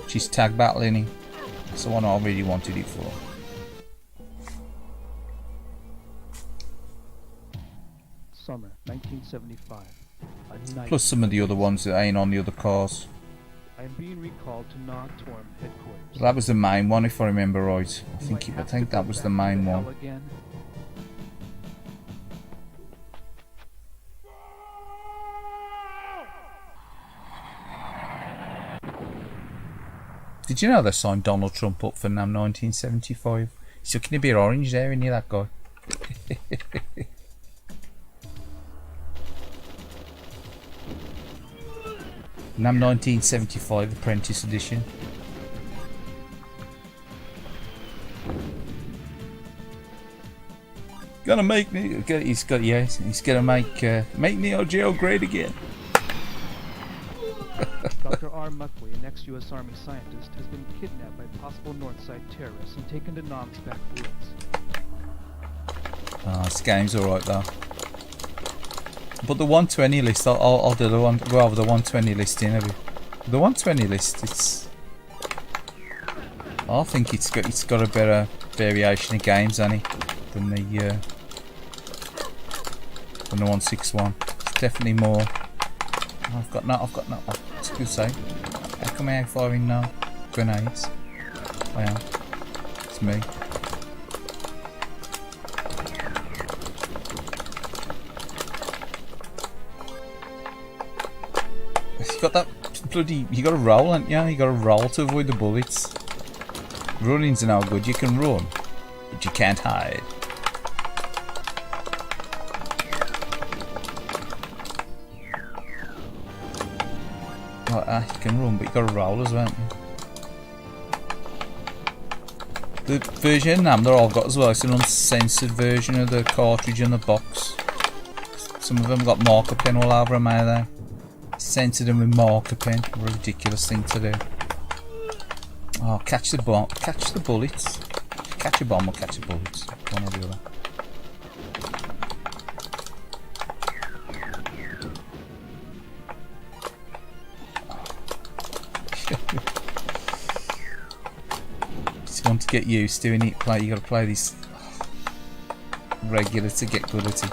A: which is tag battling. That's the one I really wanted it for.
E: Summer 1975.
A: Plus some of the other ones that ain't on the other cars.
E: I am being recalled to Non-Torm headquarters.
A: That was the main one, if I remember right. I think that was the main one. Did you know they signed Donald Trump up for NAM 1975? He's looking a bit orange there, isn't he, that guy? NAM 1975 Apprentice Edition. Gonna make me. He's gonna make NEOGEO great again.
E: Dr. R. Muckley, an ex-U.S. Army scientist, has been kidnapped by possible Northside terrorists and taken to Nom's backwoods.
A: This game's alright though. But the 120 list, I'll do the one, rather the 120 list in a bit. The 120 list, I think it's got a better variation of games, hasn't it, than the 161. It's definitely more. I've got no. What's good say? How come I ain't firing now? Grenades. I am. It's me. You got that bloody. You got to roll, haven't you? You got to roll to avoid the bullets. Running's no good. You can run, but you can't hide. You can run, but you got to roll as well, haven't you? The version NAM that I've got as well, it's an uncensored version of the cartridge in the box. Some of them got marker pen all over them, out there. Censored them with marker pen. A ridiculous thing to do. Oh, catch the bomb, catch the bullets. Catch a bomb or catch the bullets. One or the other. It's one to get used to, and you gotta play this regular to get good at it.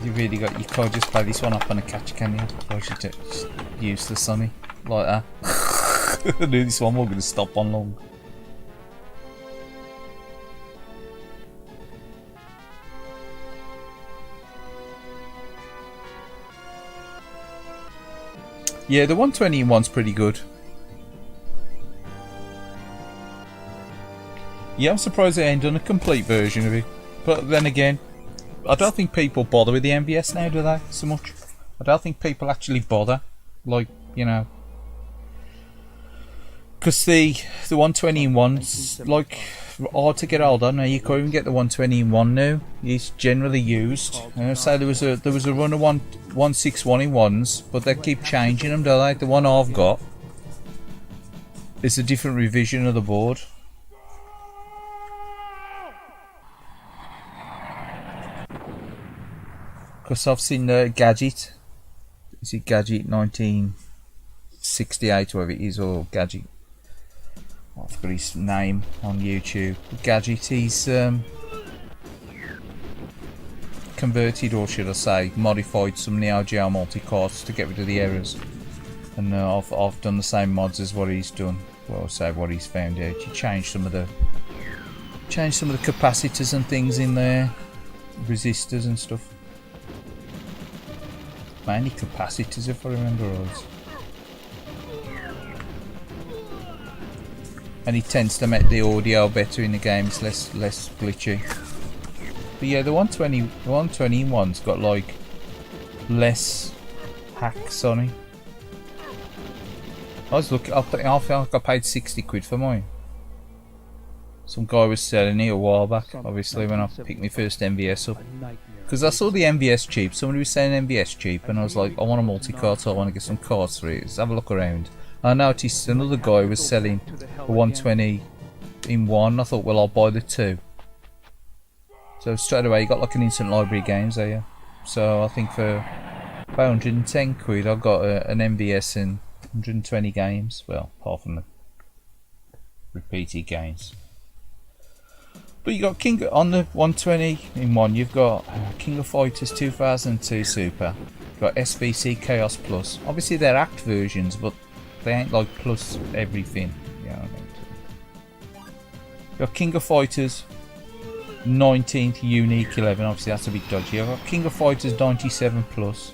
A: You can't just play this one up on a catch, can you? Or should you just use the Sunny like that? I knew this one wasn't going to stop on long. Yeah, the 120 one's pretty good. Yeah, I'm surprised they ain't done a complete version of it. But then again, I don't think people bother with the MVS now, do they? So much. I don't think people actually bother. Like, you know. Because the 120 one's like hard to get hold of now. You can't even get the 120 one now. It's generally used. And I say there was a run of 161 in ones, but they keep changing them, don't they? The one I've got is a different revision of the board. Because I've seen the Gadget. Is it Gadget 1968 or whatever it is, or Gadget? I forgot his name on YouTube. Gadget, he's converted, or should I say, modified some NEOGEO multi-cards to get rid of the errors. And I've done the same mods as what he's done. Well, I'll say what he's found out. He changed some of the capacitors and things in there, resistors and stuff. Mainly capacitors, if I remember right. And it tends to make the audio better in the games, less glitchy. But yeah, the 120's got like less hacks on it. I was looking, I feel like I paid 60 quid for mine. Some guy was selling it a while back, obviously, when I picked my first MVS up. Because I saw the MVS cheap, somebody was saying MVS cheap, and I was like, I want a multi-card, so I want to get some cards for it. Let's have a look around. I noticed another guy was selling a 120 in one. I thought, well, I'll buy the two. So straight away, you got like an instant library of games there. So I think for about 110 quid, I got an MVS and 120 games. Well, apart from the repeated games. But you got on the 120 in one, you've got King of Fighters 2002 Super. You've got SBC Chaos Plus. Obviously they're act versions, but they ain't like plus everything. Yeah, I mean. You've got King of Fighters 19th Unique 11. Obviously that's a bit dodgy. You've got King of Fighters 97 Plus.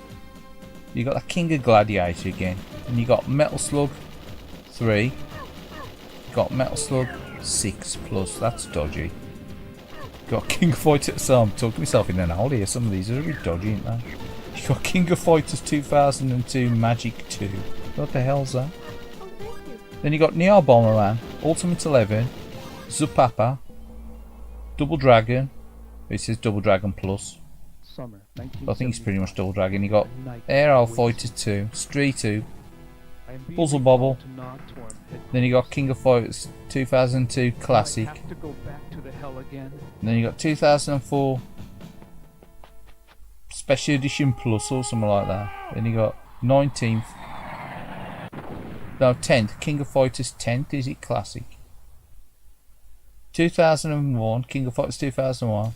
A: You got the King of Gladiator again. And you got Metal Slug 3. You got Metal Slug 6 Plus. That's dodgy. Got King of Fighters, so I'm talking myself in an hole here. Some of these are a bit dodgy, aren't they? You got King of Fighters 2002 Magic 2. What the hell's that? Then you got Neo Bomberman, Ultimate 11, Zupapa, Double Dragon. It says Double Dragon Plus. I think it's pretty much Double Dragon. You got Aero Fighter 2, Street 2, Puzzle Bobble. Then you got King of Fighters 2002 Classic. And then you got 2004 Special Edition Plus or something like that. Then you got 19th. No, 10th. King of Fighters 10th. Is it Classic? 2001. King of Fighters 2001.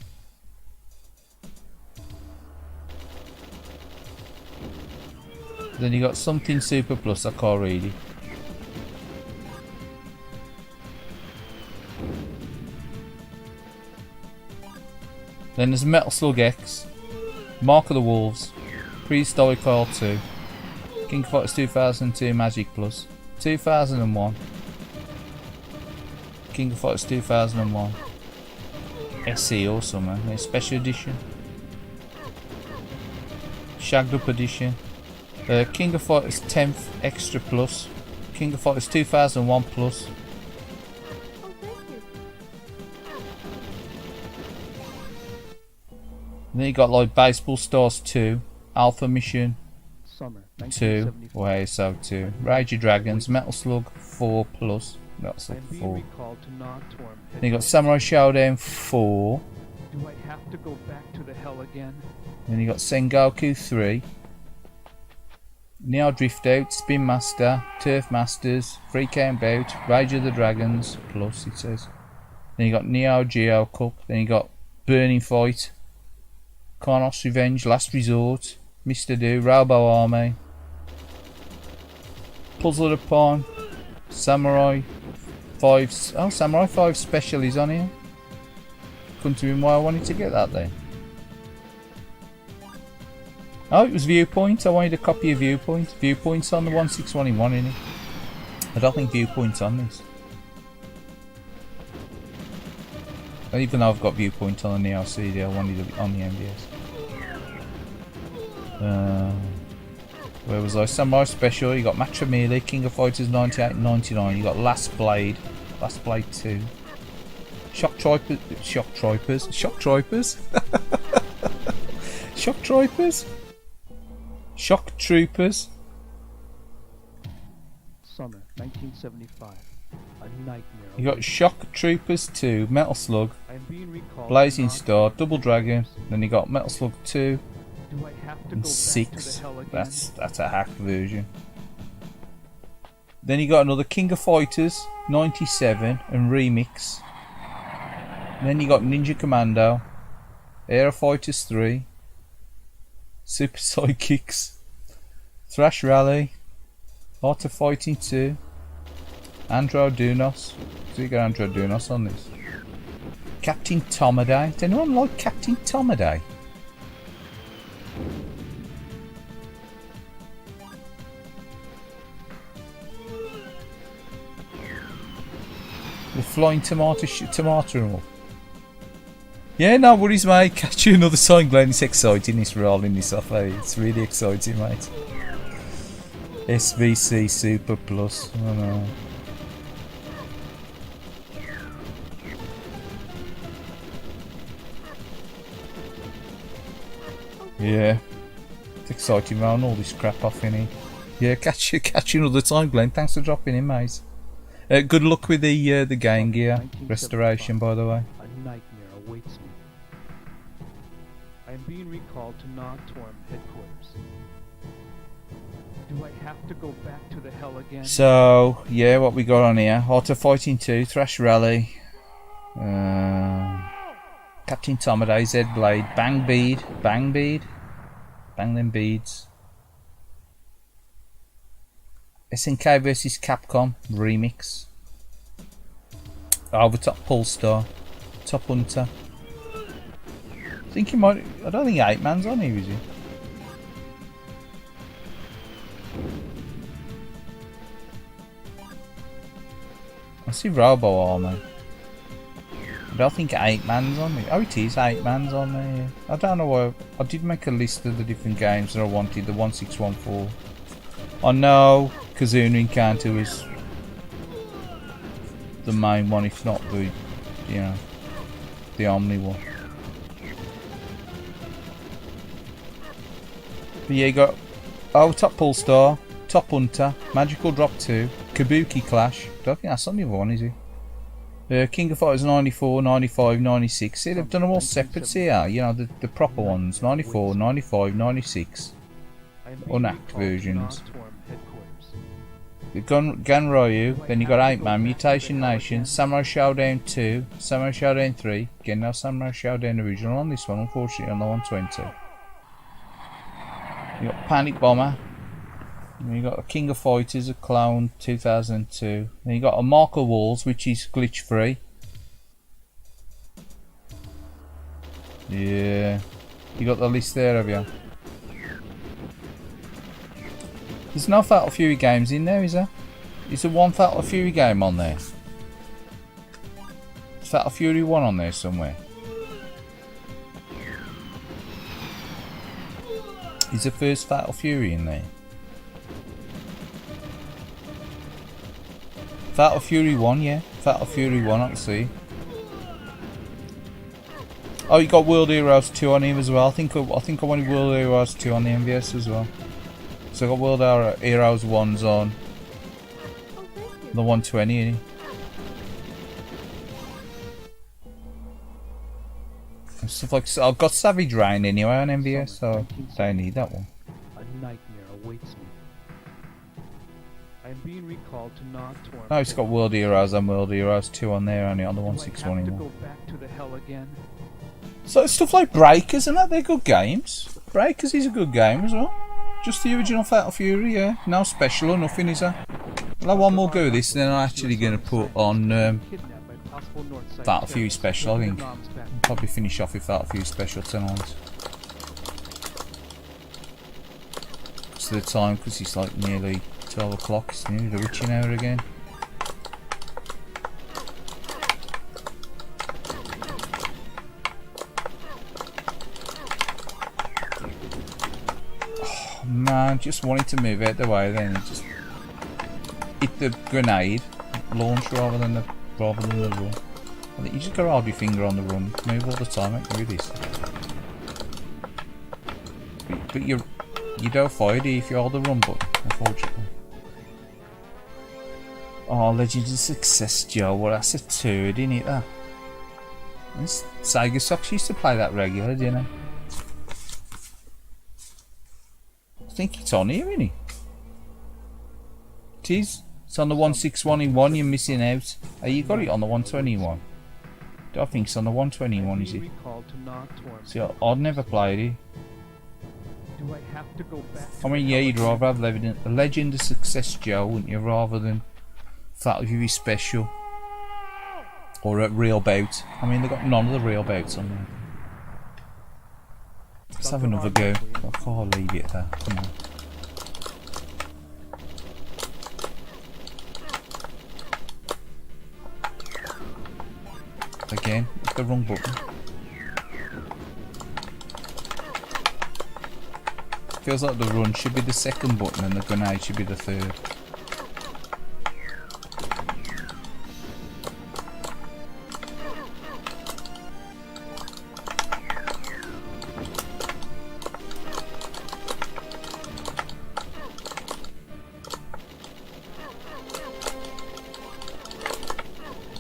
A: Then you got something Super Plus. I can't read it. Then there's Metal Slug X, Mark of the Wolves, Prehistoric Isle 2, King of Fighters 2002 Magic Plus, 2001, King of Fighters 2001, SE or something, a special edition, Shagged Up edition, King of Fighters 10th Extra Plus, King of Fighters 2001 Plus. And then you got like Baseball Stars 2, Alpha Mission 2, or ASO 2, Rage of Dragons, Metal Slug 4 Plus, Metal Slug 4. Then you got Samurai Showdown 4.
E: Do I have to go back to the hell again?
A: Then you got Sengoku 3. Neo Drift Out, Spin Master, Turf Masters, Free Count Bout, Rage of the Dragons, plus it says. Then you got Neo Geo Cup, then you got Burning Fight, Karnos Revenge, Last Resort, Mr. Do, Robo Army, Puzzle Upon, Samurai 5. Oh, Samurai 5 Special is on here. Couldn't have been why I wanted to get that then. Oh, it was Viewpoint. I wanted a copy of Viewpoint. Viewpoint's on the 1611, isn't it? I don't think Viewpoint's on this. Even though I've got Viewpoint on the Neo CD, I wanted it on the MVS. Where was I? Samurai Special, you got Match Melee, King of Fighters 98 and 99, you got Last Blade 2. Shock Troopers. Shock Troopers? Shock Troopers?
E: Summer 1975. A nightmare.
A: You got Shock Troopers 2, Metal Slug,
E: I am being recalled
A: Blazing
E: to
A: Star,
E: North
A: Double Dragon, then you got Metal Slug 2
E: Do I have to
A: and
E: go
A: 6.
E: back to the hell again?
A: That's a hacked version. Then you got another King of Fighters 97 and Remix. And then you got Ninja Commando, Air Fighters 3, Super Sidekicks, Thrash Rally, Art of Fighting 2, Andro Dunos. So you got Andro Dunos on this. Captain Tomaday. Does anyone like Captain Tomaday? The Flying Tomato Tomato. Yeah, no worries, mate. Catch you another time, Glenn. It's exciting, this rolling this off, eh? It's really exciting, mate. SVC Super Plus. I know. Yeah. It's exciting, man. All this crap off in here. Yeah, catch you another time, Glenn. Thanks for dropping in, mate. Good luck with the Game Gear restoration, by the way.
E: A nightmare awaits me. I am being recalled to Non-Torm headquarters. Do I have to go back to the hell again?
A: So, yeah, what we got on here? Art of Fighting 2, Thrash Rally, Captain Tomaday, Z Blade, Bang Them Beads, SNK vs Capcom Remix, Overtop Pulstar, Top Hunter. I think he might. I don't think 8-man's on here, is he? I see Robo Army. I don't think 8-man's on there. Oh, it is 8-man's on there. Yeah. I don't know why. I did make a list of the different games that I wanted. The 1614. I know Kazuna Encounter was the main one, if not the, you know, the Omni one. But yeah, you got Top Pulstar, Top Hunter, Magical Drop 2, Kabuki Clash. I don't think that's on the other one, is it? King of Fighters 94, 95, 96. See, they've done them all separate here. You know, the proper ones. 94, 95, 96. Unhacked versions. The Gun Ryu. Then you got 8-man, Mutation Nation, Samurai Showdown 2, Samurai Showdown 3. Again, no Samurai Showdown original on this one, unfortunately, on the 120. You got Panic Bomber. And you got a King of Fighters, a Clone 2002. Then you got a Marker Walls, which is glitch free. Yeah, you got the list there, have you? There's no Fatal Fury games in there, is there? Is there one Fatal Fury game on there? Is Fatal Fury 1 on there somewhere? Is the first Fatal Fury in there? Fatal Fury 1, yeah. Fatal Fury 1, I can see. Oh, you got World Heroes 2 on here as well. I think I wanted World Heroes 2 on the MVS as well. So I got World Heroes 1's on the 120, ain't it? Stuff like, I've got Savage Rain anyway on MVS, so don't need that one.
E: A nightmare awaits me. I'm being recalled to non-torm.
A: Oh, it's got World Heroes and World Heroes 2 on there, only on the
E: Do I have to
A: 161.
E: go back to the hell again?
A: So stuff like Breakers and that, they're good games. Breakers is a good game as well. Just the original Fatal Fury, yeah. No special or nothing, is there? I'll have one more go with this, and then I'm actually going to put on
E: Kidnapped by possible North Side
A: Fatal Fury
E: terrorists.
A: Special, I think.
E: Their moms back.
A: Probably finish off with Fatal Fury Special tonight. It's the time, because it's like nearly 12 o'clock, it's nearly the witching hour again. Oh man, just wanted to move out the way then, and just hit the grenade launch rather than the run. I think you just gotta hold your finger on the run, move all the time, ain't you, with this? But you don't fire it if you hold the run button, unfortunately. Oh, Legend of Success, Joe. Well, that's a turd, isn't it, that? Sega Sox used to play that regular, didn't it? I think it's on here, isn't it? It is. It's on the 161 in 1, you're missing out. Oh, you got it on the 121. I think it's on the 121, is it?
E: Recalled to non-torm.
A: See, I'd never played it.
E: Do I have to go back?
A: I mean, yeah, you'd rather have Legend of Success, Joe, wouldn't you, rather than Fatal Fury Special or a Real Bout. I mean, they've got none of the Real Bouts on there. Let's have another go. I can't leave it there. Come on. Again, it's the wrong button. Feels like the run should be the second button and the grenade should be the third.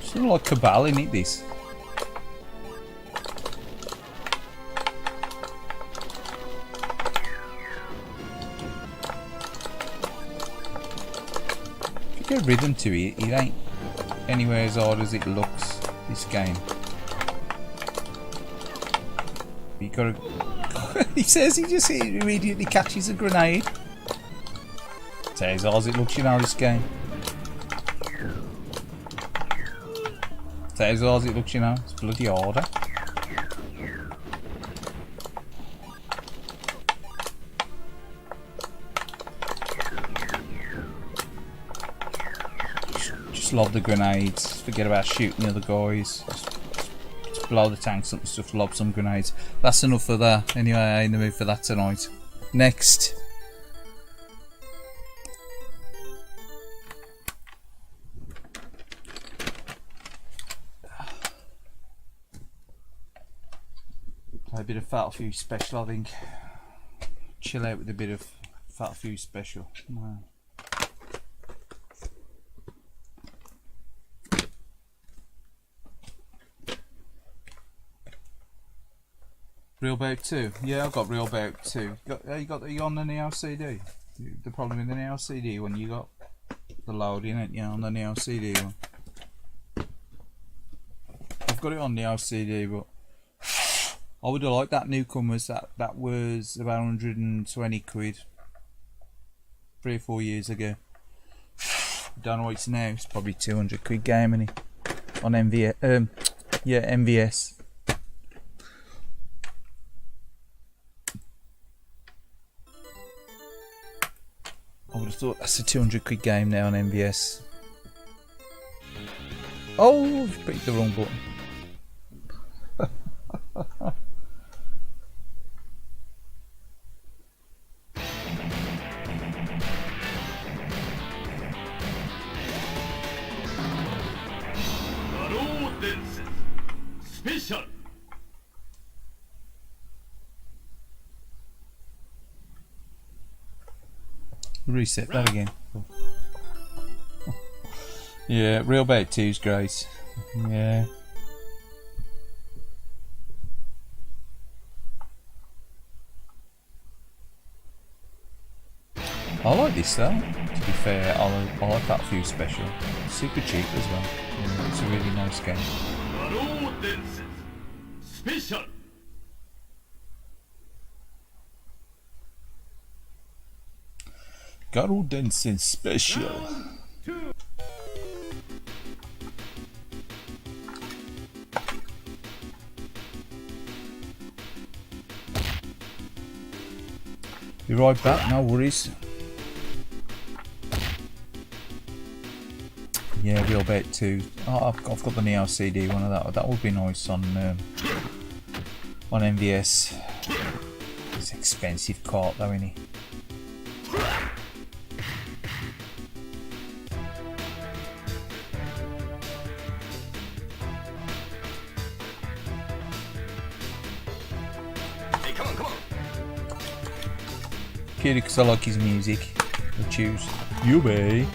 A: Something like Cabal in it, this. Get rhythm to it, it ain't anywhere as hard as it looks, this game. But you gotta... he says he just immediately catches a grenade. That's as hard as it looks, you know, this game. That's as hard as it looks, you know, it's bloody harder. Just lob the grenades, forget about shooting the other guys. Just blow the tanks up and stuff, lob some grenades. That's enough for that. Anyway, I ain't in the mood for that tonight. Next. Play a bit of Fatal Fury Special, I think. Chill out with a bit of Fatal Fury Special. No. Real Bout 2? Yeah, I've got Real Bout 2. You on the Neo CD? The problem with the Neo CD when you got the loading, ain't you, on the Neo CD one? I've got it on Neo CD, but I would have liked that Newcomers. That was about 120 quid 3 or 4 years ago. Don't know what it's now. It's probably 200 quid game, isn't it? On MVS. Yeah, MVS. I would have thought that's a 200 quid game now on MVS. Oh, I've picked the wrong button.
B: Special.
A: Reset that again. Yeah, Real Bout 2 is great. Yeah. I like this though. be fair, I like that few special. Super cheap as well. Yeah, it's a really nice game. Garo Densen Special. Be right back, no worries. Yeah, Real Bet 2. Oh, I've got the Neo CD, one of that. That would be nice on MVS. It's an expensive cart though, isn't it? Purely because I like his music. I choose Yube.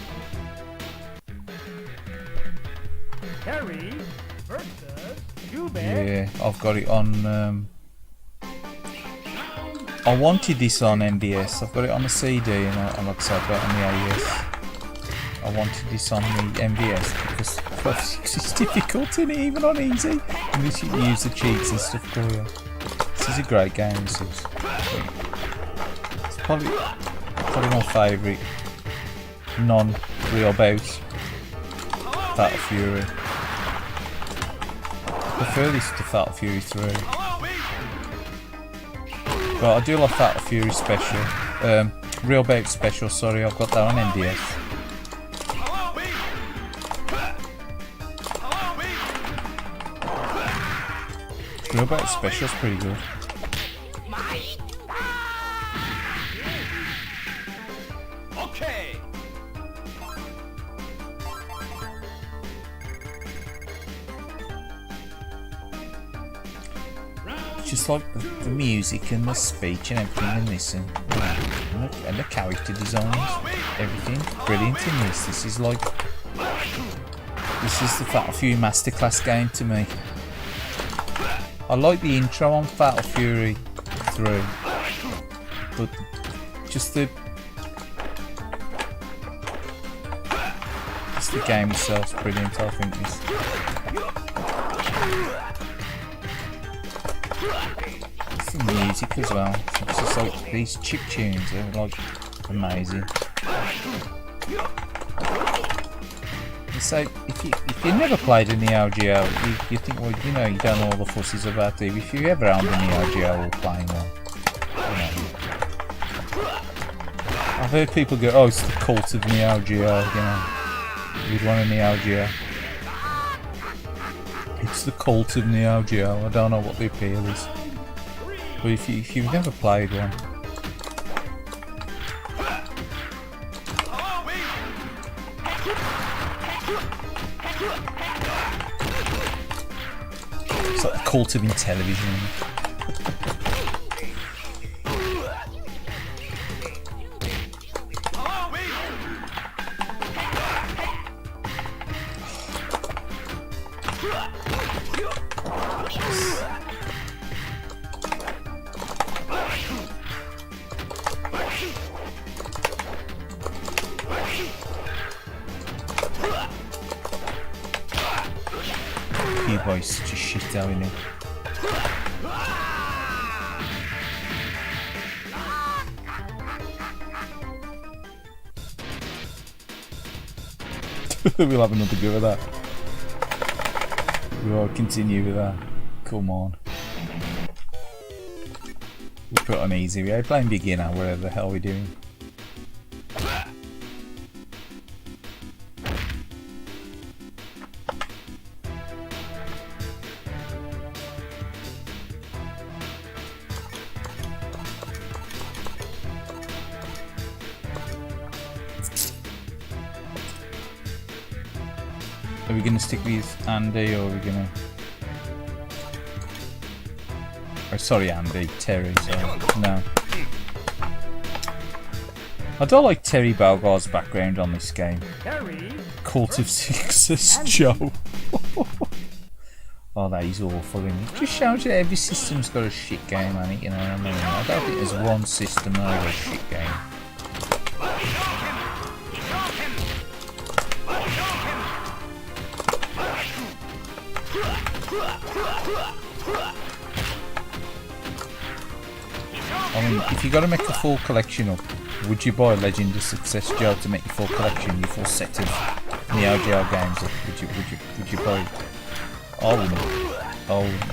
E: Terry versus Yube.
A: Yeah, I've got it on. I wanted this on MBS. I've got it on the CD, and like I said, I've got it on the AES. I wanted this on the MBS because it's difficult, isn't it? Even on easy. Unless you can use the cheats and stuff for you. This is a great game. This is. It's probably my favourite non-real bout. Fatal Fury. I prefer this to Fatal Fury 3. But I do like Fatal Fury Special. Real Bout Special, sorry, I've got that on MDS. Real Bout Special's pretty good. Just like the music and the speech and everything in this, and the character designs, everything brilliant in this. This is the Fatal Fury Masterclass game to me. I like the intro on Fatal Fury 3, but just the game itself's brilliant. I think this. It's the music as well. It's just like these chip tunes are like amazing. So if you never played a NEOGEO, you think, well, you know, you don't know all the fusses about it. If you ever owned a NEOGEO or playing one, you know. I've heard people go, oh, it's the cult of NEOGEO, you know. You'd want a NEOGEO. It's the cult of NEOGEO. I don't know what the appeal is. But if you've never played one, it's like the cult of Intellivision. Boy's such a shit out in it. We'll have another go at that. We'll continue with that. Come on. We'll put it on easy. We're playing beginner, whatever the hell we're doing. Are we going to stick with Andy, or are we going to... Oh, sorry Andy, Terry, sorry. No. I don't like Terry Balgar's background on this game.
E: Terry.
A: Cult of Sixes Joe. Oh, that is awful, isn't it? Just shows you every system's got a shit game on it, you know what I mean? I don't think there's one system that has a shit game. I mean, if you got to make a full collection up, would you buy Legend of Success Joe to make your full collection, your full set of NEOGEO games up? Would you buy it? I wouldn't. I wouldn't.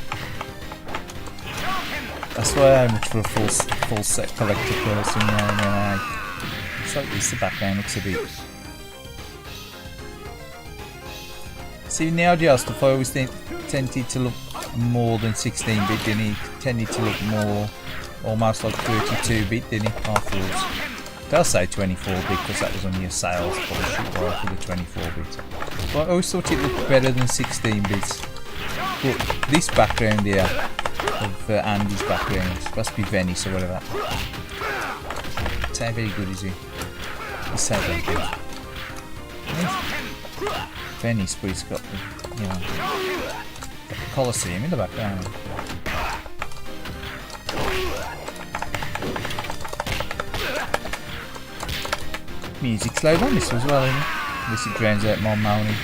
A: That's why I'm much for a full set collector person now. It's like this, the background looks a bit. See, NEOGEO stuff I always tended to look more than 16-bit, didn't it? Tended to look more almost like 32-bit, didn't it? Afterwards. They'll say 24-bit because that was on your sales policy for the 24-bit. But I always thought it looked better than 16-bits. But this background here, of Andy's background, it's supposed to be Venice or whatever. It's how very good is he? He's so very good. Venice, but he's got the, you know, got the Colosseum in the background. Music's loud on this as well, isn't it? At least it drowns out my moaning.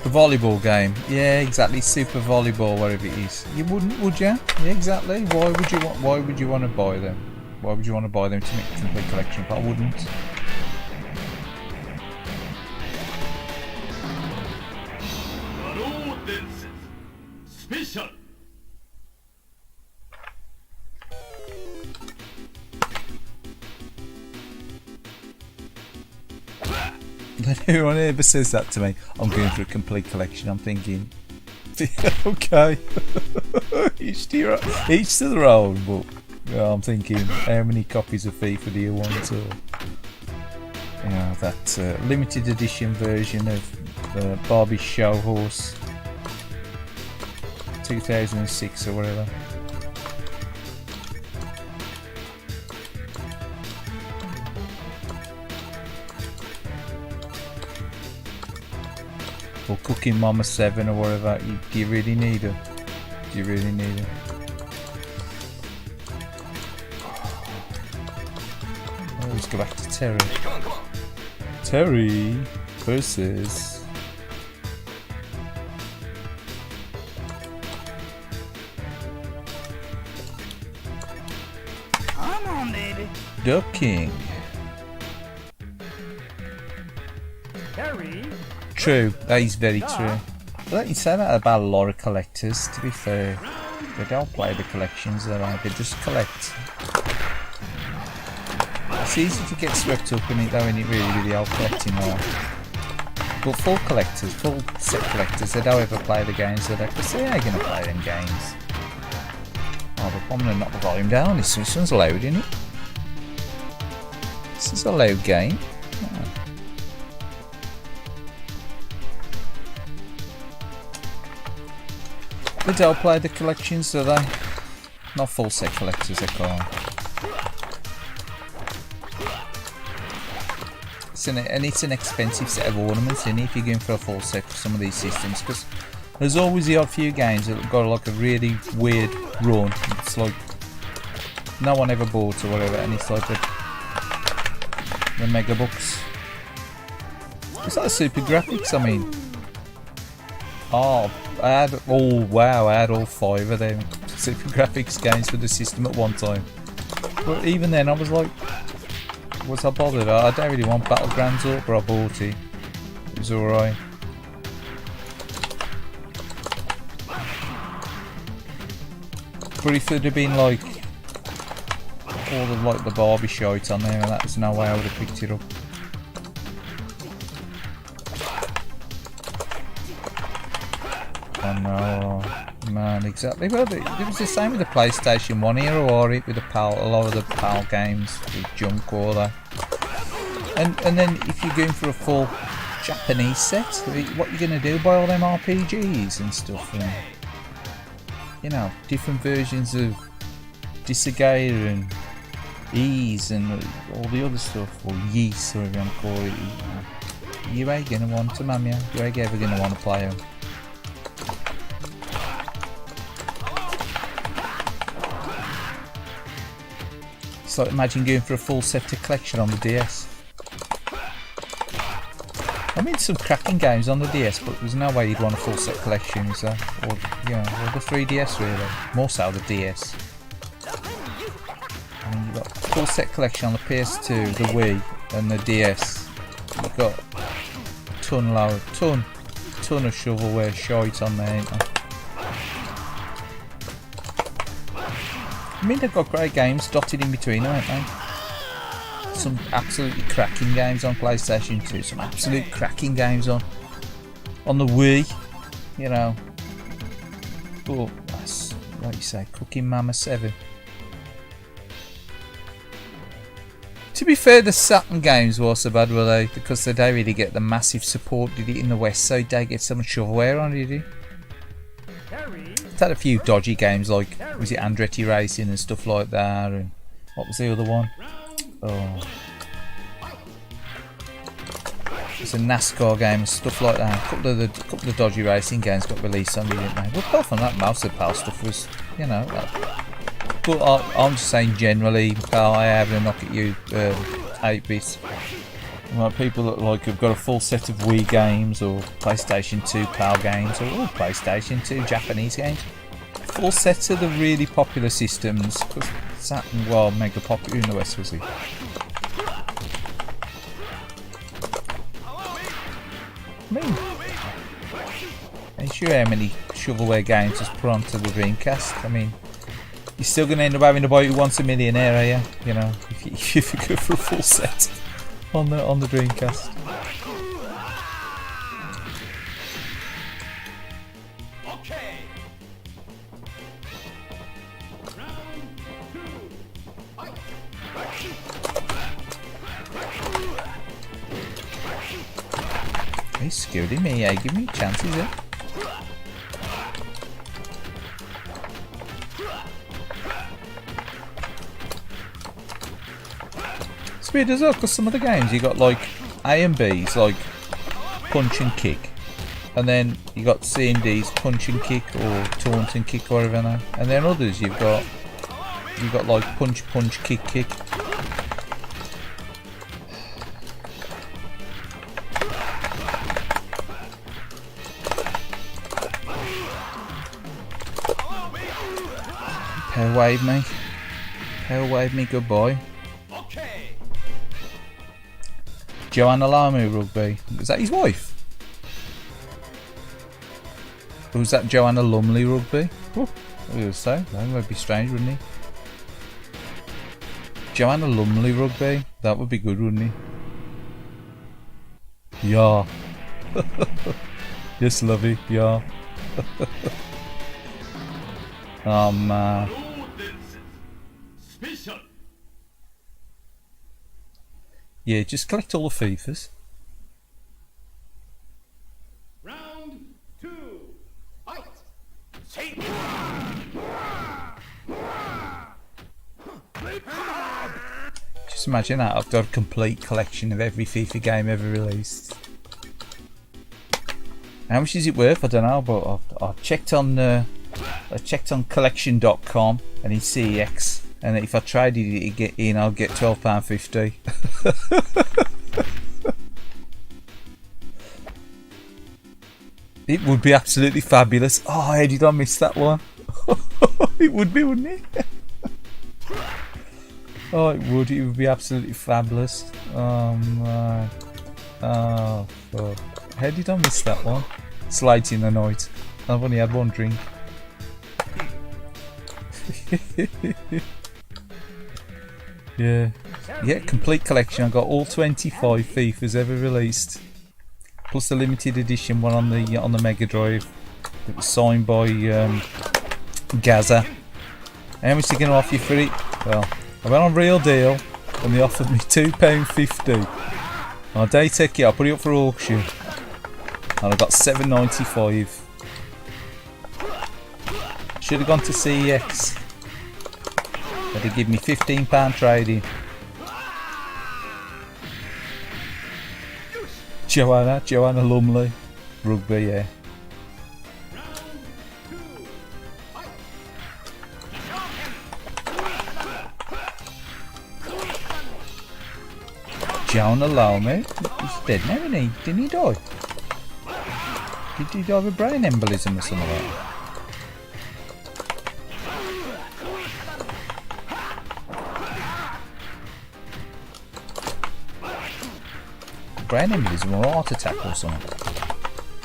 A: The volleyball game, yeah, exactly. Super volleyball, whatever it is. You wouldn't, would you? Yeah, exactly. Why would you want? Why would you want to buy them? Why would you want to buy them to make a complete collection? But I wouldn't. Anyone ever says that to me, I'm going for a complete collection, I'm thinking, okay, each to their own, but I'm thinking, how many copies of FIFA do you want? Or, you know, that limited edition version of Barbie's Show Horse 2006 or whatever. Or Cooking Mama 7 or whatever. Do you really need her? Do you really need her? Oh, let's go back to Terry. Terry versus
D: Come on, baby.
A: Duck King.
E: Harry.
A: True, that is very true. But let you say that about a lot of collectors, to be fair. They don't play the collections, they just collect. It's easy to get swept up in it though, in it really, with the old collecting more. But full collectors, full set collectors, they don't ever play the games, do they? Because they ain't going to play them games. Oh, but I'm going to knock the volume down. This one's loud, isn't it? This is a loud game. Oh. They don't play the collections, do they? Not full set collectors, they can't. It's an expensive set of ornaments, isn't it, if you're going for a full set for some of these systems, because there's always the odd few games that have got like a really weird run. It's like no one ever bought or whatever, and it's like the mega bucks. It's like super graphics, I mean. Oh, I had all 5 of them super graphics games for the system at one time. But even then, I was like, was I bothered? I don't really want Battlegrounds up, but I bought it. It was alright. But if there'd have been like all the like the Barbie shite on there, there's no way I would have picked it up. Oh no, man, exactly. Well, it was the same with the PlayStation 1 era, or it with the PAL, a lot of the PAL games, the junk or that. And then if you're going for a full Japanese set, what are you going to do? Buy all them RPGs and stuff, and, you know, different versions of Disagaea and Ease and all the other stuff, or Yeast, or whatever you want to call it. You ain't going to want them, am you? You ain't ever going to want to play them. So imagine going for a full set of collection on the DS. I mean, some cracking games on the DS, but there's no way you'd want a full set collection, is there? Or, you know, or the 3DS really. More so the DS. I mean, you've got a full set collection on the PS2, the Wii, and the DS. You've got a ton of shovelware shite on there, ain't there? I mean, they've got great games dotted in between them, haven't they? Some absolutely cracking games on PlayStation 2, some absolute cracking games on the Wii, you know. But that's, like you say, Cooking Mama 7. To be fair, the Saturn games were so bad, were they? Because they don't really get the massive support, did it, in the West, so they get so much shovelware on it, did it? It's had a few dodgy games like, was it Andretti Racing and stuff like that, and what was the other one? Oh, it's a NASCAR game and stuff like that. A couple of dodgy racing games got released on it, didn't they? But apart from that, most of the PAL stuff was, you know. But I'm just saying generally, PAL, I have a knock at you, 8-bit. Like people that like have got a full set of Wii games or PlayStation 2 PAL games or PlayStation 2 Japanese games. Full sets of the really popular systems. Saturn, well, mega popular in the West, was he? I mean, ain't sure how many shovelware games just put onto the Dreamcast. I mean, you're still going to end up having to buy it once a millionaire, are you? You know, if you go for a full set on the Dreamcast. He's scared me, yeah, give me chances, eh? It's weird as well, because some of the games you got like A and B's, like punch and kick, and then you got C and D's, punch and kick, or taunt and kick, or whatever now. And then others you've got like punch, kick, kick. Power wave me goodbye. Joanna Lamu Rugby. Was that his wife? Or was that Joanna Lumley Rugby? Oh, I would say. That would be strange, wouldn't he? Joanna Lumley Rugby. That would be good, wouldn't he? Yeah. Yes, lovey. Yeah. Oh man. Yeah, just collect all the FIFAs.
F: Round 2. Fight.
A: Just imagine that, I've got a complete collection of every FIFA game ever released. How much is it worth? I don't know, but I checked on collection.com and in CEX, and if I traded it in, I'll get £12.50. It would be absolutely fabulous. Oh, how did I miss that one? It would be, wouldn't it? Oh, it would. It would be absolutely fabulous. Oh man. Oh fuck. How did I miss that one? It's late in the night. I've only had one drink. Yeah, complete collection. I got all 25 FIFAs ever released, plus the limited edition one on the Mega Drive that was signed by Gaza. How much are they going to offer you for it? Well, I went on Real Deal and they offered me £2.50. I dare take it. I put it up for auction and I got £7.95. Should have gone to CEX. But they give me £15 trading. Joanna Lumley Rugby, yeah. Jonah Lomu, he's dead now, isn't he? Didn't he die? Did he die of a brain embolism or something like that? Brain embolism or heart attack or something.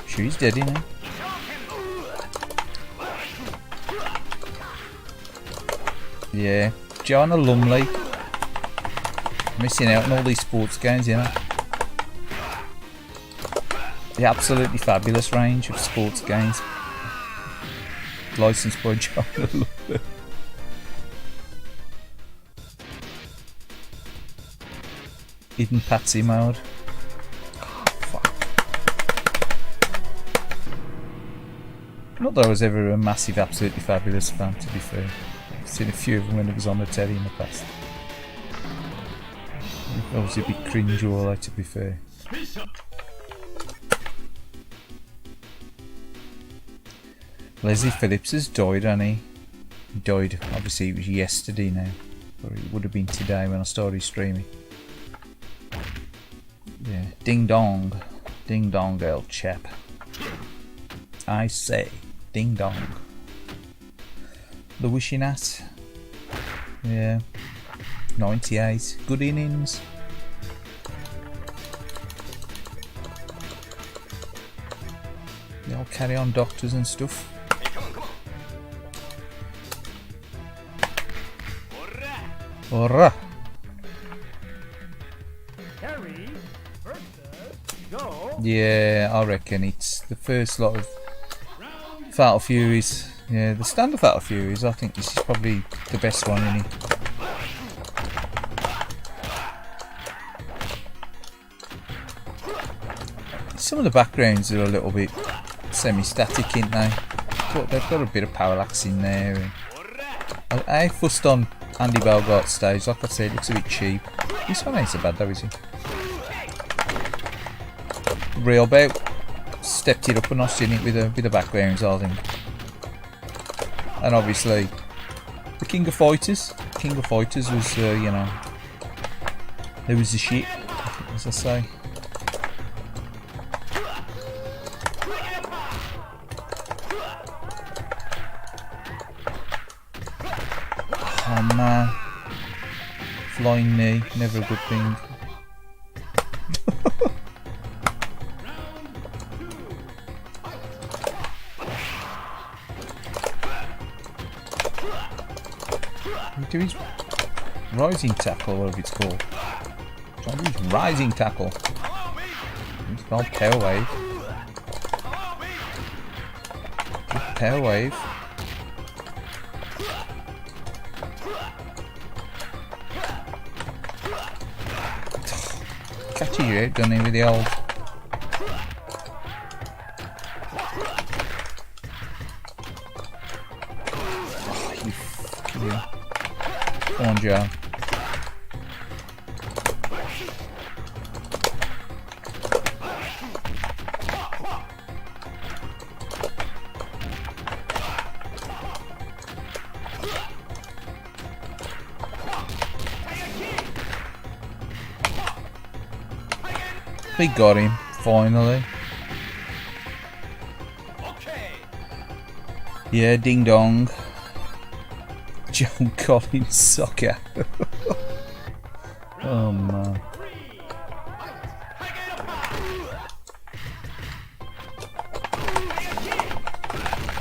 A: Sure, he's dead, isn't he? Yeah, Jonah Lumley. Missing out on all these sports games, you know. The absolutely fabulous range of sports games. Licensed by Jonah Lumley. Hidden Patsy mode. Not that I was ever a massive, absolutely fabulous fan, to be fair. I've seen a few of them when it was on the telly in the past. Obviously a bit cringe all that, to be fair. Leslie Phillips has died, hasn't he? He died, obviously it was yesterday now. Or it would have been today when I started streaming. Yeah, ding dong. Ding dong, old chap. I say, ding dong. The Wishing Hat. Yeah. 98. Good innings. They all carry on doctors and stuff. Ora!
F: Harry versus go.
A: Yeah, I reckon it's the first lot of Fatal Furies. Yeah, the standard Fatal Furies, I think this is probably the best one, isn't it? Some of the backgrounds are a little bit semi-static, ain't they? But they've got a bit of parallax in there. And I fussed on Andy Belgart's stage, like I said, it looks a bit cheap. This one ain't so bad though, is it? Real bout stepped it up a notch, didn't it, with the backgrounds, I think. And obviously, the King of Fighters. King of Fighters was, you know, it was the shit, as I say. Oh man, flying knee, never a good thing. Do his rising tackle, whatever it's called. Try to do his rising tackle. It's called tail wave. Tail wave. Catches you out, doesn't he, with the old. Oh, you fucking hell. Come on, Joe. We got him, finally. Yeah, ding dong. John Collins soccer. Oh man.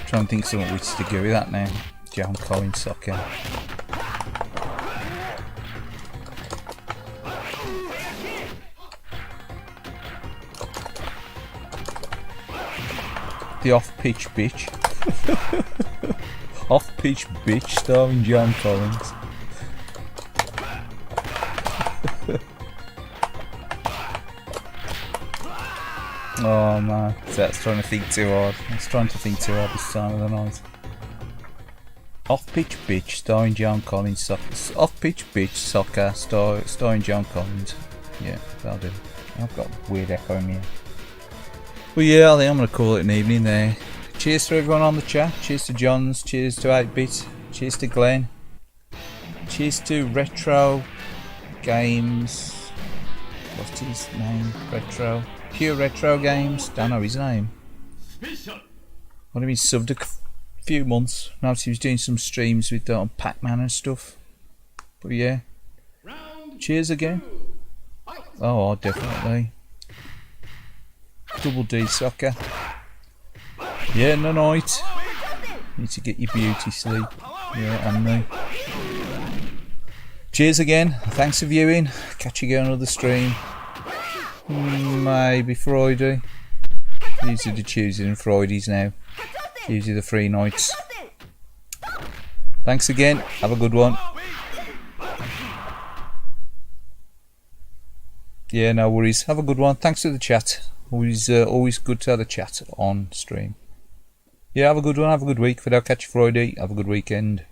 A: Trying to think of something which to go with that now. John Collins soccer. The off-pitch bitch. Off-pitch bitch starring John Collins. Oh man, that's trying to think too hard. I was trying to think too hard this time of the night. Off-pitch bitch starring John Collins. Off-pitch bitch soccer starring John Collins. Yeah, that'll do. I've got a weird echo in here. Well, yeah, I think I'm going to call it an evening there. Cheers to everyone on the chat. Cheers to Johns. Cheers to 8-Bit. Cheers to Glenn. Cheers to Retro Games. What's his name? Retro. Pure Retro Games. Don't know his name. Only been subbed a few months. Noticed he was doing some streams with Pac-Man and stuff. But yeah. Cheers again. Oh, definitely. Double D Soccer. Yeah, no night. Need to get your beauty sleep. Yeah, on me. Cheers again. Thanks for viewing. Catch you again on another stream. Maybe Friday. These are the Tuesdays and Fridays now. Usually the free nights. Thanks again. Have a good one. Yeah, no worries. Have a good one. Thanks for the chat. Always good to have a chat on stream. Yeah, have a good one. Have a good week. If I don't catch you Friday, have a good weekend.